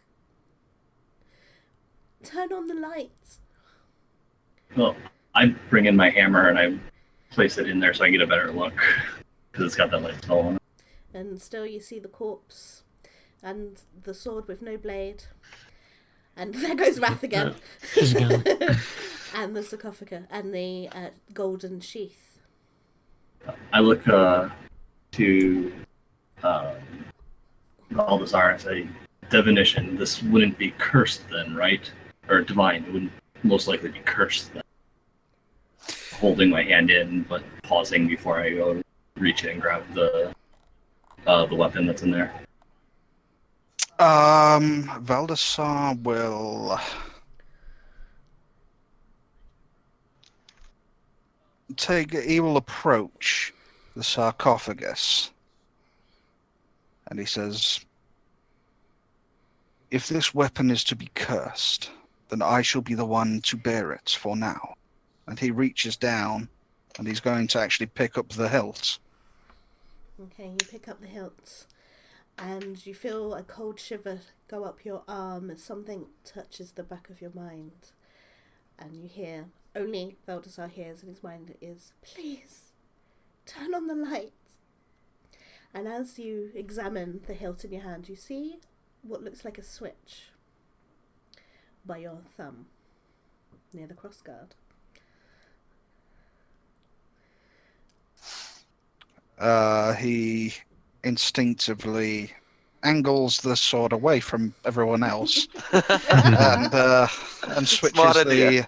Turn on the light." Well, I bring in my hammer and I place it in there so I get a better look. Because it's got that light spell on it. And still you see the corpse and the sword with no blade. And there goes Wrath again. She's gone. And the sarcophagus and the golden sheath. I look to Baldassar and say, "Divination, this wouldn't be cursed then, right? Or divine, it wouldn't most likely be cursed then." Holding my hand in, but pausing before I go reach in and grab the weapon that's in there. Baldassar will he will approach the sarcophagus and he says, "If this weapon is to be cursed, then I shall be the one to bear it for now." And he reaches down and he's going to actually pick up the hilt. Okay, you pick up the hilt and you feel a cold shiver go up your arm as something touches the back of your mind. And you hear, only Baldassar hears in his mind is, "Please, turn on the light." And as you examine the hilt in your hand, you see what looks like a switch by your thumb near the crossguard. He instinctively angles the sword away from everyone else and switches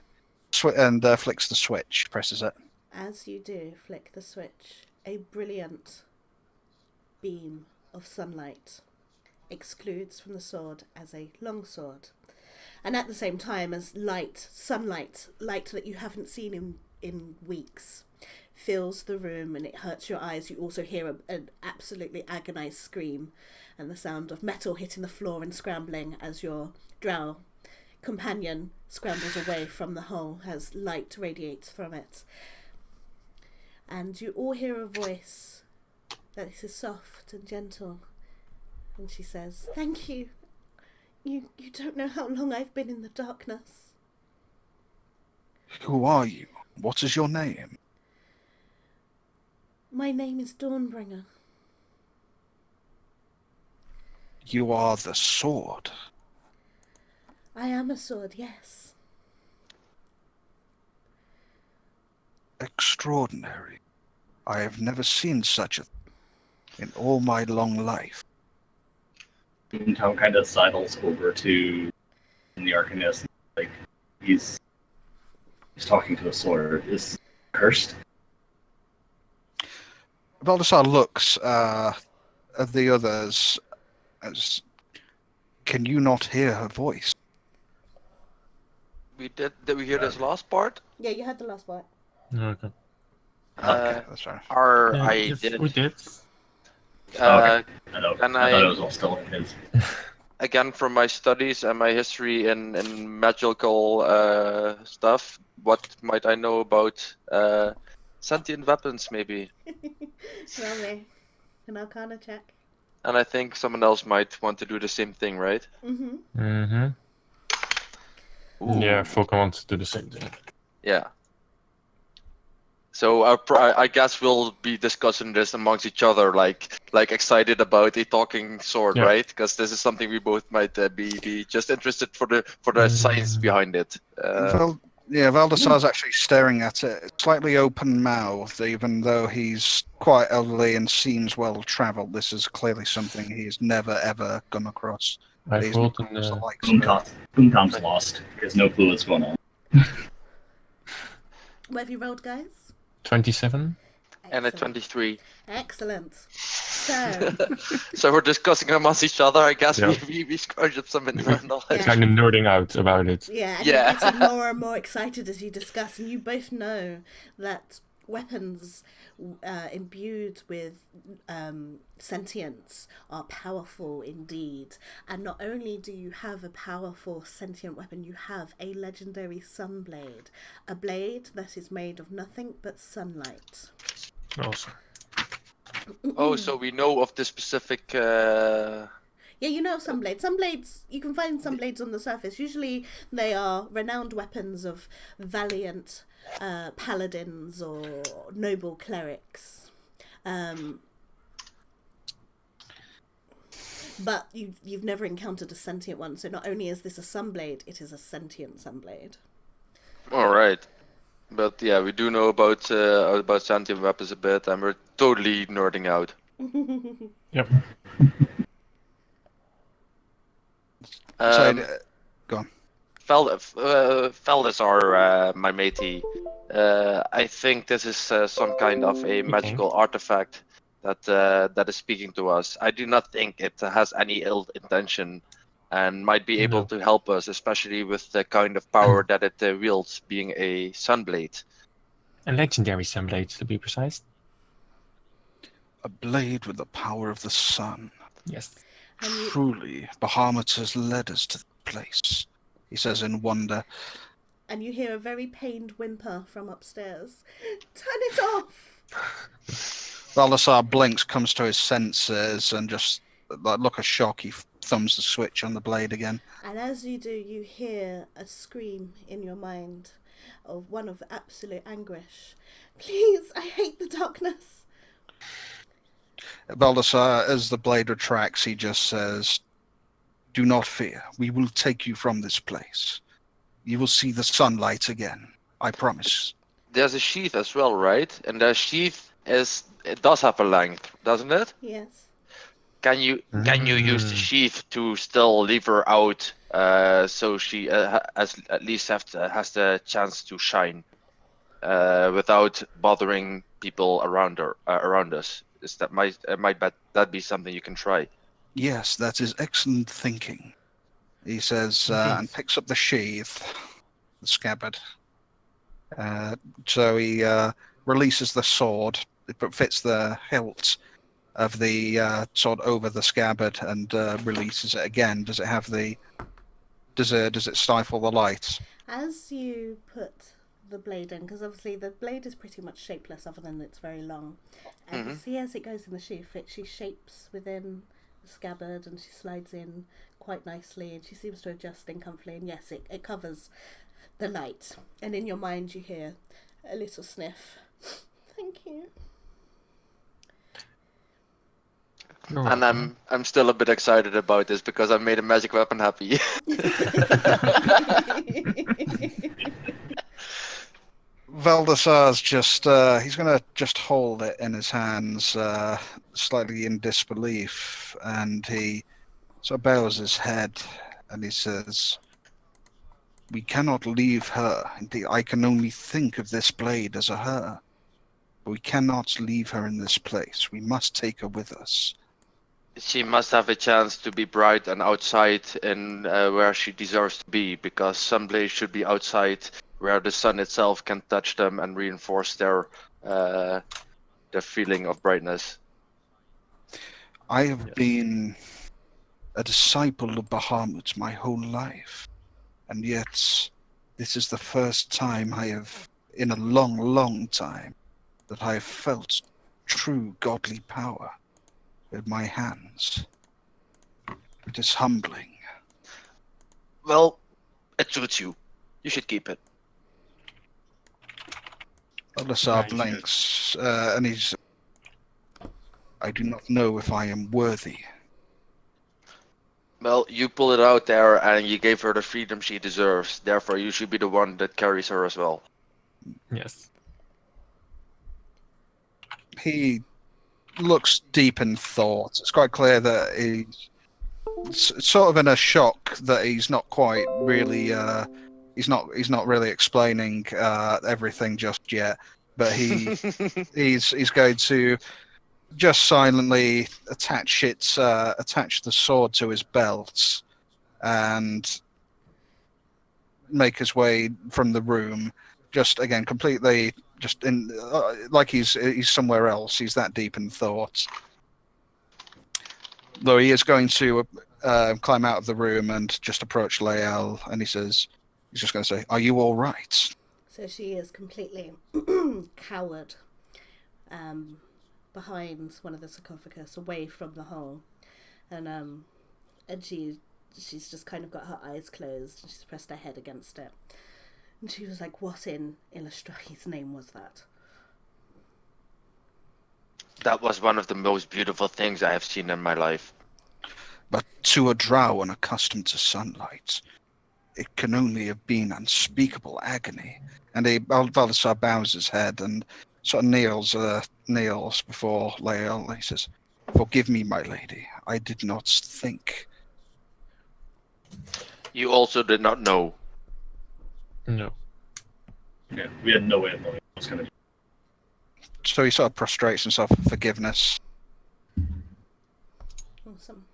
flicks the switch, presses it. As you do flick the switch, a brilliant beam of sunlight excludes from the sword as a long sword. And at the same time as sunlight, light that you haven't seen in weeks, fills the room and it hurts your eyes. You also hear an absolutely agonized scream and the sound of metal hitting the floor and scrambling as your drow companion scrambles away from the hole as light radiates from it. And you all hear a voice that is soft and gentle, and she says, "Thank you. You don't know how long I've been in the darkness." "Who are you? What is your name?" "My name is Dawnbringer." "You are the sword." "I am a sword, yes." "Extraordinary. I have never seen such a thing in all my long life." Tom kind of sidles over to the Arcanist, like he's talking to a sword. Is cursed? Baldassar looks at the others as, "Can you not hear her voice?" Did we hear this last part? Yeah, you had the last part. Okay. Okay, that's right. I did. We did. Okay. I thought it was all still in his. Again, from my studies and my history in magical stuff, what might I know about sentient weapons, maybe? Tell me. An Arcana check. And I think someone else might want to do the same thing, right? Mm-hmm. Mm-hmm. Ooh. Yeah, Fulcrum wants to do the same thing. Yeah. So I guess we'll be discussing this amongst each other, like excited about a talking sword, Yeah. right? Because this is something we both might be just interested for the science behind it. Baldassar's actually staring at it, slightly open-mouthed, even though he's quite elderly and seems well-travelled. This is clearly something he's never, ever come across. I've He's rolled not in the likes Boom of it. Tom's lost. He has no clue what's going on. What have you rolled, guys? 27. And a 23. Excellent. So, So we're discussing amongst each other. I guess Yeah. we scrounged up some internal knowledge. Yeah. Kind of nerding out about it. yeah, and Yeah. you're getting more and more excited as you discuss, and you both know that weapons imbued with sentience are powerful indeed. And not only do you have a powerful sentient weapon, you have a legendary sunblade, a blade that is made of nothing but sunlight. Awesome. Oh, so we know of the specific. Yeah, you know sunblades. Sunblades, you can find sunblades on the surface. Usually they are renowned weapons of valiant paladins or noble clerics. But you've never encountered a sentient one, so not only is this a sunblade, it is a sentient sunblade. All right. But yeah, we do know about sentient weapons a bit, and we're totally nerding out. Yep. Go on. Feldas are my matey. I think this is some kind of a magical artifact that is speaking to us. I do not think it has any ill intention, and might be able to help us, especially with the kind of power that it wields, being a sunblade. A legendary sunblade, to be precise. A blade with the power of the sun. Yes. Truly, Bahamut has led us to the place, he says in wonder. And you hear a very pained whimper from upstairs. Turn it off! Baldassar blinks, comes to his senses, and just, like, look of shock, he thumbs the switch on the blade again. And as you do, you hear a scream in your mind of one of absolute anguish. Please, I hate the darkness. Baldassar, as the blade retracts, he just says, do not fear. We will take you from this place. You will see the sunlight again. I promise. There's a sheath as well, right? And the sheath it does have a length, doesn't it? Yes. Can you use the sheath to still leave her out, so she has at least has the chance to shine, without bothering people around us? Might that be something you can try? Yes, that is excellent thinking. He says, and picks up the sheath, the scabbard. So he releases the sword. It fits the hilt of the sword over the scabbard and releases it again. Does it have the? Does it stifle the light? As you put the blade in, because obviously the blade is pretty much shapeless other than it's very long, and you see as it goes in the sheath, she shapes within the scabbard and she slides in quite nicely, and she seems to adjust in comfortably, and yes, it covers the light, and in your mind you hear a little sniff. Thank you. And I'm still a bit excited about this because I made a magic weapon happy. Valdassar's just he's gonna just hold it in his hands, slightly in disbelief, and he sort of bows his head and he says, we cannot leave her. Indeed, I can only think of this blade as a her. But we cannot leave her in this place. We must take her with us. She must have a chance to be bright and outside in where she deserves to be, because some blades should be outside where the sun itself can touch them and reinforce their feeling of brightness. I have been a disciple of Bahamut my whole life, and yet this is the first time I have, in a long, long time, that I have felt true godly power with my hands. It is humbling. Well, it suits you. You should keep it. Baldassar blinks, and he's... I do not know if I am worthy. Well, you pulled it out there and you gave her the freedom she deserves. Therefore, you should be the one that carries her as well. Yes. He looks deep in thought. It's quite clear that he's sort of in a shock that he's not quite really he's not really explaining everything just yet, but he's going to just silently attach the sword to his belt and make his way from the room, just again completely just in like he's somewhere else. He's that deep in thought. Though he is going to climb out of the room and just approach Lael, and he's just going to say, "Are you all right?" So she is completely cowered behind one of the sarcophagus, away from the hole, and she's just kind of got her eyes closed and she's pressed her head against it. And she was like, "What in Illustrahi's name was that?" That was one of the most beautiful things I have seen in my life. But to a drow unaccustomed to sunlight, it can only have been unspeakable agony. And Balthasar bows his head and sort of kneels before Lael. He says, "Forgive me, my lady. I did not think." You also did not know. No. Yeah, we had no way of knowing what was going to do. So he sort of prostrates himself for forgiveness. Awesome.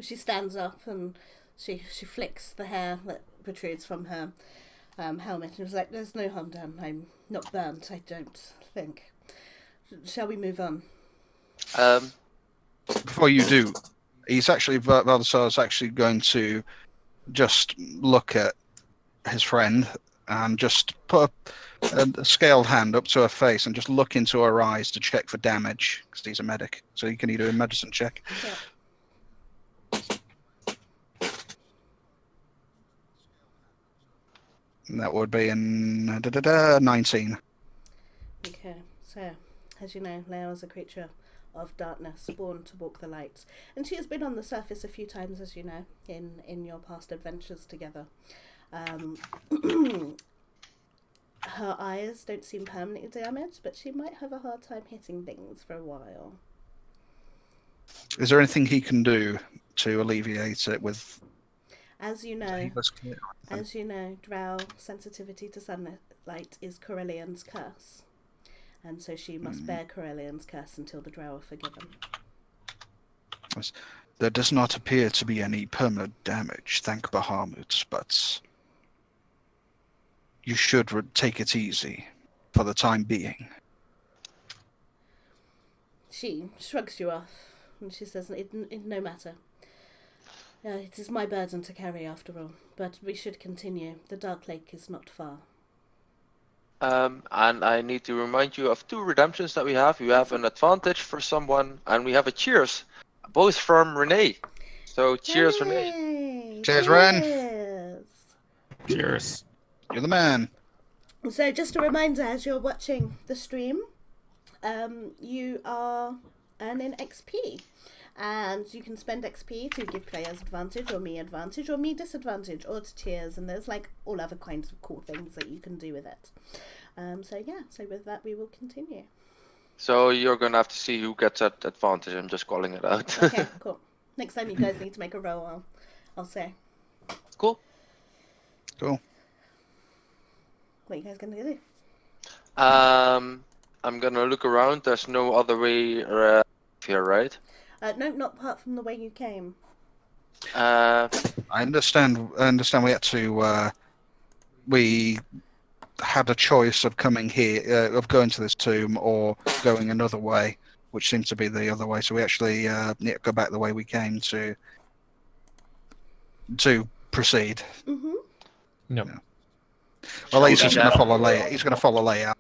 She stands up and she flicks the hair that protrudes from her helmet and was like, "There's no harm done. I'm not burnt, I don't think. Shall we move on?" Before you do, Balthasar's actually going to just look at his friend and just put a scaled hand up to her face and just look into her eyes to check for damage, because he's a medic, so he can do a medicine check. Yeah. And that would be in 19. Okay, so as you know, Leo is a creature of darkness, born to walk the light, and she has been on the surface a few times, as you know, in your past adventures together. Her eyes don't seem permanently damaged, but she might have a hard time hitting things for a while. Is there anything he can do to alleviate it with? As you know, drow sensitivity to sunlight is Corellian's curse, and so she must bear Corellian's curse until the drow are forgiven. There does not appear to be any permanent damage, thank Bahamut, but you should take it easy for the time being. She shrugs you off, and she says, it no matter. It is my burden to carry after all, but we should continue. The Dark Lake is not far. And I need to remind you of 2 redemptions that we have. You have an advantage for someone, and we have a cheers, both from Renee. So cheers, Renee. Cheers, Ren. Cheers. You're the man. So just a reminder, as you're watching the stream, you are earning XP. And you can spend XP to give players advantage, or me disadvantage, or to cheers, and there's like all other kinds of cool things that you can do with it. So with that we will continue. So you're gonna have to see who gets that advantage. I'm just calling it out. Okay, cool. Next time you guys need to make a roll, I'll say. Cool. Cool. What are you guys gonna do? I'm gonna look around. There's no other way here, right? No, not apart from the way you came. I understand. We had to. We had a choice of coming here, of going to this tomb, or going another way, which seemed to be the other way. So we actually need to go back the way we came to proceed. Mm-hmm. No. Yeah. Well, he's just going to follow layout. He's going to follow layout.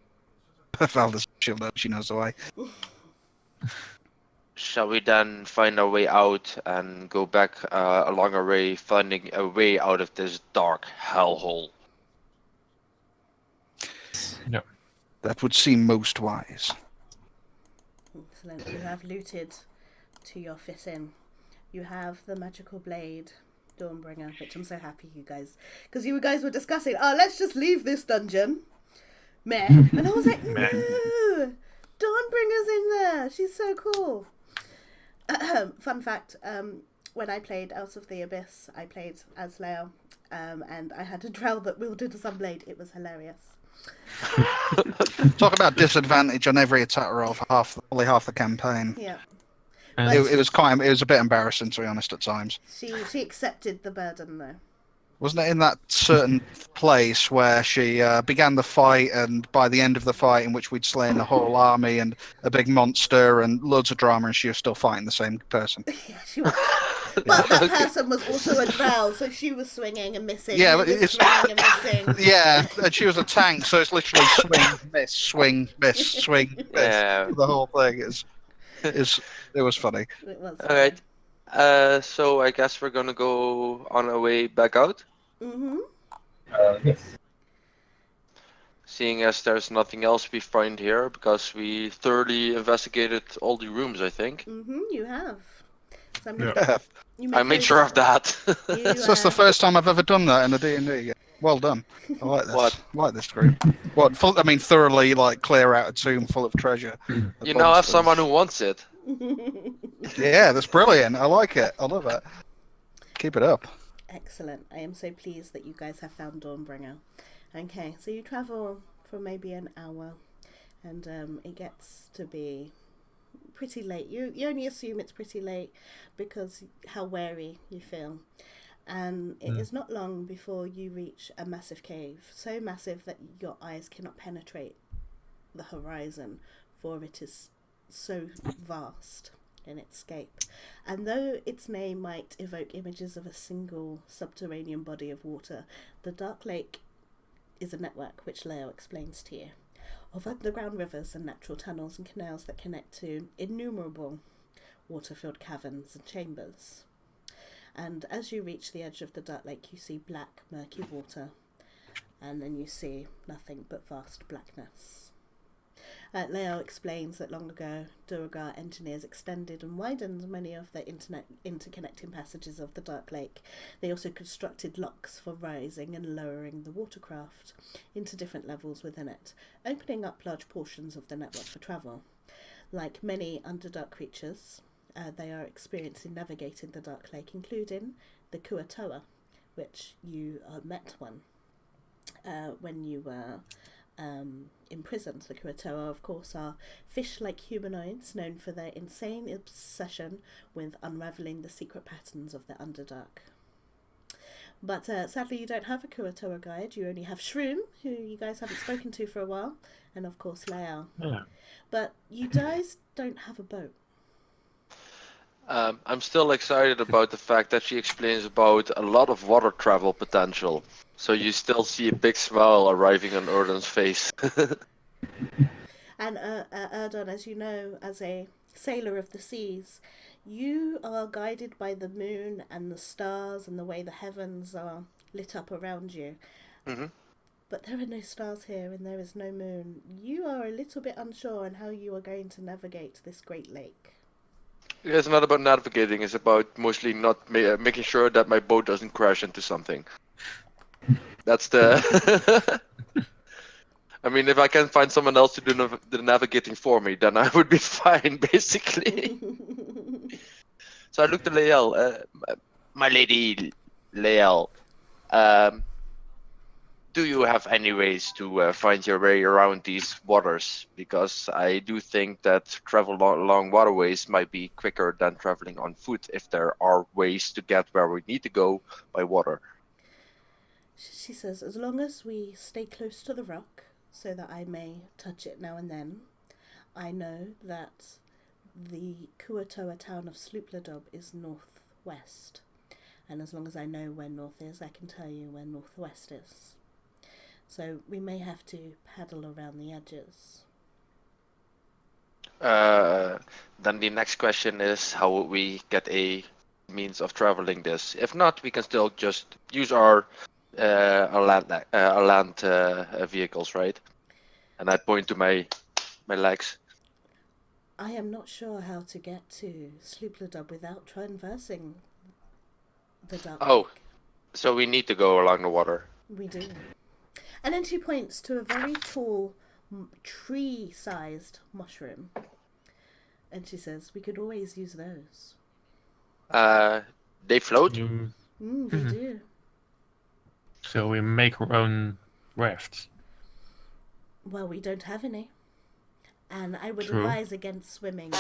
Valdez, she'll know. She knows the way. Shall we then find our way out and go back along our way, finding a way out of this dark hellhole? No. That would seem most wise. Excellent. You have looted to your fitting. You have the magical blade, Dawnbringer, which I'm so happy you guys, because you guys were discussing, let's just leave this dungeon. Meh. And I was like, no, Dawnbringer's in there. She's so cool. Fun fact, when I played Out of the Abyss, I played as Leo, and I had a drow that wielded a sunblade. It was hilarious. Talk about disadvantage on every attack roll for fully half the campaign. Yeah. It was a bit embarrassing, to be honest, at times. She accepted the burden, though. Wasn't it in that certain place where she began the fight, and by the end of the fight, in which we'd slain the whole army and a big monster and loads of drama, and she was still fighting the same person? Yeah, she was. But that person was also a drow, so she was swinging and missing. Yeah, he but was it's swinging and missing. yeah, and she was a tank, so it's literally swing, miss, swing, miss. Yeah. The whole thing it was funny. It was. All right. So I guess we're gonna go on our way back out. Mm-hmm. Yes. Seeing as there's nothing else we find here, because we thoroughly investigated all the rooms, I think. Mm-hmm. You have. So I'm Yeah. gonna, you I made sure of that. So that's the first time I've ever done that in a D&D. Well done. I like this. What? I like this group. Thoroughly clear out a tomb full of treasure. You now have someone who wants it. Yeah, that's brilliant. I like it. I love it. Keep it up. Excellent. I am so pleased that you guys have found Dawnbringer. Okay, so you travel for maybe an hour, and it gets to be pretty late. You only assume it's pretty late because how wary you feel. And it is not long before you reach a massive cave, so massive that your eyes cannot penetrate the horizon, for it is so vast in its scape. And though its name might evoke images of a single subterranean body of water, the Dark Lake is a network, which Leo explains to you, of underground rivers and natural tunnels and canals that connect to innumerable water-filled caverns and chambers. And as you reach the edge of the Dark Lake, you see black, murky water, and then you see nothing but vast blackness. Leo explains that long ago, Duergar engineers extended and widened many of the interconnecting passages of the Dark Lake. They also constructed locks for rising and lowering the watercraft into different levels within it, opening up large portions of the network for travel. Like many Underdark creatures, they are experienced in navigating the Dark Lake, including the Kuatoa, which you met one when you were imprisoned. The Kuatoa, of course, are fish-like humanoids known for their insane obsession with unravelling the secret patterns of the Underdark. But sadly, you don't have a Kuatoa guide. You only have Shroom, who you guys haven't spoken to for a while, and of course Lael. Yeah. But you guys don't have a boat. I'm still excited about the fact that she explains about a lot of water travel potential. So you still see a big smile arriving on Erden's face. And Erdon, as you know, as a sailor of the seas, you are guided by the moon and the stars and the way the heavens are lit up around you. Mm-hmm. But there are no stars here and there is no moon. You are a little bit unsure on how you are going to navigate this great lake. It's not about navigating, it's about mostly not making sure that my boat doesn't crash into something. That's the... I mean, if I can find someone else to do the navigating for me, then I would be fine, basically. So I looked at Lael. My lady Lael, do you have any ways to find your way around these waters? Because I do think that travel along waterways might be quicker than traveling on foot if there are ways to get where we need to go by water. She says, as long as we stay close to the rock, so that I may touch it now and then, I know that the Kuatoa town of Sloopladub is northwest. And as long as I know where north is, I can tell you where northwest is. So we may have to paddle around the edges. Then the next question is, how would we get a means of traveling this? If not, we can still just use our land vehicles, right? And I point to my legs. I am not sure how to get to Sloopladub without traversing the Dark Oh, Lake. so we need to go along the water. We do. And then she points to a very tall, tree-sized mushroom. And she says, we could always use those. They float? They do. So we make our own rafts. Well, we don't have any. And I would True. advise against swimming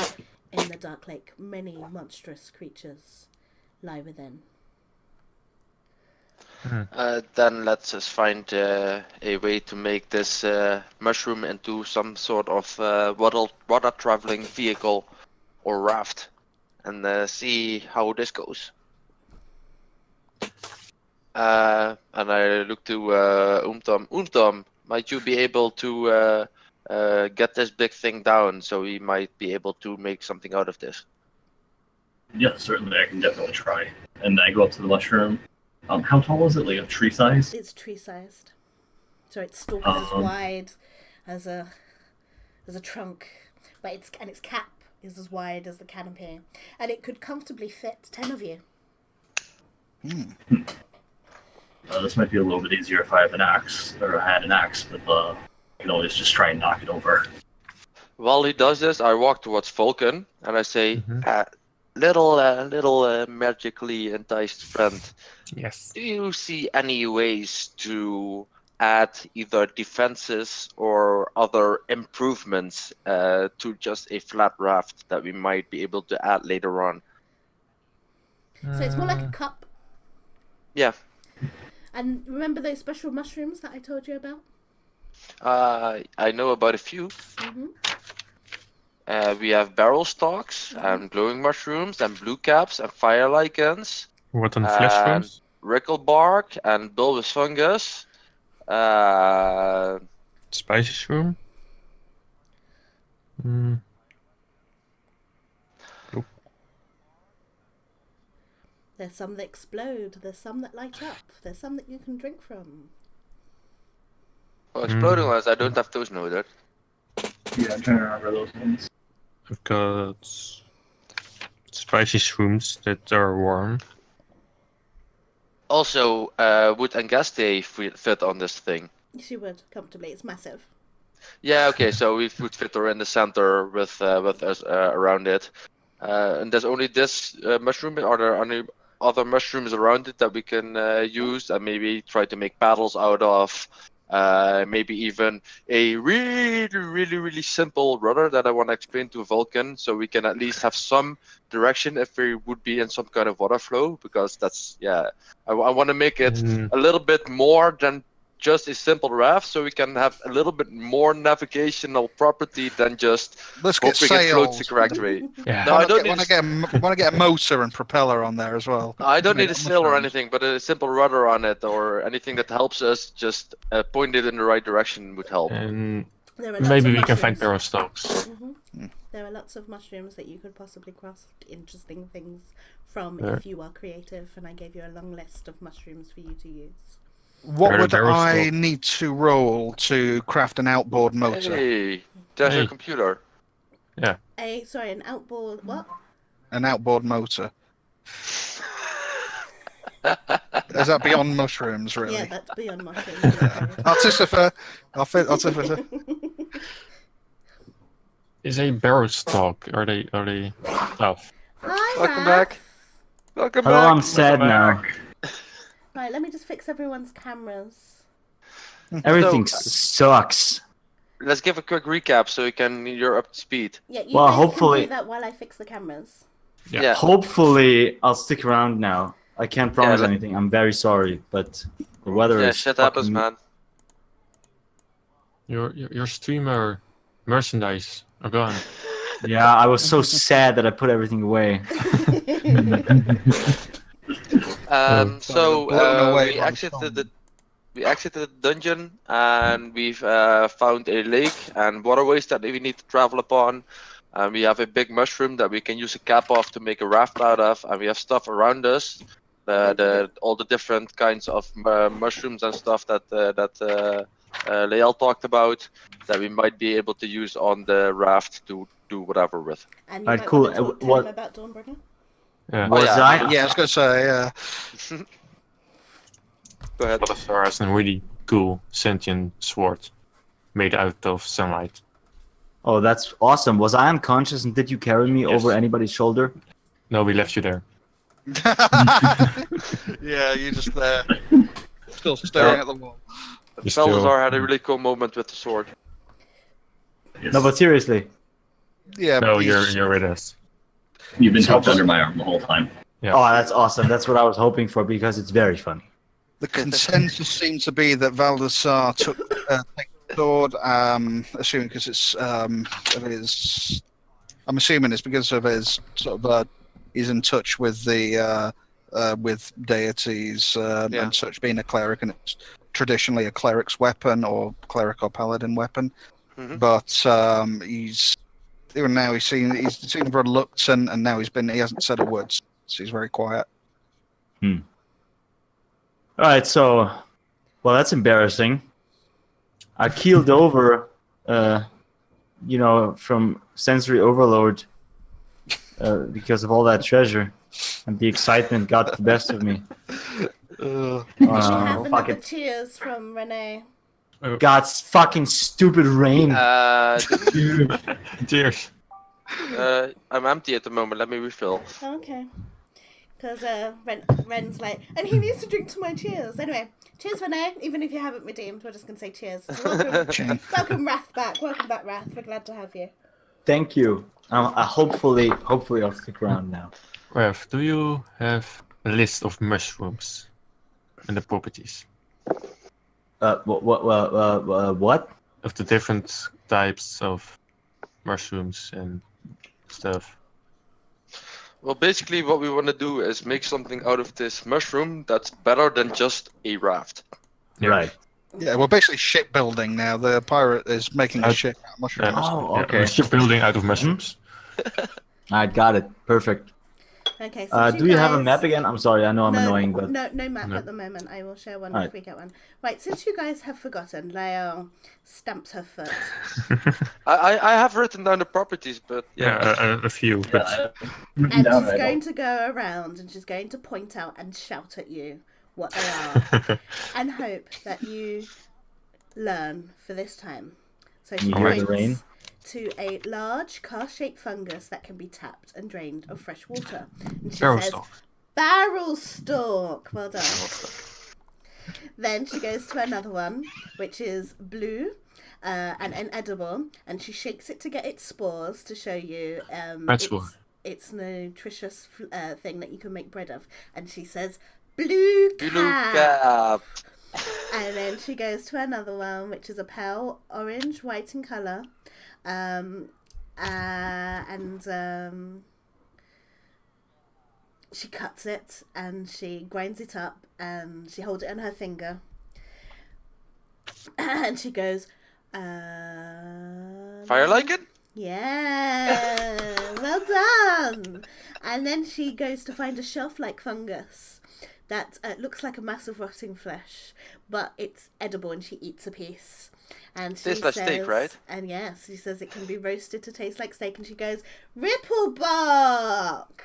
in the Dark Lake. Many monstrous creatures lie within. Then let's just find a way to make this mushroom into some sort of water traveling vehicle or raft, and see how this goes. And I look to Umtom. Umtom, might you be able to get this big thing down so we might be able to make something out of this? Yeah, certainly. I can definitely try. And I go up to the mushroom. How tall is it? Like a tree size? It's tree-sized. So its stalk is as wide as a trunk, but its cap is as wide as the canopy, and it could comfortably fit 10 of you. This might be a little bit easier if I have an axe, or I had an axe, but I can always just try and knock it over. While he does this, I walk towards Vulcan and I say, little magically enticed friend. Yes. Do you see any ways to add either defenses or other improvements to just a flat raft that we might be able to add later on? So it's more like a cup. Yeah. And remember those special mushrooms that I told you about? I know about a few. Mm-hmm. We have barrel stalks and glowing mushrooms and blue caps and fire lichens. What on flesh shrooms? Rickle bark and bulbous fungus. Spicy shroom? There's some that explode. There's some that light up. There's some that you can drink from. Well, exploding ones, I don't have those noted. Yeah, I'm trying to remember those ones. I've got spicy shrooms that are warm. Also, would Angaste fit on this thing? She would comfortably. It's massive. Yeah, okay, so we would fit her in the center with us around it. And there's only this mushroom. Are there any other mushrooms around it that we can use and maybe try to make paddles out of? Maybe even a really simple rudder that I want to explain to Vulcan, so we can at least have some direction if we would be in some kind of water flow, because that's, I want to make it a little bit more than just a simple raft, so we can have a little bit more navigational property than just Let's get hoping it floats the sails. correct way. Yeah. No, I don't want to get a motor and propeller on there as well. I don't need a sail or mushrooms. anything, but a simple rudder on it or anything that helps us just point it in the right direction would help. And There are lots maybe of we can find mushrooms. barrel stalks. There are lots of mushrooms that you could possibly craft interesting things from Yeah. if you are creative, and I gave you a long list of mushrooms for you to use. What Are would there barrel I stalks? need to roll to craft an outboard motor? Hey, there's Hey. your computer. An outboard what? An outboard motor. Is that beyond mushrooms, really? Yeah, that's beyond mushrooms. I'm afraid. Artificer. Artificer. Is a barrel stalk? Are they? Oh, Hi, Welcome Raph. back. Welcome Hello, back. I'm sad now. Right, let me just fix everyone's cameras. Everything sucks. Let's give a quick recap so you're up to speed. Yeah, you Well, guys hopefully- can do that while I fix the cameras. Yeah. Hopefully, I'll stick around now. I can't promise let- anything. I'm very sorry, but the weather Yeah, is shit fucking... happens, man. your streamer merchandise are gone. Yeah, I was so sad that I put everything away. So blown away we by exited storm. we exited the dungeon and we've found a lake and waterways that we need to travel upon. And we have a big mushroom that we can use a cap off to make a raft out of. And we have stuff around us, all the different kinds of mushrooms and stuff that Lael talked about that we might be able to use on the raft to do whatever with. And you Alright, might cool. want to talk to What- him about Dawnbringer. Yeah. Was yeah. I? Yeah, I was going to say, Go ahead. Balthasar has a really cool sentient sword made out of sunlight. Oh, that's awesome. Was I unconscious and did you carry me Yes. over anybody's shoulder? No, we left you there. yeah, you're just there, still staring at the wall. You still- Balthazar had a really cool moment with the sword. Yes. No, but seriously. Yeah, No, but you're with us. You've been tucked under my arm the whole time. Yeah. Oh, that's awesome. That's what I was hoping for because it's very funny. The consensus seems to be that Valdasar took the sword, assuming because it's of his. I'm assuming it's because of his sort of he's in touch with the with deities and such, being a cleric, and it's traditionally a cleric's weapon or cleric or paladin weapon. Mm-hmm. But he's even now he's seemed reluctant, and now he hasn't said a word, so he's very quiet. All right, so that's embarrassing. I keeled over, from sensory overload because of all that treasure, and the excitement got the best of me. Can we have fuck another it. cheers from Renee? God's fucking stupid rain. Cheers. I'm empty at the moment. Let me refill. Okay. Because Ren's like, and he needs to drink to my cheers. Anyway, cheers, Renee. Even if you haven't redeemed, we're just going to say cheers. So welcome Wrath back. Welcome back, Wrath. We're glad to have you. Thank you. Hopefully I'll stick around now. Rev, do you have a list of mushrooms and the properties? What? Of the different types of mushrooms and stuff. Well, basically what we want to do is make something out of this mushroom that's better than just a raft. Yeah. Right. Yeah, we're basically shipbuilding now. The pirate is making a ship out of mushrooms. Oh, Yeah, okay. shipbuilding out of mushrooms. I got it. Perfect. Okay, so do you have a map again? I'm sorry, I know I'm annoying, but... No map at the moment. I will share one if we get one. Right, since you guys have forgotten, Leo stamps her foot. I have written down the properties, but a few. But... And she's going to go around and she's going to point out and shout at you what they are and hope that you learn for this time. So she points to a large car-shaped fungus that can be tapped and drained of fresh water. And she says, barrel stalk. Well done. Then she goes to another one, which is blue and inedible, and she shakes it to get its spores to show you it's nutritious thing that you can make bread of. And she says, blue cap. And then she goes to another one, which is a pale orange, white in colour. She cuts it and she grinds it up and she holds it on her finger. And she goes, Fire lichen? Yeah, well done. And then she goes to find a shelf-like fungus that looks like a mass of rotting flesh, but it's edible, and she eats a piece. And she tastes like steak, right? And yes, she says it can be roasted to taste like steak, and she goes, Ripplebark!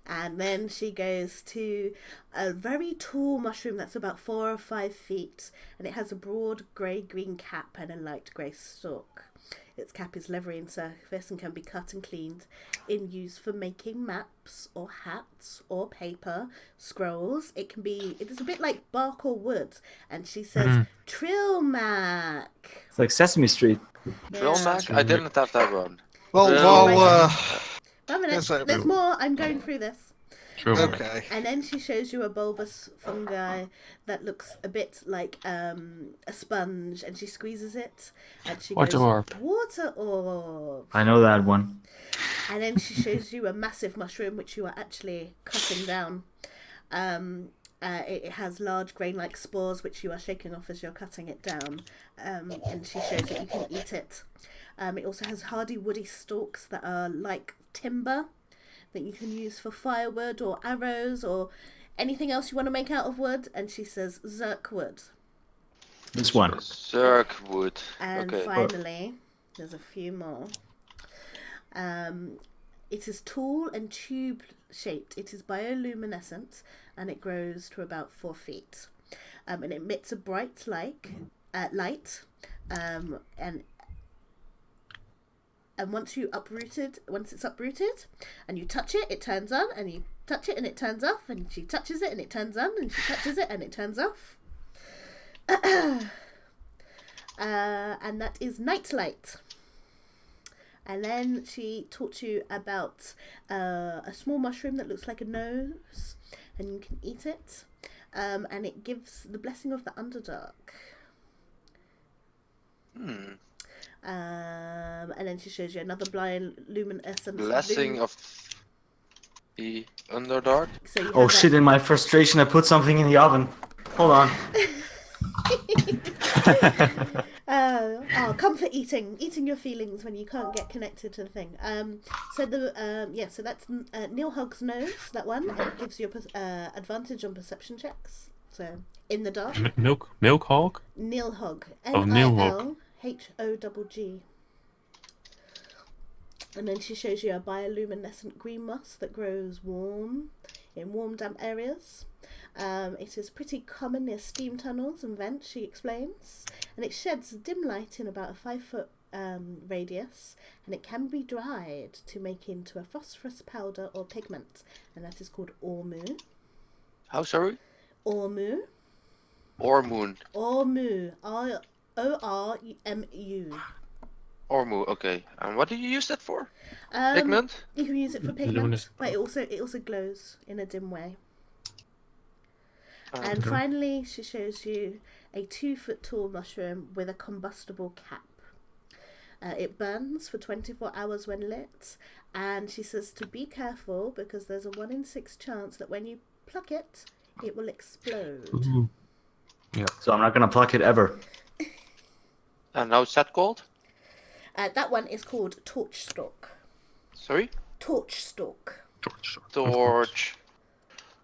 And then she goes to a very tall mushroom that's about 4 or 5 feet, and it has a broad grey-green cap and a light grey stalk. Its cap is leathery in surface and can be cut and cleaned in use for making maps or hats or paper, scrolls. It is a bit like bark or wood. And she says, Trilmac. It's like Sesame Street. Trilmac? I didn't have that one. Well, there's more. I'm going through this. Okay. And then she shows you a bulbous fungi that looks a bit like a sponge, and she squeezes it, and she goes, water orb. I know that one. And then she shows you a massive mushroom, which you are actually cutting down. It has large grain-like spores, which you are shaking off as you're cutting it down. And she shows that you can eat it. It also has hardy woody stalks that are like timber, that you can use for firewood or arrows or anything else you want to make out of wood. And she says zirkwood. This one. Zirkwood. And finally, there's a few more. It is tall and tube-shaped. It is bioluminescent, and it grows to about 4 feet. And it emits a bright light. And once it's uprooted, and you touch it, it turns on, and you touch it and it turns off, and she touches it and it turns on, and she touches it and it turns off. And that is nightlight. And then she taught you about a small mushroom that looks like a nose, and you can eat it. and it gives the blessing of the Underdark. And then she shows you another bioluminescent Blessing blue. of the Underdark. So you Oh have shit! In my frustration, I put something in the oven. Hold on. Comfort eating your feelings when you can't get connected to the thing. So that's Nilhog's nose. That one, it gives you advantage on perception checks. So in the dark. Milk hog. Nilhog. Nilhog. Nilhogg. And then she shows you a bioluminescent green moss that grows in warm, damp areas. It is pretty common near steam tunnels and vents, she explains. And it sheds dim light in about a 5-foot radius. And it can be dried to make into a phosphorus powder or pigment. And that is called ormu. How, sorry? Ormu. Ormoon. Ormu. ORMU. Ormu, okay. And what do you use that for? Pigment? You can use it for pigment, Luminous. but it also glows in a dim way. And finally, she shows you a 2-foot tall mushroom with a combustible cap. It burns for 24 hours when lit, and she says to be careful because there's a 1 in 6 chance that when you pluck it, it will explode. Ooh. Yeah. So I'm not gonna pluck it ever. And how's that called? That one is called Torch Stalk. Sorry? Torch Stalk. Torch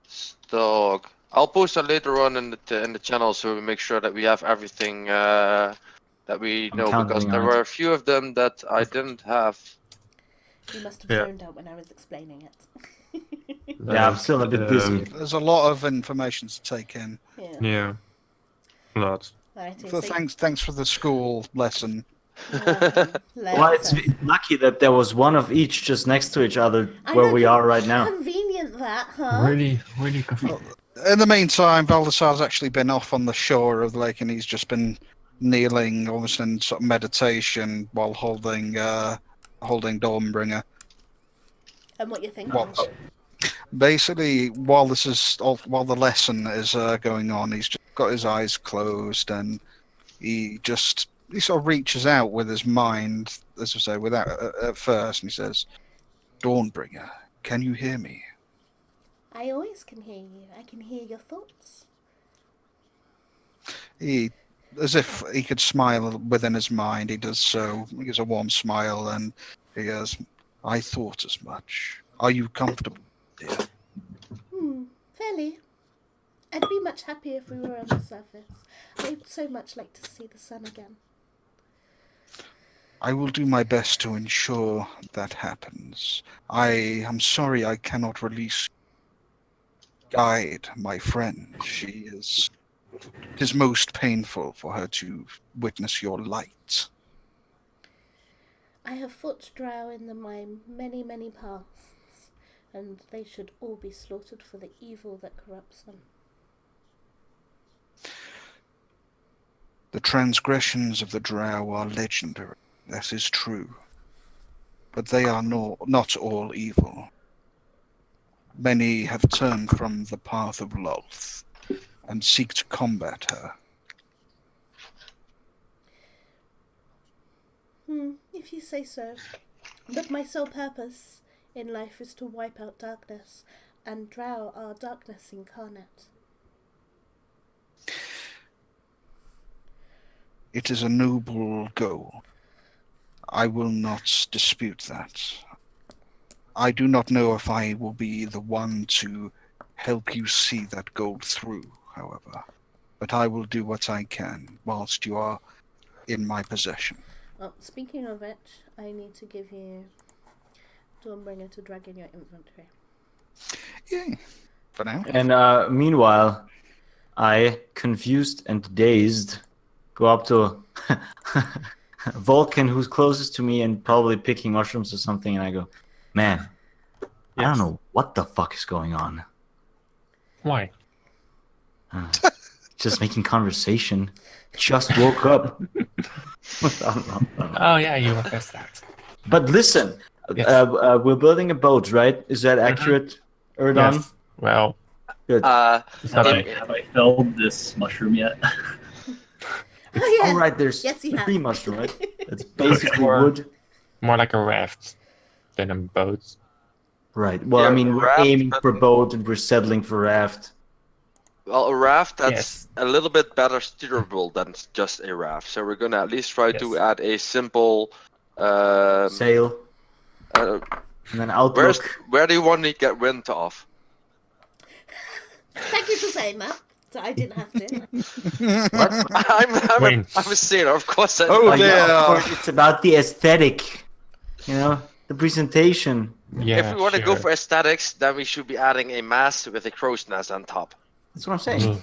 Stalk. I'll post that later on in the channel so we make sure that we have everything that we know, because there were a few of them that I didn't have. You must have zoned out when I was explaining it. Yeah, I'm still a bit busy. There's a lot of information to take in. Yeah. A lot. Righty, Thanks for the school lesson. Well, it's lucky that there was one of each just next to each other where we are right now. Convenient that, huh? Really convenient. In the meantime, Valdasar's actually been off on the shore of the lake, and he's just been kneeling, almost in sort of meditation, while holding Dawnbringer. And what you thinking? Basically, while the lesson is going on, he's just got his eyes closed, and he sort of reaches out with his mind, as I say, without at first, and he says, "Dawnbringer, can you hear me?" I always can hear you. I can hear your thoughts. As if he could smile within his mind, he does so. He gives a warm smile, and he goes, "I thought as much. Are you comfortable, dear?" Fairly. I'd be much happier if we were on the surface. I'd so much like to see the sun again. I will do my best to ensure that happens. I am sorry I cannot release Guide, my friend. It is most painful for her to witness your light. I have fought drow in my many, many pasts, and they should all be slaughtered for the evil that corrupts them. The transgressions of the drow are legendary, that is true. But they are not all evil. Many have turned from the path of Lolth and seek to combat her. If you say so. But my sole purpose in life is to wipe out darkness, and drow are darkness incarnate. It is a noble goal. I will not dispute that. I do not know if I will be the one to help you see that goal through, however. But I will do what I can whilst you are in my possession. Well, speaking of which, I need to give you Dawnbringer to drag in your inventory. Yay. For now. And meanwhile, I, confused and dazed, go up to Vulcan, who's closest to me and probably picking mushrooms or something, and I go, "Man, I don't know what the fuck is going on." Why? Just making conversation. Just woke up. Oh yeah, you were past that. But listen, Yes. we're building a boat, right? Is that accurate, Erdon? Yes. Well, Good. Have I felled this mushroom yet? Oh yeah. All right, there's Yes, you the have. tree mushroom, right? It's basically More- wood. More like a raft than a boat. Right. Well, Yeah, I mean, we're raft, aiming but- for boat and we're settling for raft. Well, a raft that's Yes. a little bit better steerable than just a raft. So we're gonna at least try to Yes. add a simple. Sail. Uh, And then outlook. where do you want to get wind off? Thank you for saying that. So I didn't have to. What? I'm Wings. a sailor, of course. I Oh, know. dear. Of course, it's about the aesthetic. You know, the presentation. Yeah, If we want to go sure. for aesthetics, then we should be adding a mast with a crow's nest on top. That's what I'm saying.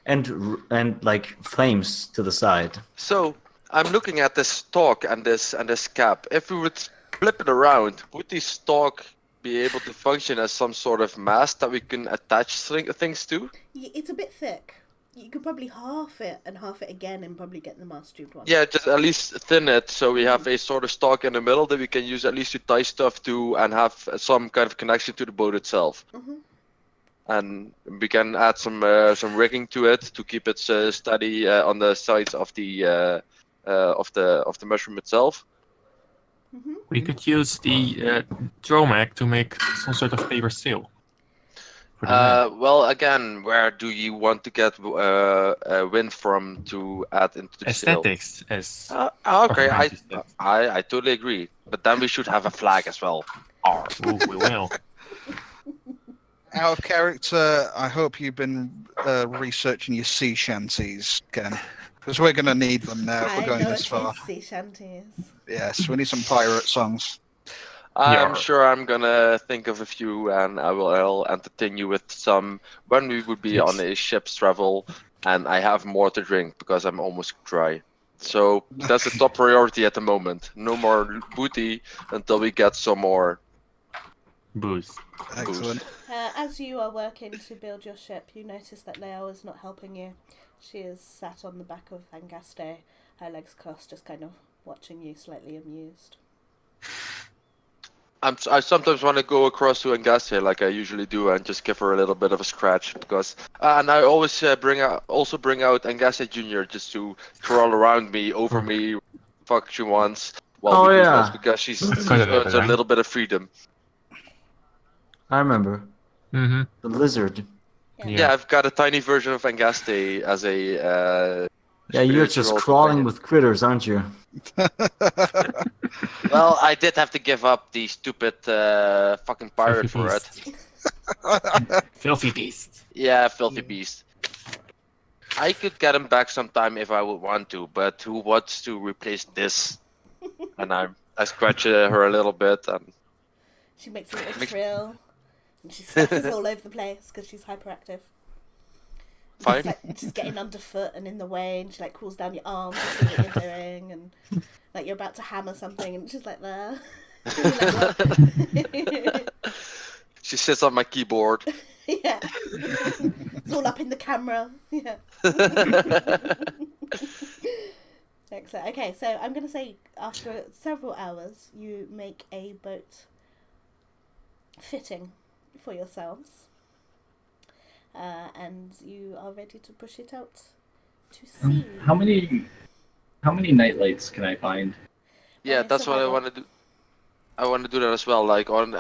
And like flames to the side. So I'm looking at this stalk and this cap. If we would flip it around, would this stalk be able to function as some sort of mast that we can attach things to? It's a bit thick. You could probably half it and half it again and probably get the mast tubed one. Yeah, just at least thin it so we have a sort of stalk in the middle that we can use at least to tie stuff to and have some kind of connection to the boat itself. Mhm. And we can add some rigging to it to keep it steady on the sides of the mushroom itself. We could use the Dromac to make some sort of paper sail. For the man. Well, again, where do you want to get wind from to add into the sail? Aesthetics as Okay, Of Manchester. I totally agree. But then we should have a flag as well. Ooh, we will. Out of character, I hope you've been researching your sea shanties, Ken. Because we're going to need them now if I we're going know this what far. sea shanties. Yes, we need some pirate songs. I'm Yarr. sure I'm gonna think of a few, and I'll entertain you with some when we would be Yes. on a ship's travel, and I have more to drink because I'm almost dry. So that's the top priority at the moment. No more booty until we get some more. Booze. Excellent. As you are working to build your ship, you notice that Leo is not helping you. She is sat on the back of Angaste, her legs crossed, just kind of watching you, slightly amused. I sometimes want to go across to Angaste like I usually do and just give her a little bit of a scratch because, and I always bring out Angaste Junior just to crawl around me, over me, fuck she wants while we do this because she earns a little bit of freedom. I remember. Mm-hmm. The lizard. Yeah, I've got a tiny version of Angaste as a. Yeah, you're just spiritual crawling companion. with critters, aren't you? Well, I did have to give up the stupid fucking pirate for it. Filthy beast. Yeah, filthy beast. I could get him back sometime if I would want to, but who wants to replace this? And I scratch her a little bit, and She makes a little trill, and she scatters all over the place because she's hyperactive. fine. Like, she's getting underfoot and in the way, and she like crawls down your arms to see what you're doing, and like you're about to hammer something, and she's like there. You're like, what? She sits on my keyboard. Yeah, it's all up in the camera. Yeah. Excellent. Okay, so I'm gonna say after several hours, you make a boat fitting for yourselves. And you are ready to push it out to sea. How many nightlights can I find? Yeah, Okay, that's so what I hold on. want to do. I want to do that as well. Like on,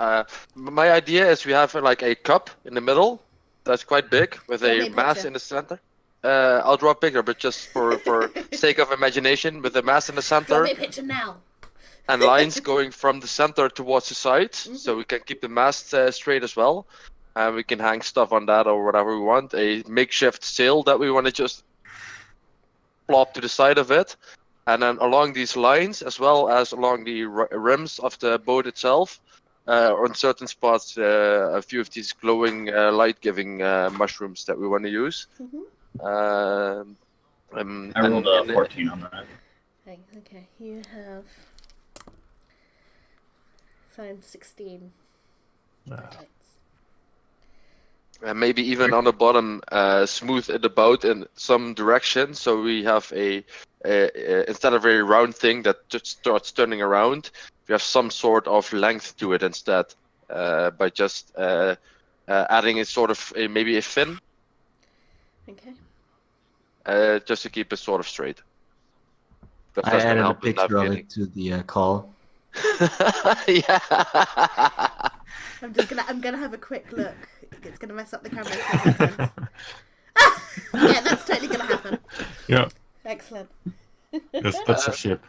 my idea is we have like a cup in the middle that's quite big with Draw me a a mass picture. in the center. I'll draw bigger, but just for sake of imagination, with a mass in the Draw center me a picture now. and lines going from the center towards the sides, so we can keep the mast straight as well. And we can hang stuff on that or whatever we want. A makeshift sail that we want to just plop to the side of it. And then along these lines, as well as along the rims of the boat itself, on certain spots, a few of these glowing, light-giving mushrooms that we want to use. I rolled a 14 on that. Okay, you have found 16 lights. Maybe even on the bottom, smooth it about in some direction, so we have a instead of a round thing that just starts turning around, we have some sort of length to it instead, by just adding a sort of maybe a fin, Okay. just to keep it sort of straight. But I that's gonna added a help with picture of navigating. it to the call. Yeah. I'm gonna have a quick look. It's gonna mess up the camera for a second. Yeah, that's totally gonna happen. Yeah. Excellent. That's a ship.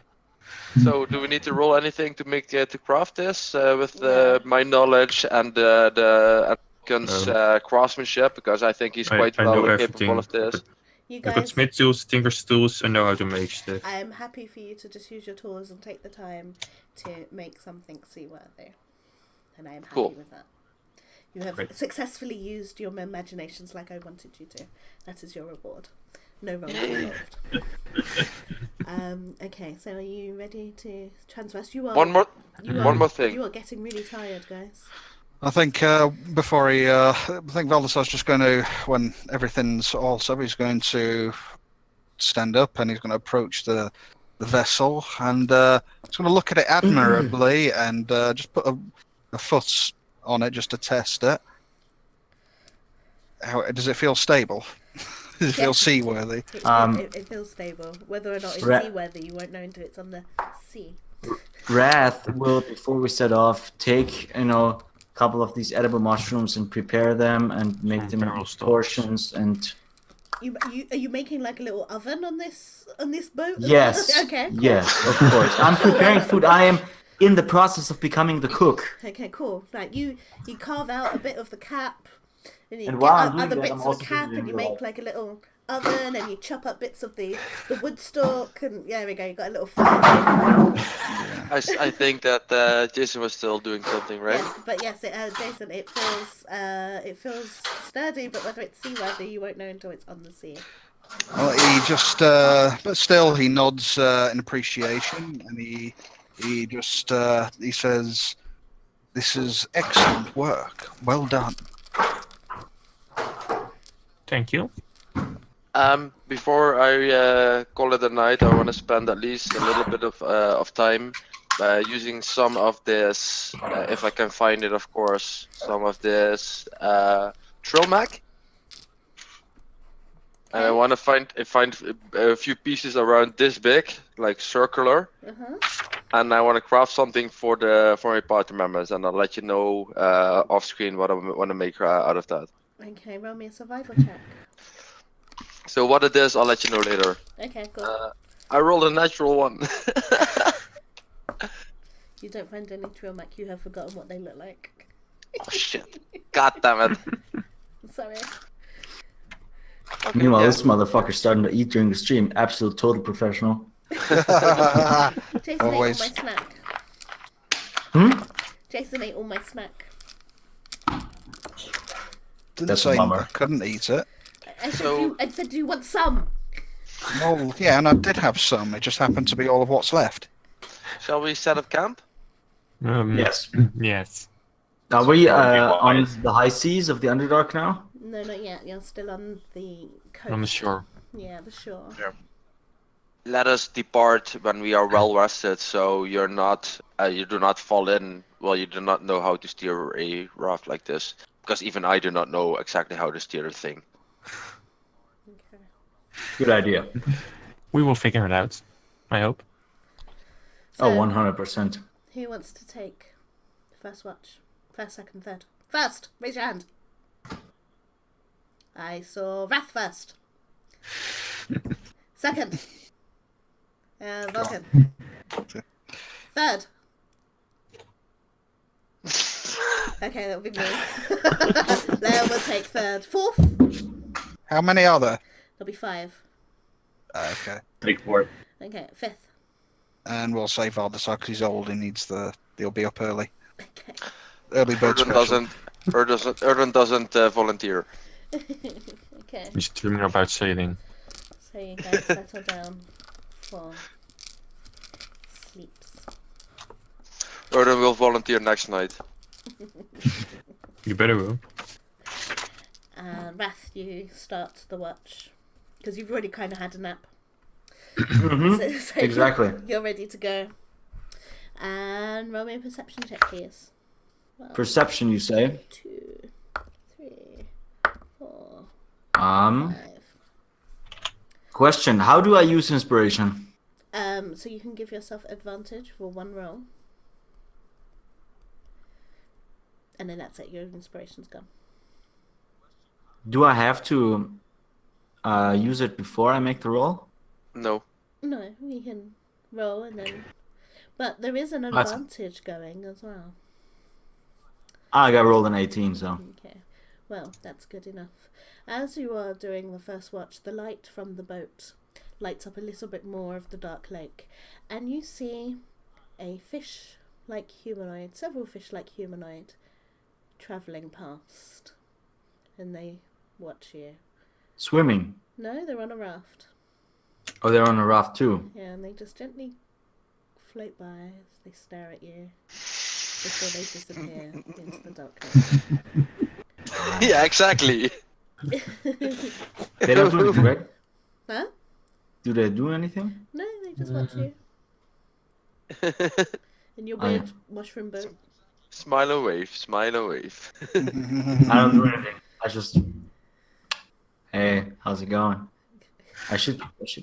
So do we need to roll anything to make to craft this with No. my knowledge and the craftsmanship? Because I think he's quite I know well everything. capable of this. You I got guys, smith tools, tinker's tools, I know how to make stuff. I am happy for you to just use your tools and take the time to make something seaworthy. And I am happy Cool. with that. You have Great. successfully used your imaginations like I wanted you to. That is your reward. No rolls involved. Okay, so are you ready to transverse? You are. One more thing. You are getting really tired, guys. I think before he, I think Valdesar's just going to, when everything's all set, he's going to stand up and he's going to approach the vessel and he's going to look at it admirably and just put a foot on it just to test it. How does it feel stable? Does it feel seaworthy? It feels stable. Whether or not it's seaworthy, you won't know until it's on the sea. Wrath will, before we set off, take a couple of these edible mushrooms and prepare them and make them barrel in stocks. portions and. Are you making like a little oven on this boat? Yes. Okay. Cool. Yes, of course. I'm preparing food. I am in the process of becoming the cook. Okay, cool. Like you carve out a bit of the cap, and you And get while I'm doing other that, bits I'm of also the cap, doing and you the make like a little oven, and you chop up bits of the wood stalk, and there we go. You got a little fire. I think that Jason was still doing something, right? Yes, but yes, Jason, it feels sturdy, but whether it's seaworthy, you won't know until it's on the sea. Well, he just, but still, he nods in appreciation, and he just he says, "This is excellent work. Well done." Thank you. Before I call it a night, I want to spend at least a little bit of time using some of this, if I can find it, of course, some of this trail mag. And I want to find a few pieces around this big, like circular, and I want to craft something for my party members, and I'll let you know off screen what I want to make out of that. Okay, roll me a survival check. So what it is, I'll let you know later. Okay, cool. I rolled a natural one. You don't find any trail mech, you have forgotten what they look like. Oh shit! God damn it! Sorry. Okay, Meanwhile, yeah. this motherfucker's starting to eat during the stream. Absolute total professional. Jason Always. ate all my snack. Hmm? Jason ate all my snack. Didn't That's a say bummer. I couldn't eat it. I said, do you want some? Well, yeah, and I did have some. It just happened to be all of what's left. Shall we set up camp? Yes. Yes. Are we on the high seas of the Underdark now? No, not yet. You're still on the coast. On the shore. Yeah, the shore. Let us depart when we are well rested, so you're not, you do not fall in. Well, you do not know how to steer a raft like this, because even I do not know exactly how to steer a thing. Okay. Good idea. We will figure it out. I hope. So, 100%. who wants to take first watch? First, second, third. First! Raise your hand. I saw Wrath first. Second. Vulcan. Third. Okay, that'll be me. Leia will take third. Fourth. How many are there? There'll be 5. Okay. Take 4. Okay, 5th. And we'll say Valdesar because he's old. He needs he'll be up early. Okay. Early bird special. Erden doesn't volunteer. Okay. He's dreaming about sailing. So you guys settle down for sleeps. Erden will volunteer next night. You better will. And Wrath, you start the watch because you've already kind of had a nap. So Exactly. You're ready to go. And roll me a perception check, please. Perception, you say? 2, 5. Question: how do I use inspiration? So you can give yourself advantage for 1 roll. And then that's it, your inspiration's gone. Do I have to use it before I make the roll? No. No, you can roll and then... But there is an advantage going as well. I got rolled an 18, so... Okay, well, that's good enough. As you are doing the first watch, the light from the boat lights up a little bit more of the dark lake, and you see a fish-like humanoid, several fish-like humanoid, travelling past, and they watch you. Swimming? No, they're on a raft. Oh, they're on a raft too? Yeah, and they just gently float by as they stare at you before they disappear into the darkness. Yeah, exactly. They don't do anything, right? Huh? Do they do anything? No, they just watch you. In your Oh, yeah. weird mushroom boat. Smile and wave, smile and wave. I don't do anything. I just... Hey, how's it going? I should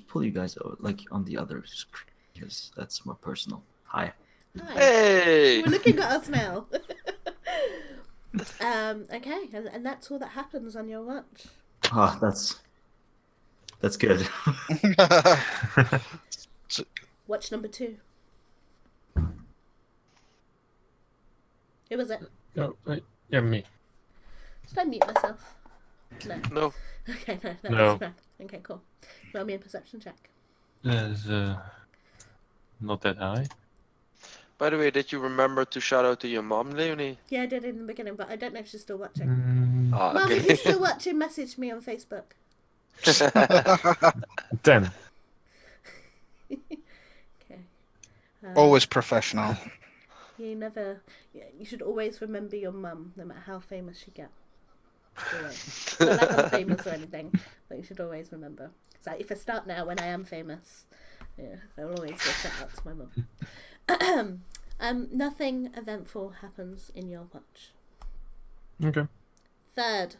pull you guys over, like on the other screen, because that's more personal. Hi. Hi. Hey! We're looking at us now. Okay, and that's all that happens on your watch. Oh, that's good. Watch number 2. Who was it? Oh, yeah, me. Did I mute myself? No. No. Okay, no. No. Right. Okay, cool. Roll me a perception check. It's not that high. By the way, did you remember to shout out to your mom, Leonie? Yeah, I did in the beginning, but I don't know if she's still watching. Ah, Mum, if okay. you're still watching, message me on Facebook. 10. Okay. Always professional. You should always remember your mum, no matter how famous you get. Always. Not like I'm famous or anything, but you should always remember. So if I start now when I am famous, yeah, I will always give shout out to my mum. Nothing eventful happens in your watch. Okay. 3rd.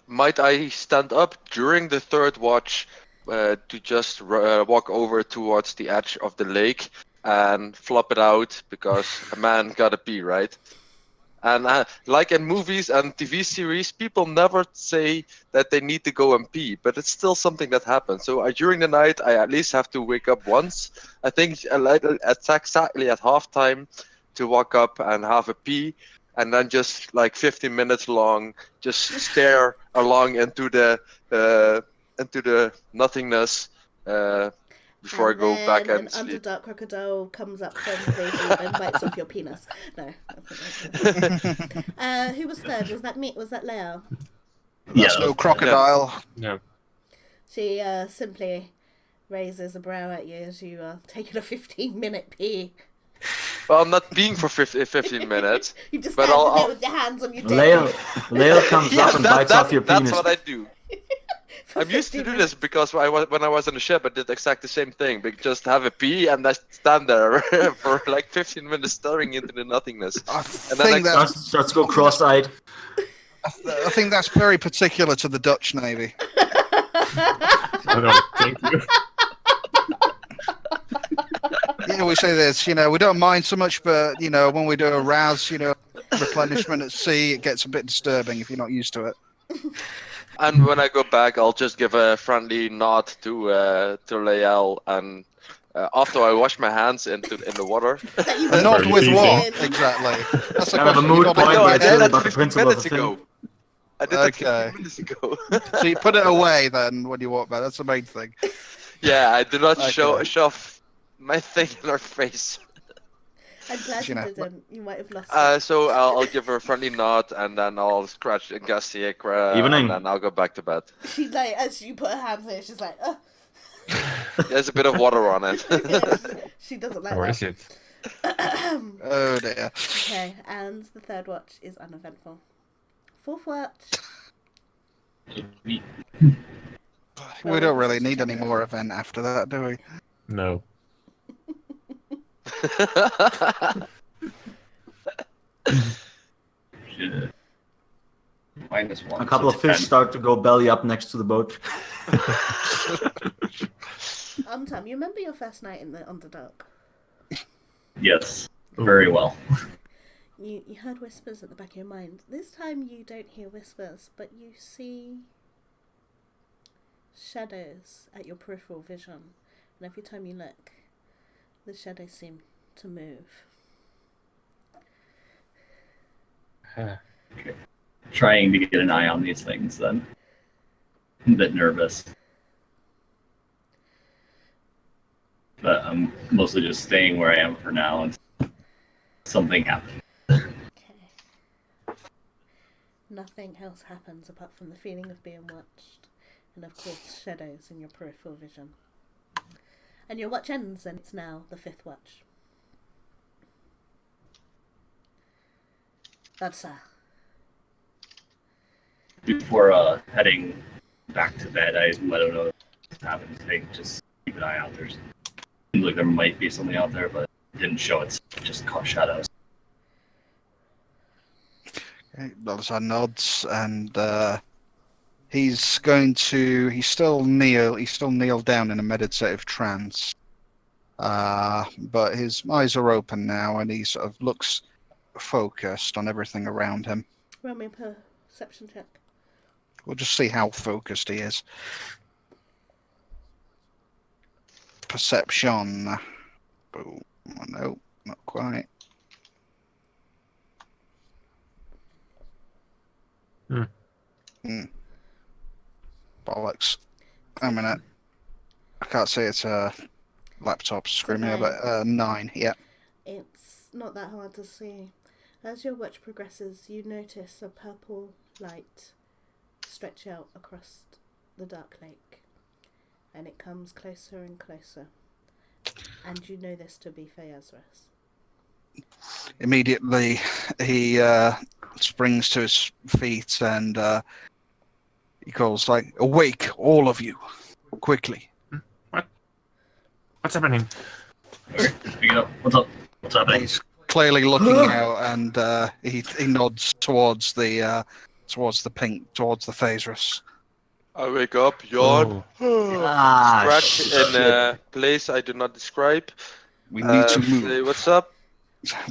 Might I stand up during the 3rd watch to just walk over towards the edge of the lake and flop it out because a man gotta pee, right? And like in movies and TV series, people never say that they need to go and pee, but it's still something that happens. So during the night, I at least have to wake up once. I think exactly at halftime to walk up and have a pee, and then just like 15 minutes long, just stare along into the nothingness before I go back and an sleep. underdark crocodile comes up from the deep and bites off your penis. No. Who was 3rd? Was that me? Was that Leo? That's no crocodile. No. She simply raises a brow at you as you are taking a 15-minute pee. Well, I'm not peeing for 15 minutes. You just But stand I'll- there with your hands on your dick. Leo comes up and bites off your penis. That's what I do. I'm used to 15 do this because when I was on the ship, I did exactly the same thing. But just have a pee and I stand there for like 15 minutes staring into the nothingness. I And then think that's Starts to go cross-eyed. I think that's very particular to the Dutch Navy. Oh, no, thank you. Yeah, we say this, we don't mind so much, but, when we do a rouse, replenishment at sea, it gets a bit disturbing if you're not used to it. And when I go back, I'll just give a friendly nod to Lael, and after I wash my hands in the water. And not with easy. what, exactly? That's a Kind of a question mood you point, gotta No, I but get did in. it's that about the 15 principle of minutes the thing. ago. I did that Okay. 15 minutes ago. So you put it away then when you walk back. That's the main thing. Yeah, I do not Okay. shove my thing in her face. I'm glad you You know, didn't. You might have lost it. So I'll give her a friendly nod, and then I'll scratch Gassier, Evening. and then I'll go back to bed. She as you put her hands there, she's like, oh. There's a bit of water on it. She doesn't like Or that. is it? Oh dear. Okay, and the 3rd watch is uneventful. 4th watch. We don't really need any more event after that, do we? No. Shit. -1. A couple so of fish 10. start to go belly up next to the boat. Tom, you remember your first night in the Underdark? Yes, very well. You heard whispers at the back of your mind. This time you don't hear whispers, but you see shadows at your peripheral vision. And every time you look, the shadows seem to move. Okay. Trying to get an eye on these things then. I'm a bit nervous. But I'm mostly just staying where I am for now and something happens. Okay. Nothing else happens apart from the feeling of being watched. And of course, shadows in your peripheral vision. And your watch ends, and it's now the 5th watch. That's Before heading back to bed, I let him know what's happening today. Just keep an eye out. Seems like there might be something out there, but it didn't show it. Just caught shadows. Okay, Balthazar nods, and he's still kneeled down in a meditative trance. But his eyes are open now, and he sort of looks focused on everything around him. roll me a perception check. We'll just see how focused he is. Perception. Oh, no, not quite. Bollocks. A minute. I can't say it's a laptop screen here, but 9, yeah. It's not that hard to see. As your watch progresses, you notice a purple light stretch out across the dark lake. And it comes closer and closer. And you know this to be Feyazras. Immediately, he springs to his feet and he calls, like, "Awake, all of you, quickly." What's happening? Okay, pick it up. What's up? What's happening? He's clearly looking out, and he nods towards the Phaedrus. I wake up, yawn, scratch in a place I do not describe. We need to move. Say, what's up?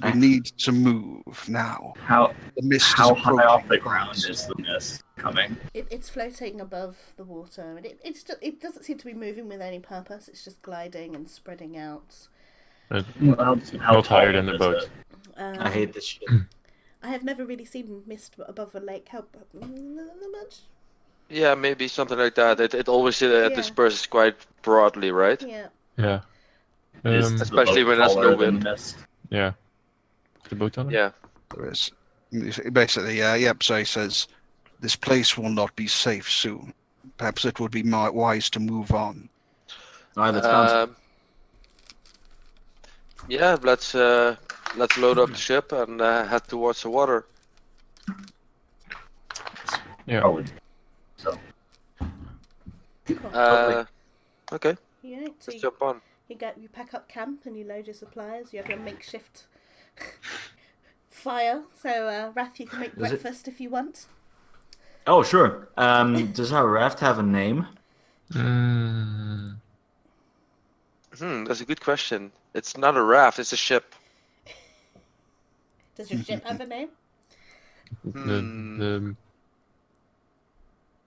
We need to move now. How The mist how is high off the approaching. ground is the mist coming? It's floating above the water, and it doesn't seem to be moving with any purpose. It's just gliding and spreading out. How Not higher than the is boat. it? I hate this shit. I have never really seen mist above a lake. How much? Yeah, maybe something like that. It always disperses quite broadly, right? Yeah. Yeah. Is the Especially boat when there's no taller than wind. the mist? Yeah. The boat on it? Yeah. There is. Basically, yep, so he says, "This place will not be safe soon. Perhaps it would be wise to move on." Alright, let's bounce. Yeah, let's load up the ship and head towards the water. Yeah. Probably. So Okay, Yeah. So let's jump on. you pack up camp and you load your supplies. You have your makeshift fire. So Wrath, you can make Does it- breakfast if you want. Oh, sure. Does our raft have a name? That's a good question. It's not a raft, it's a ship. Does your ship have a name? The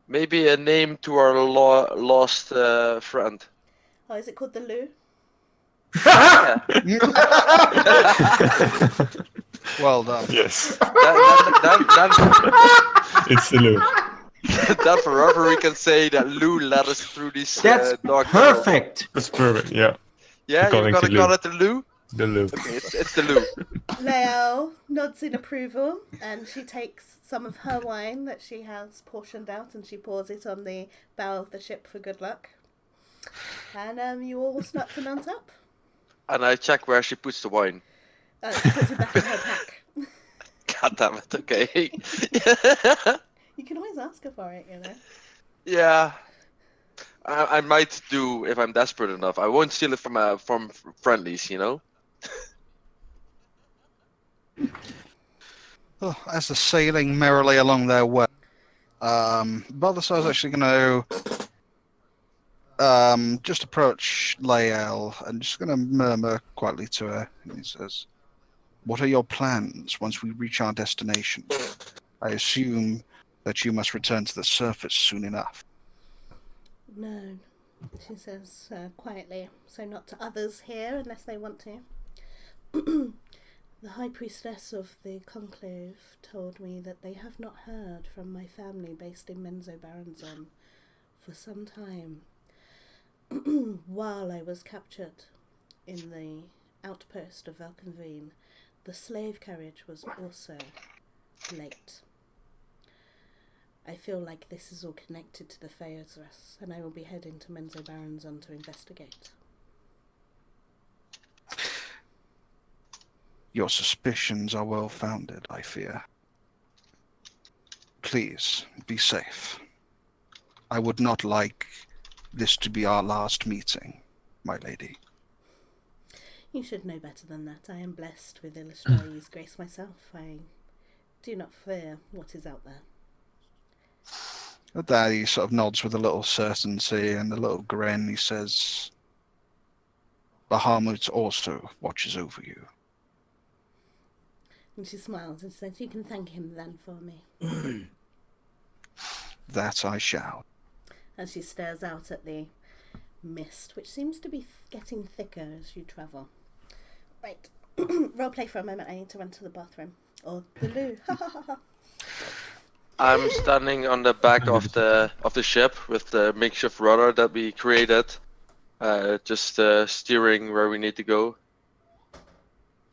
Maybe a name to our lost friend. Oh, is it called the Loo? Yeah. Well done. yes. It's the loop. that forever we can say that Lou led us through these That's dark tunnels. perfect! That's perfect. Yeah. Yeah, you're According to gonna call Lou. it the Lou? The loop. Okay, it's the Lou. Leo nods in approval, and she takes some of her wine that she has portioned out, and she pours it on the bow of the ship for good luck. And you all start to mount up. And I check where she puts the wine. She puts it back in her pack. God damn it, okay. You can always ask her for it, you know. Yeah. I might do if I'm desperate enough. I won't steal it from friendlies, you know? Oh, as they're sailing merrily along their way, Baldassar's actually going to just approach Lael and just going to murmur quietly to her. And he says, "What are your plans once we reach our destination? I assume that you must return to the surface soon enough." No, she says quietly, so not to others here unless they want to. The High Priestess of the Conclave told me that they have not heard from my family based in Menzoberranzan for some time. While I was captured in the outpost of Valkenveen, the slave carriage was also late. I feel like this is all connected to the Feozras, and I will be heading to Menzoberranzan to investigate. Your suspicions are well founded, I fear. Please, be safe. I would not like this to be our last meeting, my lady. You should know better than that. I am blessed with Illustrae's grace myself. I do not fear what is out there. At that, he sort of nods with a little certainty and a little grin. He says, "Bahamut also watches over you." And she smiles and says, "You can thank him then for me." That I shall. As she stares out at the mist, which seems to be getting thicker as you travel. Right. Roleplay for a moment. I need to run to the bathroom. Or the loo. I'm standing on the back of the ship with the makeshift rudder that we created, just steering where we need to go.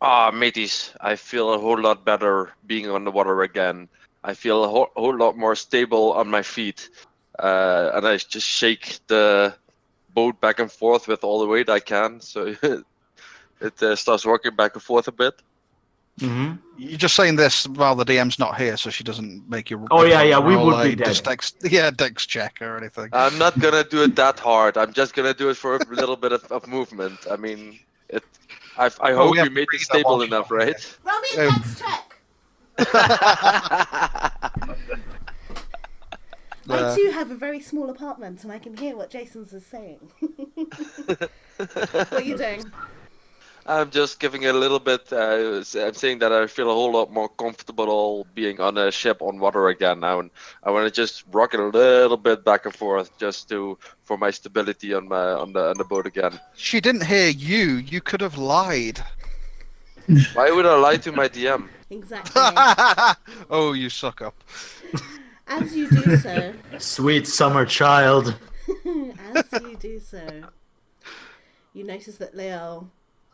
Mateys, I feel a whole lot better being on the water again. I feel a whole lot more stable on my feet, and I just shake the boat back and forth with all the weight I can, so it starts rocking back and forth a bit. Mm-hmm. You're just saying this while the DM's not here, so she doesn't make you. Oh yeah, we roll would a be dead. dex check or anything. I'm not gonna do it that hard. I'm just gonna do it for a little bit of movement. I mean, I hope we made it stable enough, right? Roll me a dex check! I too have a very small apartment and I can hear what Jason's is saying. What are you doing? I'm just giving a little bit. I'm saying that I feel a whole lot more comfortable being on a ship on water again now, and I want to just rock it a little bit back and forth just for my stability on the boat again. She didn't hear you. You could have lied. Why would I lie to my DM? Exactly. Oh, you suck up. As you do so, Sweet summer child. as you do so, you notice that Leo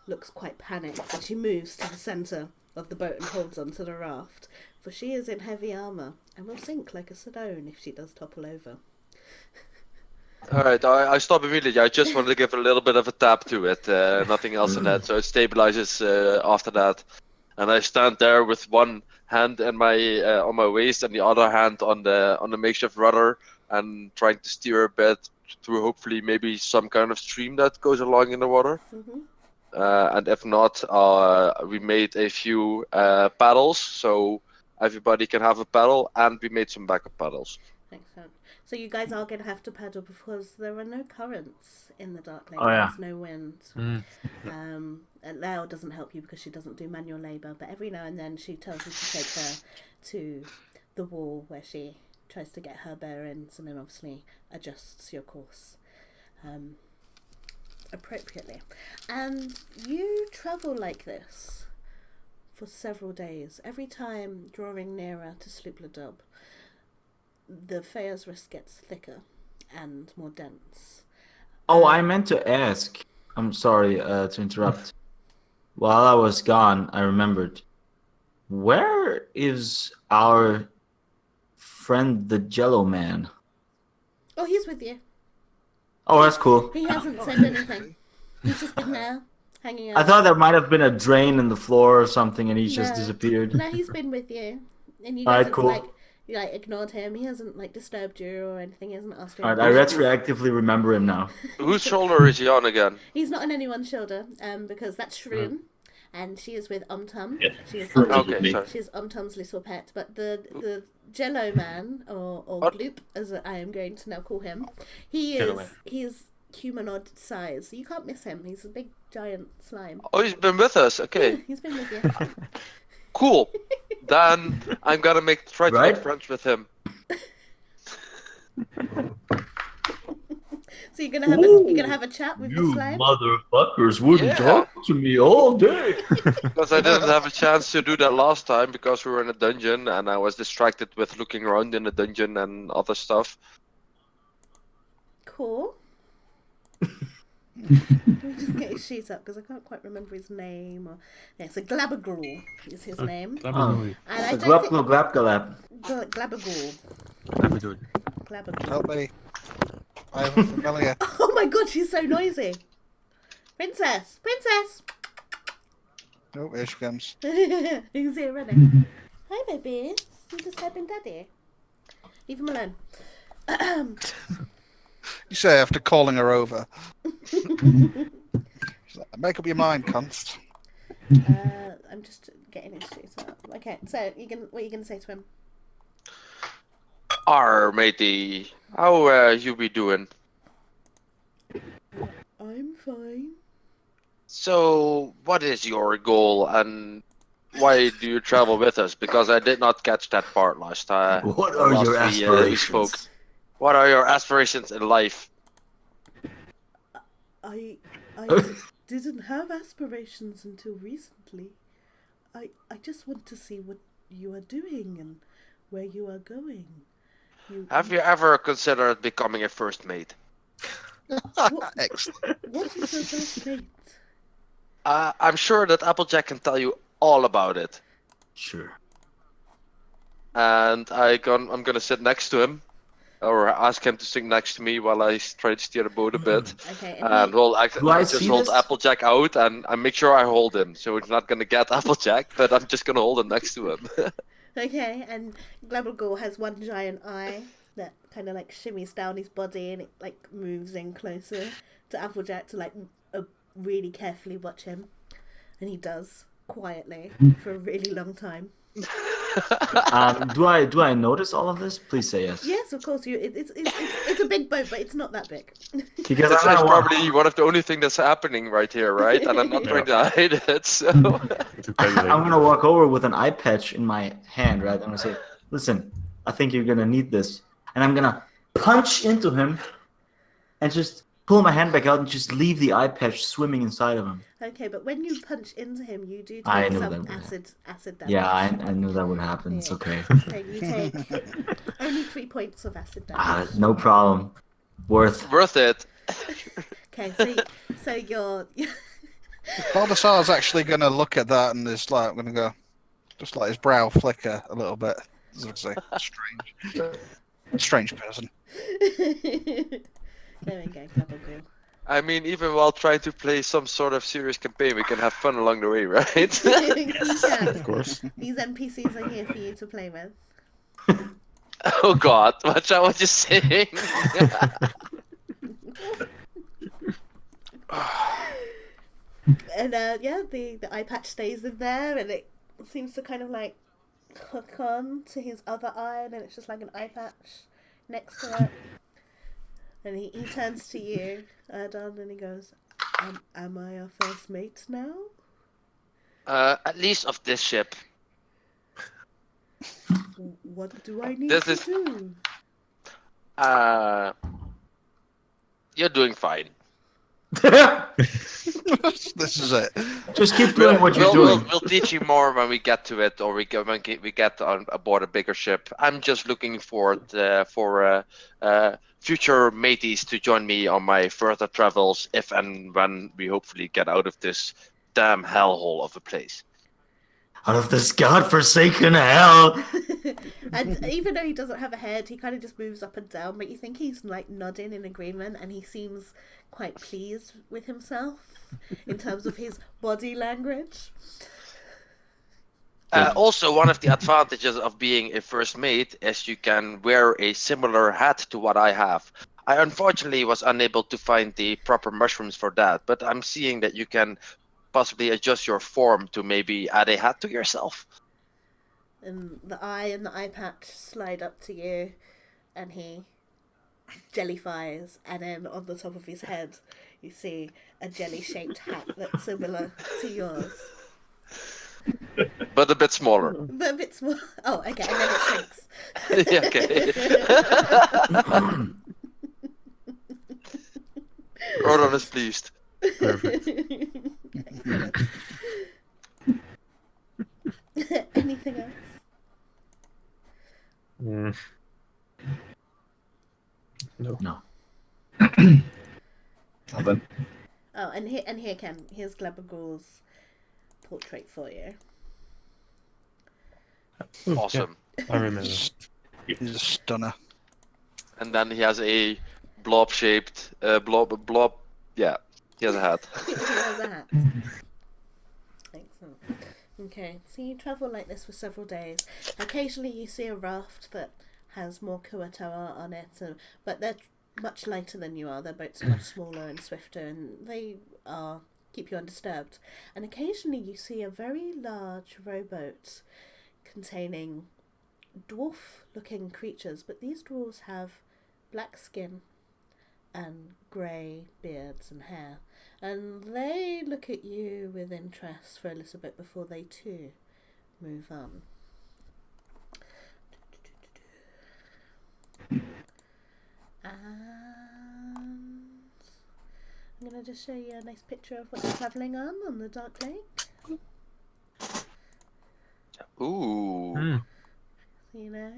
looks quite panicked and she moves to the centre of the boat and holds onto the raft, for she is in heavy armour and will sink like a stone if she does topple over. Alright, I stop immediately. I just wanted to give a little bit of a tap to it, nothing else in that, so it stabilizes after that. And I stand there with one hand in my on my waist and the other hand on the makeshift rudder and trying to steer a bit through hopefully maybe some kind of stream that goes along in the water. Mm-hmm. And if not, we made a few paddles, so everybody can have a paddle, and we made some backup paddles. Excellent. So you guys are going to have to paddle because there are no currents in the dark lake. Oh, yeah. There's no wind. And Leo doesn't help you because she doesn't do manual labour, but every now and then she tells you to take her to the wall where she tries to get her bearings and then obviously adjusts your course appropriately. And you travel like this for several days. Every time drawing nearer to Sloopladub, the Feozras gets thicker and more dense. Oh, I meant to ask. I'm sorry to interrupt. While I was gone, I remembered. Where is our friend the Jello Man? Oh, he's with you. Oh, that's cool. He hasn't said anything. He's just been there, hanging out. I thought there might have been a drain in the floor or something, and he just disappeared. No, he's been with you, and you All guys right, have cool. ignored him. He hasn't disturbed you or anything. He hasn't asked you. All right, I retroactively remember him now. Whose shoulder is he on again? He's not on anyone's shoulder, because that's Shroom, and she is with Umtum. Yeah, She is Fruit is Okay, with me. sorry. She is Umtum's little pet, but the Jello Man or What? Gloop, as I am going to now call him, he Jello is humanoid size. So you can't miss him. He's a big giant slime. Oh, he's been with us. Yeah, Okay, he's been with you. cool. Then I'm gonna try to Right? make friends with him. So you're gonna have a chat with the slime. motherfuckers wouldn't Yeah. talk to me all day. Because I didn't have a chance to do that last time because we were in a dungeon and I was distracted with looking around in the dungeon and other stuff. Cool. Let me just get his sheet up because I can't quite remember his name. Yeah, so Glabberglaw is his name. Glabberdoodle. And I The don't think glap. Glabberglaw. Glabberdoodle. Glabberglaw. Help me. I have a familiar. Oh my god, she's so noisy. Princess! Princess! Oh, here she comes. You can see her running. Hi, baby. You just helping daddy. Leave him alone. You say after calling her over. She's like, make up your mind, cunt. I'm just getting his sheet up. Okay, so what are you gonna say to him? Arr, matey. How you be doing? I'm fine. So, what is your goal and why do you travel with us? Because I did not catch that part last time. What are your we spoke. aspirations? What are your aspirations in life? I didn't have aspirations until recently. I just want to see what you are doing and where you are going. Have you ever considered becoming a first mate? Excellent. What is a first mate? I'm sure that Applejack can tell you all about it. Sure. And I'm gonna sit next to him, or ask him to sit next to me while I try to steer the boat a bit. Okay, And Do I just see hold this? Applejack out, and I make sure I hold him, so he's not gonna get Applejack, but I'm just gonna hold him next to him. Okay, and Glabberglaw has one giant eye that kind of like shimmies down his body and it like moves in closer to Applejack to like really carefully watch him. And he does, quietly, for a really long time. Do I notice all of this? Please say yes. Yes, of course. It's a big boat, but it's not that big. Because That's I'm probably one of the only things that's happening right here, right? And I'm not trying to hide it, so... I'm gonna walk over with an eye patch in my hand, right? I'm gonna say, "Listen, I think you're gonna need this," and I'm gonna punch into him, and just pull my hand back out and just leave the eye patch swimming inside of him. Okay, but when you punch into him, you do I take knew some that would acid damage. Yeah, I knew that would happen. It's Yeah. okay. So you take only 3 points of acid damage. No problem. Worth it. Okay, so you're... Baldassar's actually going to look at that and is like, going to go, just like his brow flicker a little bit. As I would say, strange person. There we go, Glabberglaw. I mean, even while trying to play some sort of serious campaign, we can have fun along the way, right? You can. Of course. These NPCs are here for you to play with. Oh god, watch out what you're saying. And yeah, the eye patch stays in there, and it seems to kind of like hook on to his other eye, and then it's just like an eye patch next to it. And he turns to you, Don, and he goes, "Am I a first mate now?" At least of this ship. What do I need This to is- do? You're doing fine. This is it. Just keep doing what you're doing. We'll teach you more when we get to it, or when we get on aboard a bigger ship. I'm just looking forward for future mateys to join me on my further travels, if and when we hopefully get out of this damn hellhole of a place. Out of this godforsaken hell. And even though he doesn't have a head, he kind of just moves up and down, but you think he's like nodding in agreement, and he seems quite pleased with himself in terms of his body language. Also, one of the advantages of being a first mate is you can wear a similar hat to what I have. I unfortunately was unable to find the proper mushrooms for that, but I'm seeing that you can possibly adjust your form to maybe add a hat to yourself. And the eye and the eye patch slide up to you, and he jellifies, and then on the top of his head you see a jelly-shaped hat that's similar to yours. But a bit smaller. But a bit small. Oh, okay, and then it shrinks. Yeah, okay. Rodon is pleased. Perfect. Anything else? No. No. Nothing. Oh, and here, Ken, here's Glabagul's portrait for you. Ooh, Awesome. Yeah, I remember. He's a stunner. And then he has a blob-shaped blob. Yeah, he has a hat. He has a hat. Excellent. Okay, so you travel like this for several days. Occasionally you see a raft that has more kuatoa on it, but they're much lighter than you are. Their boats are much smaller and swifter, and they keep you undisturbed. And occasionally you see a very large rowboat containing dwarf-looking creatures, but these dwarves have black skin and grey beards and hair, and they look at you with interest for a little bit before they too move on. And I'm going to just show you a nice picture of what they're travelling on the Dark Lake. Ooh. You know,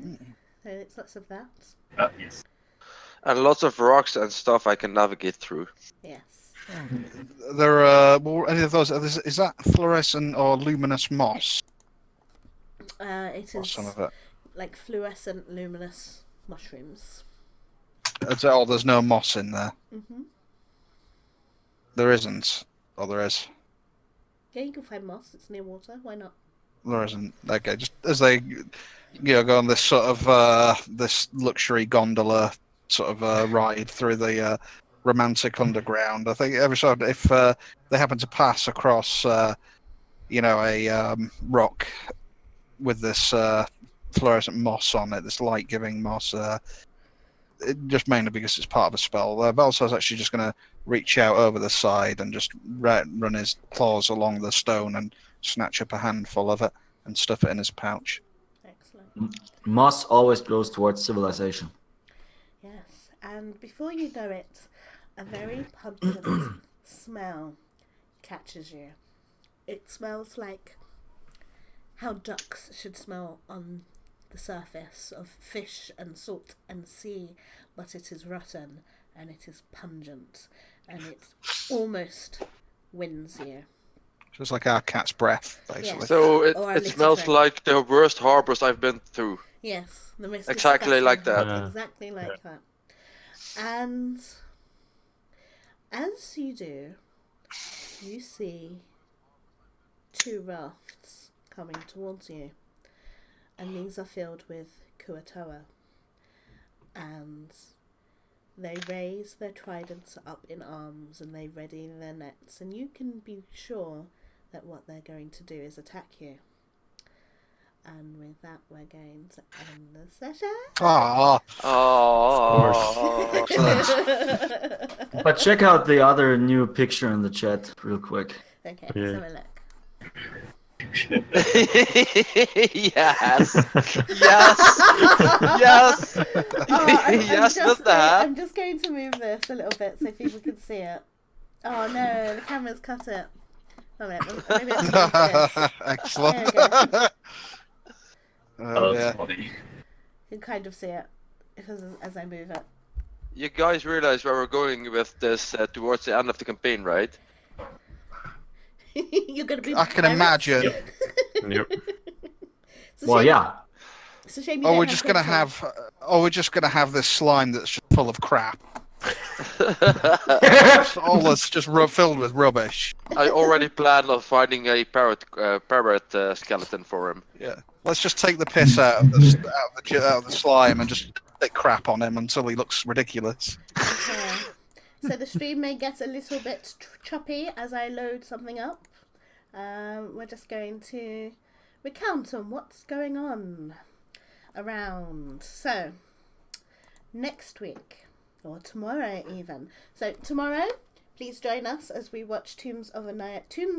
so it's lots of that. Yes. And lots of rocks and stuff I can navigate through. Yes. There are any of those? Is that fluorescent or luminous moss? It Or is some of it. like fluorescent luminous mushrooms. There's no moss in there. Mhm. There isn't. Or there is. Yeah, you can find moss. It's near water. Why not? There isn't. Okay, just as they go on this sort of this luxury gondola sort of ride through the romantic underground. I think every so often, if they happen to pass across a rock with this fluorescent moss on it, this light-giving moss, just mainly because it's part of a spell. Balsar's actually just going to reach out over the side and just run his claws along the stone and snatch up a handful of it and stuff it in his pouch. Excellent. Moss always grows towards civilization. Yes, and before you know it, a very pungent smell catches you. It smells like how ducks should smell on the surface of fish and salt and sea, but it is rotten and it is pungent and it almost wins you. Just like our cat's breath, basically. Yes. So Or a it little smells drink. like the worst harbors I've been through. Yes, the most Exactly like disgusting- that. Exactly like that. And as you do, you see two rafts coming towards you, and these are filled with kuatoa, and they raise their tridents up in arms and they ready their nets, and you can be sure that what they're going to do is attack you. And with that, we're going to end the session. Ah, Oh. But check out the other new picture in the chat real quick. Okay, Yeah. let's have a look. Yes. Yes. Yes. Yes, not that. I'm just going to move this a little bit so people can see it. Oh no, the camera's cut it. Oh, wait, maybe I can move this. excellent. There we go. Oh, yeah. that's funny. You can kind of see it because as I move it. You guys realize where we're going with this towards the end of the campaign, right? You're gonna be. I can pirates? Yep. imagine. It's a Well, shame- yeah. It's a shame you Or don't we're have just gonna control. we're just gonna have this slime that's just full of crap. All that's just filled with rubbish. I already planned on finding a parrot skeleton for him. Yeah. Let's just take the piss out of the slime and just stick crap on him until he looks ridiculous. Okay. So the stream may get a little bit choppy as I load something up. We're just going to recount on what's going on around. So, next week, or tomorrow even. So, tomorrow, please join us as we watch Tomb of Annihilation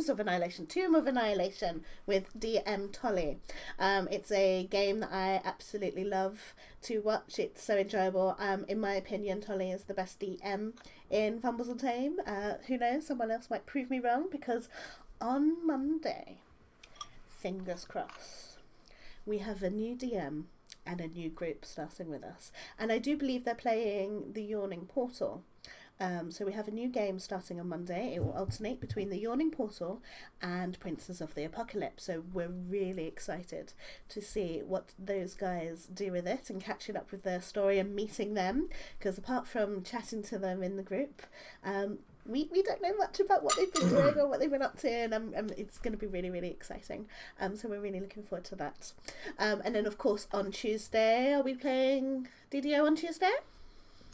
with DM Tolly. It's a game that I absolutely love to watch. It's so enjoyable. In my opinion, Tolly is the best DM in Fumbles and Tame. Who knows, someone else might prove me wrong, because on Monday, fingers crossed, we have a new DM and a new group starting with us. And I do believe they're playing the Yawning Portal. So we have a new game starting on Monday. It will alternate between the Yawning Portal and Princes of the Apocalypse. So we're really excited to see what those guys do with it and catching up with their story and meeting them. Because apart from chatting to them in the group, we don't know much about what they've been doing or what they've been up to, and it's going to be really, really exciting. So we're really looking forward to that. And then, of course, on Tuesday, are we playing DDO on Tuesday?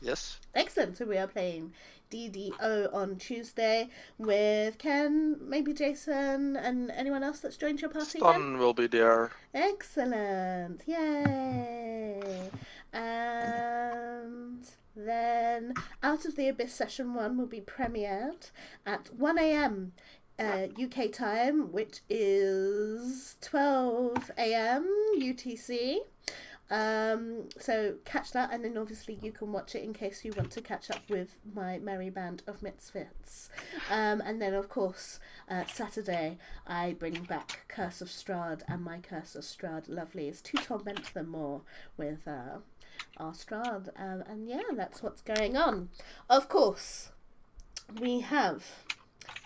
Yes. Excellent. So we are playing DDO on Tuesday with Ken, maybe Jason, and anyone else that's joined your party. Stan will be there. Excellent. Yay. And then Out of the Abyss Session 1 will be premiered at 1 a.m. UK time, which is 12 a.m. UTC. So catch that, and then obviously you can watch it in case you want to catch up with my merry band of misfits. And then of course Saturday I bring back Curse of Strahd and my Curse of Strahd lovelies to torment them more with our Strahd, and yeah, that's what's going on. Of course, we have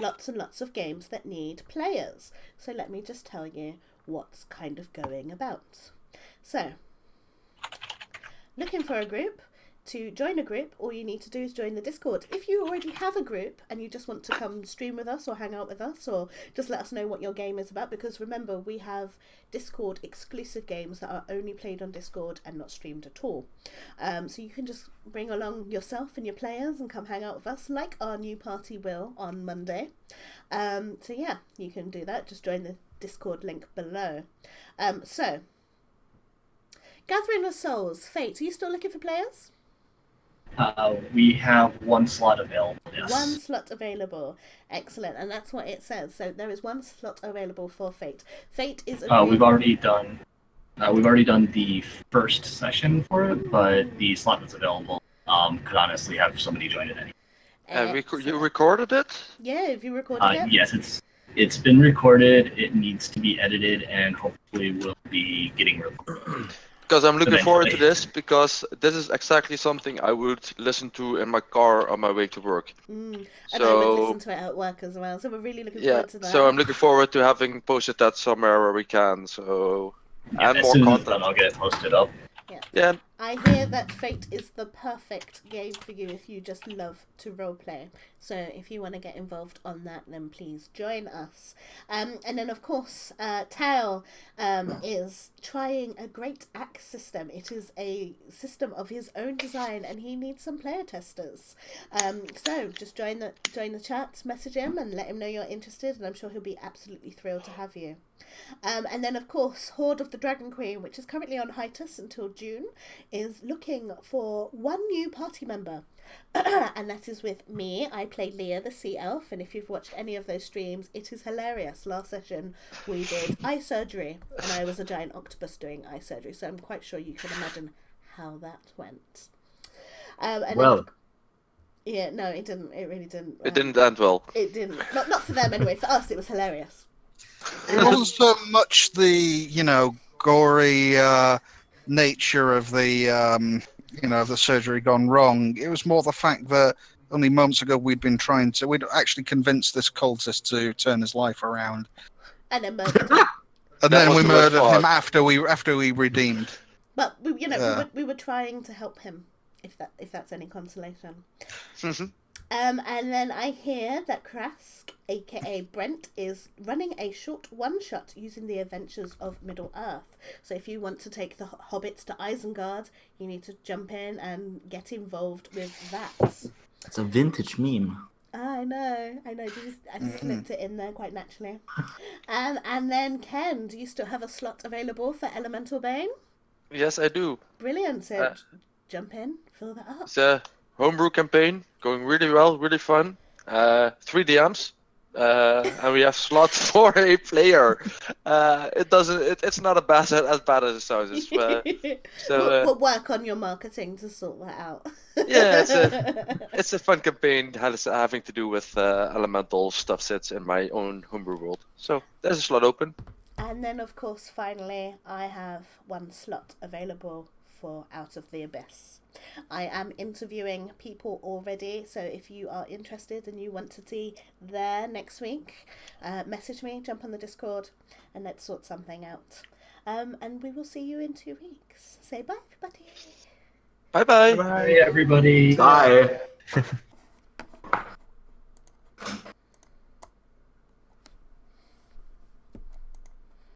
lots and lots of games that need players, so let me just tell you what's kind of going about. So, looking for a group. To join a group, all you need to do is join the Discord. If you already have a group and you just want to come stream with us or hang out with us or just let us know what your game is about, because remember, we have Discord exclusive games that are only played on Discord and not streamed at all. So you can just bring along yourself and your players and come hang out with us, like our new party will on Monday. So yeah, you can do that. Just join the Discord link below. So, Gathering of Souls, Fate, are you still looking for players? We have one slot available, yes. One slot available. Excellent. And that's what it says. So there is one slot available for Fate. Fate is we've already done the first session for it, but the slot that's available could honestly have somebody join it anyway. And you recorded it? Yeah, have you recorded it? Yes, it's been recorded. It needs to be edited, and hopefully will be getting released. Because I'm looking forward to this, because this is exactly something I would listen to in my car on my way to work. And I would listen to it at work as well, so we're really looking forward to that. So I'm looking forward to having posted that somewhere where we can. So yeah, and as more soon content. as done, I'll get it posted up. Yeah. I hear that Fate is the perfect game for you if you just love to roleplay. So if you want to get involved on that, then please join us. And then, of course, Tao is trying a great axe system. It is a system of his own design, and he needs some player testers. So just join the chat, message him, and let him know you're interested, and I'm sure he'll be absolutely thrilled to have you. And then, of course, Horde of the Dragon Queen, which is currently on hiatus until June, is looking for one new party member. And that is with me. I play Leah, the Sea Elf, and if you've watched any of those streams, it is hilarious. Last session we did eye surgery, and I was a giant octopus doing eye surgery, so I'm quite sure you can imagine how that went. Yeah, no, it didn't. It really didn't. It didn't end well. It didn't. Not for them anyway. For us, it was hilarious. It wasn't so much the, gory nature of the, of the surgery gone wrong. It was more the fact that only moments ago we'd actually convinced this cultist to turn his life around. And then murdered him. And then we murdered him after we redeemed. But, we were trying to help him, if that's any consolation. And then I hear that Krask, aka Brent, is running a short one-shot using the adventures of Middle-earth. So if you want to take the hobbits to Isengard, you need to jump in and get involved with that. It's a vintage meme. I know. I just slipped it in there quite naturally. And then Ken, do you still have a slot available for Elemental Bane? Yes, I do. Brilliant. So jump in, fill that up. It's a homebrew campaign going really well, really fun. 3 DMs. And we have slot for a player. It's not as bad as it sounds. We'll work on your marketing to sort that out. Yeah, it's a fun campaign having to do with elemental stuff sets in my own homebrew world. So there's a slot open. And then, of course, finally, I have 1 slot available for Out of the Abyss. I am interviewing people already, so if you are interested and you want to be there next week, message me, jump on the Discord, and let's sort something out. And we will see you in 2 weeks. Say bye, everybody. Bye-bye. Bye, everybody. Bye.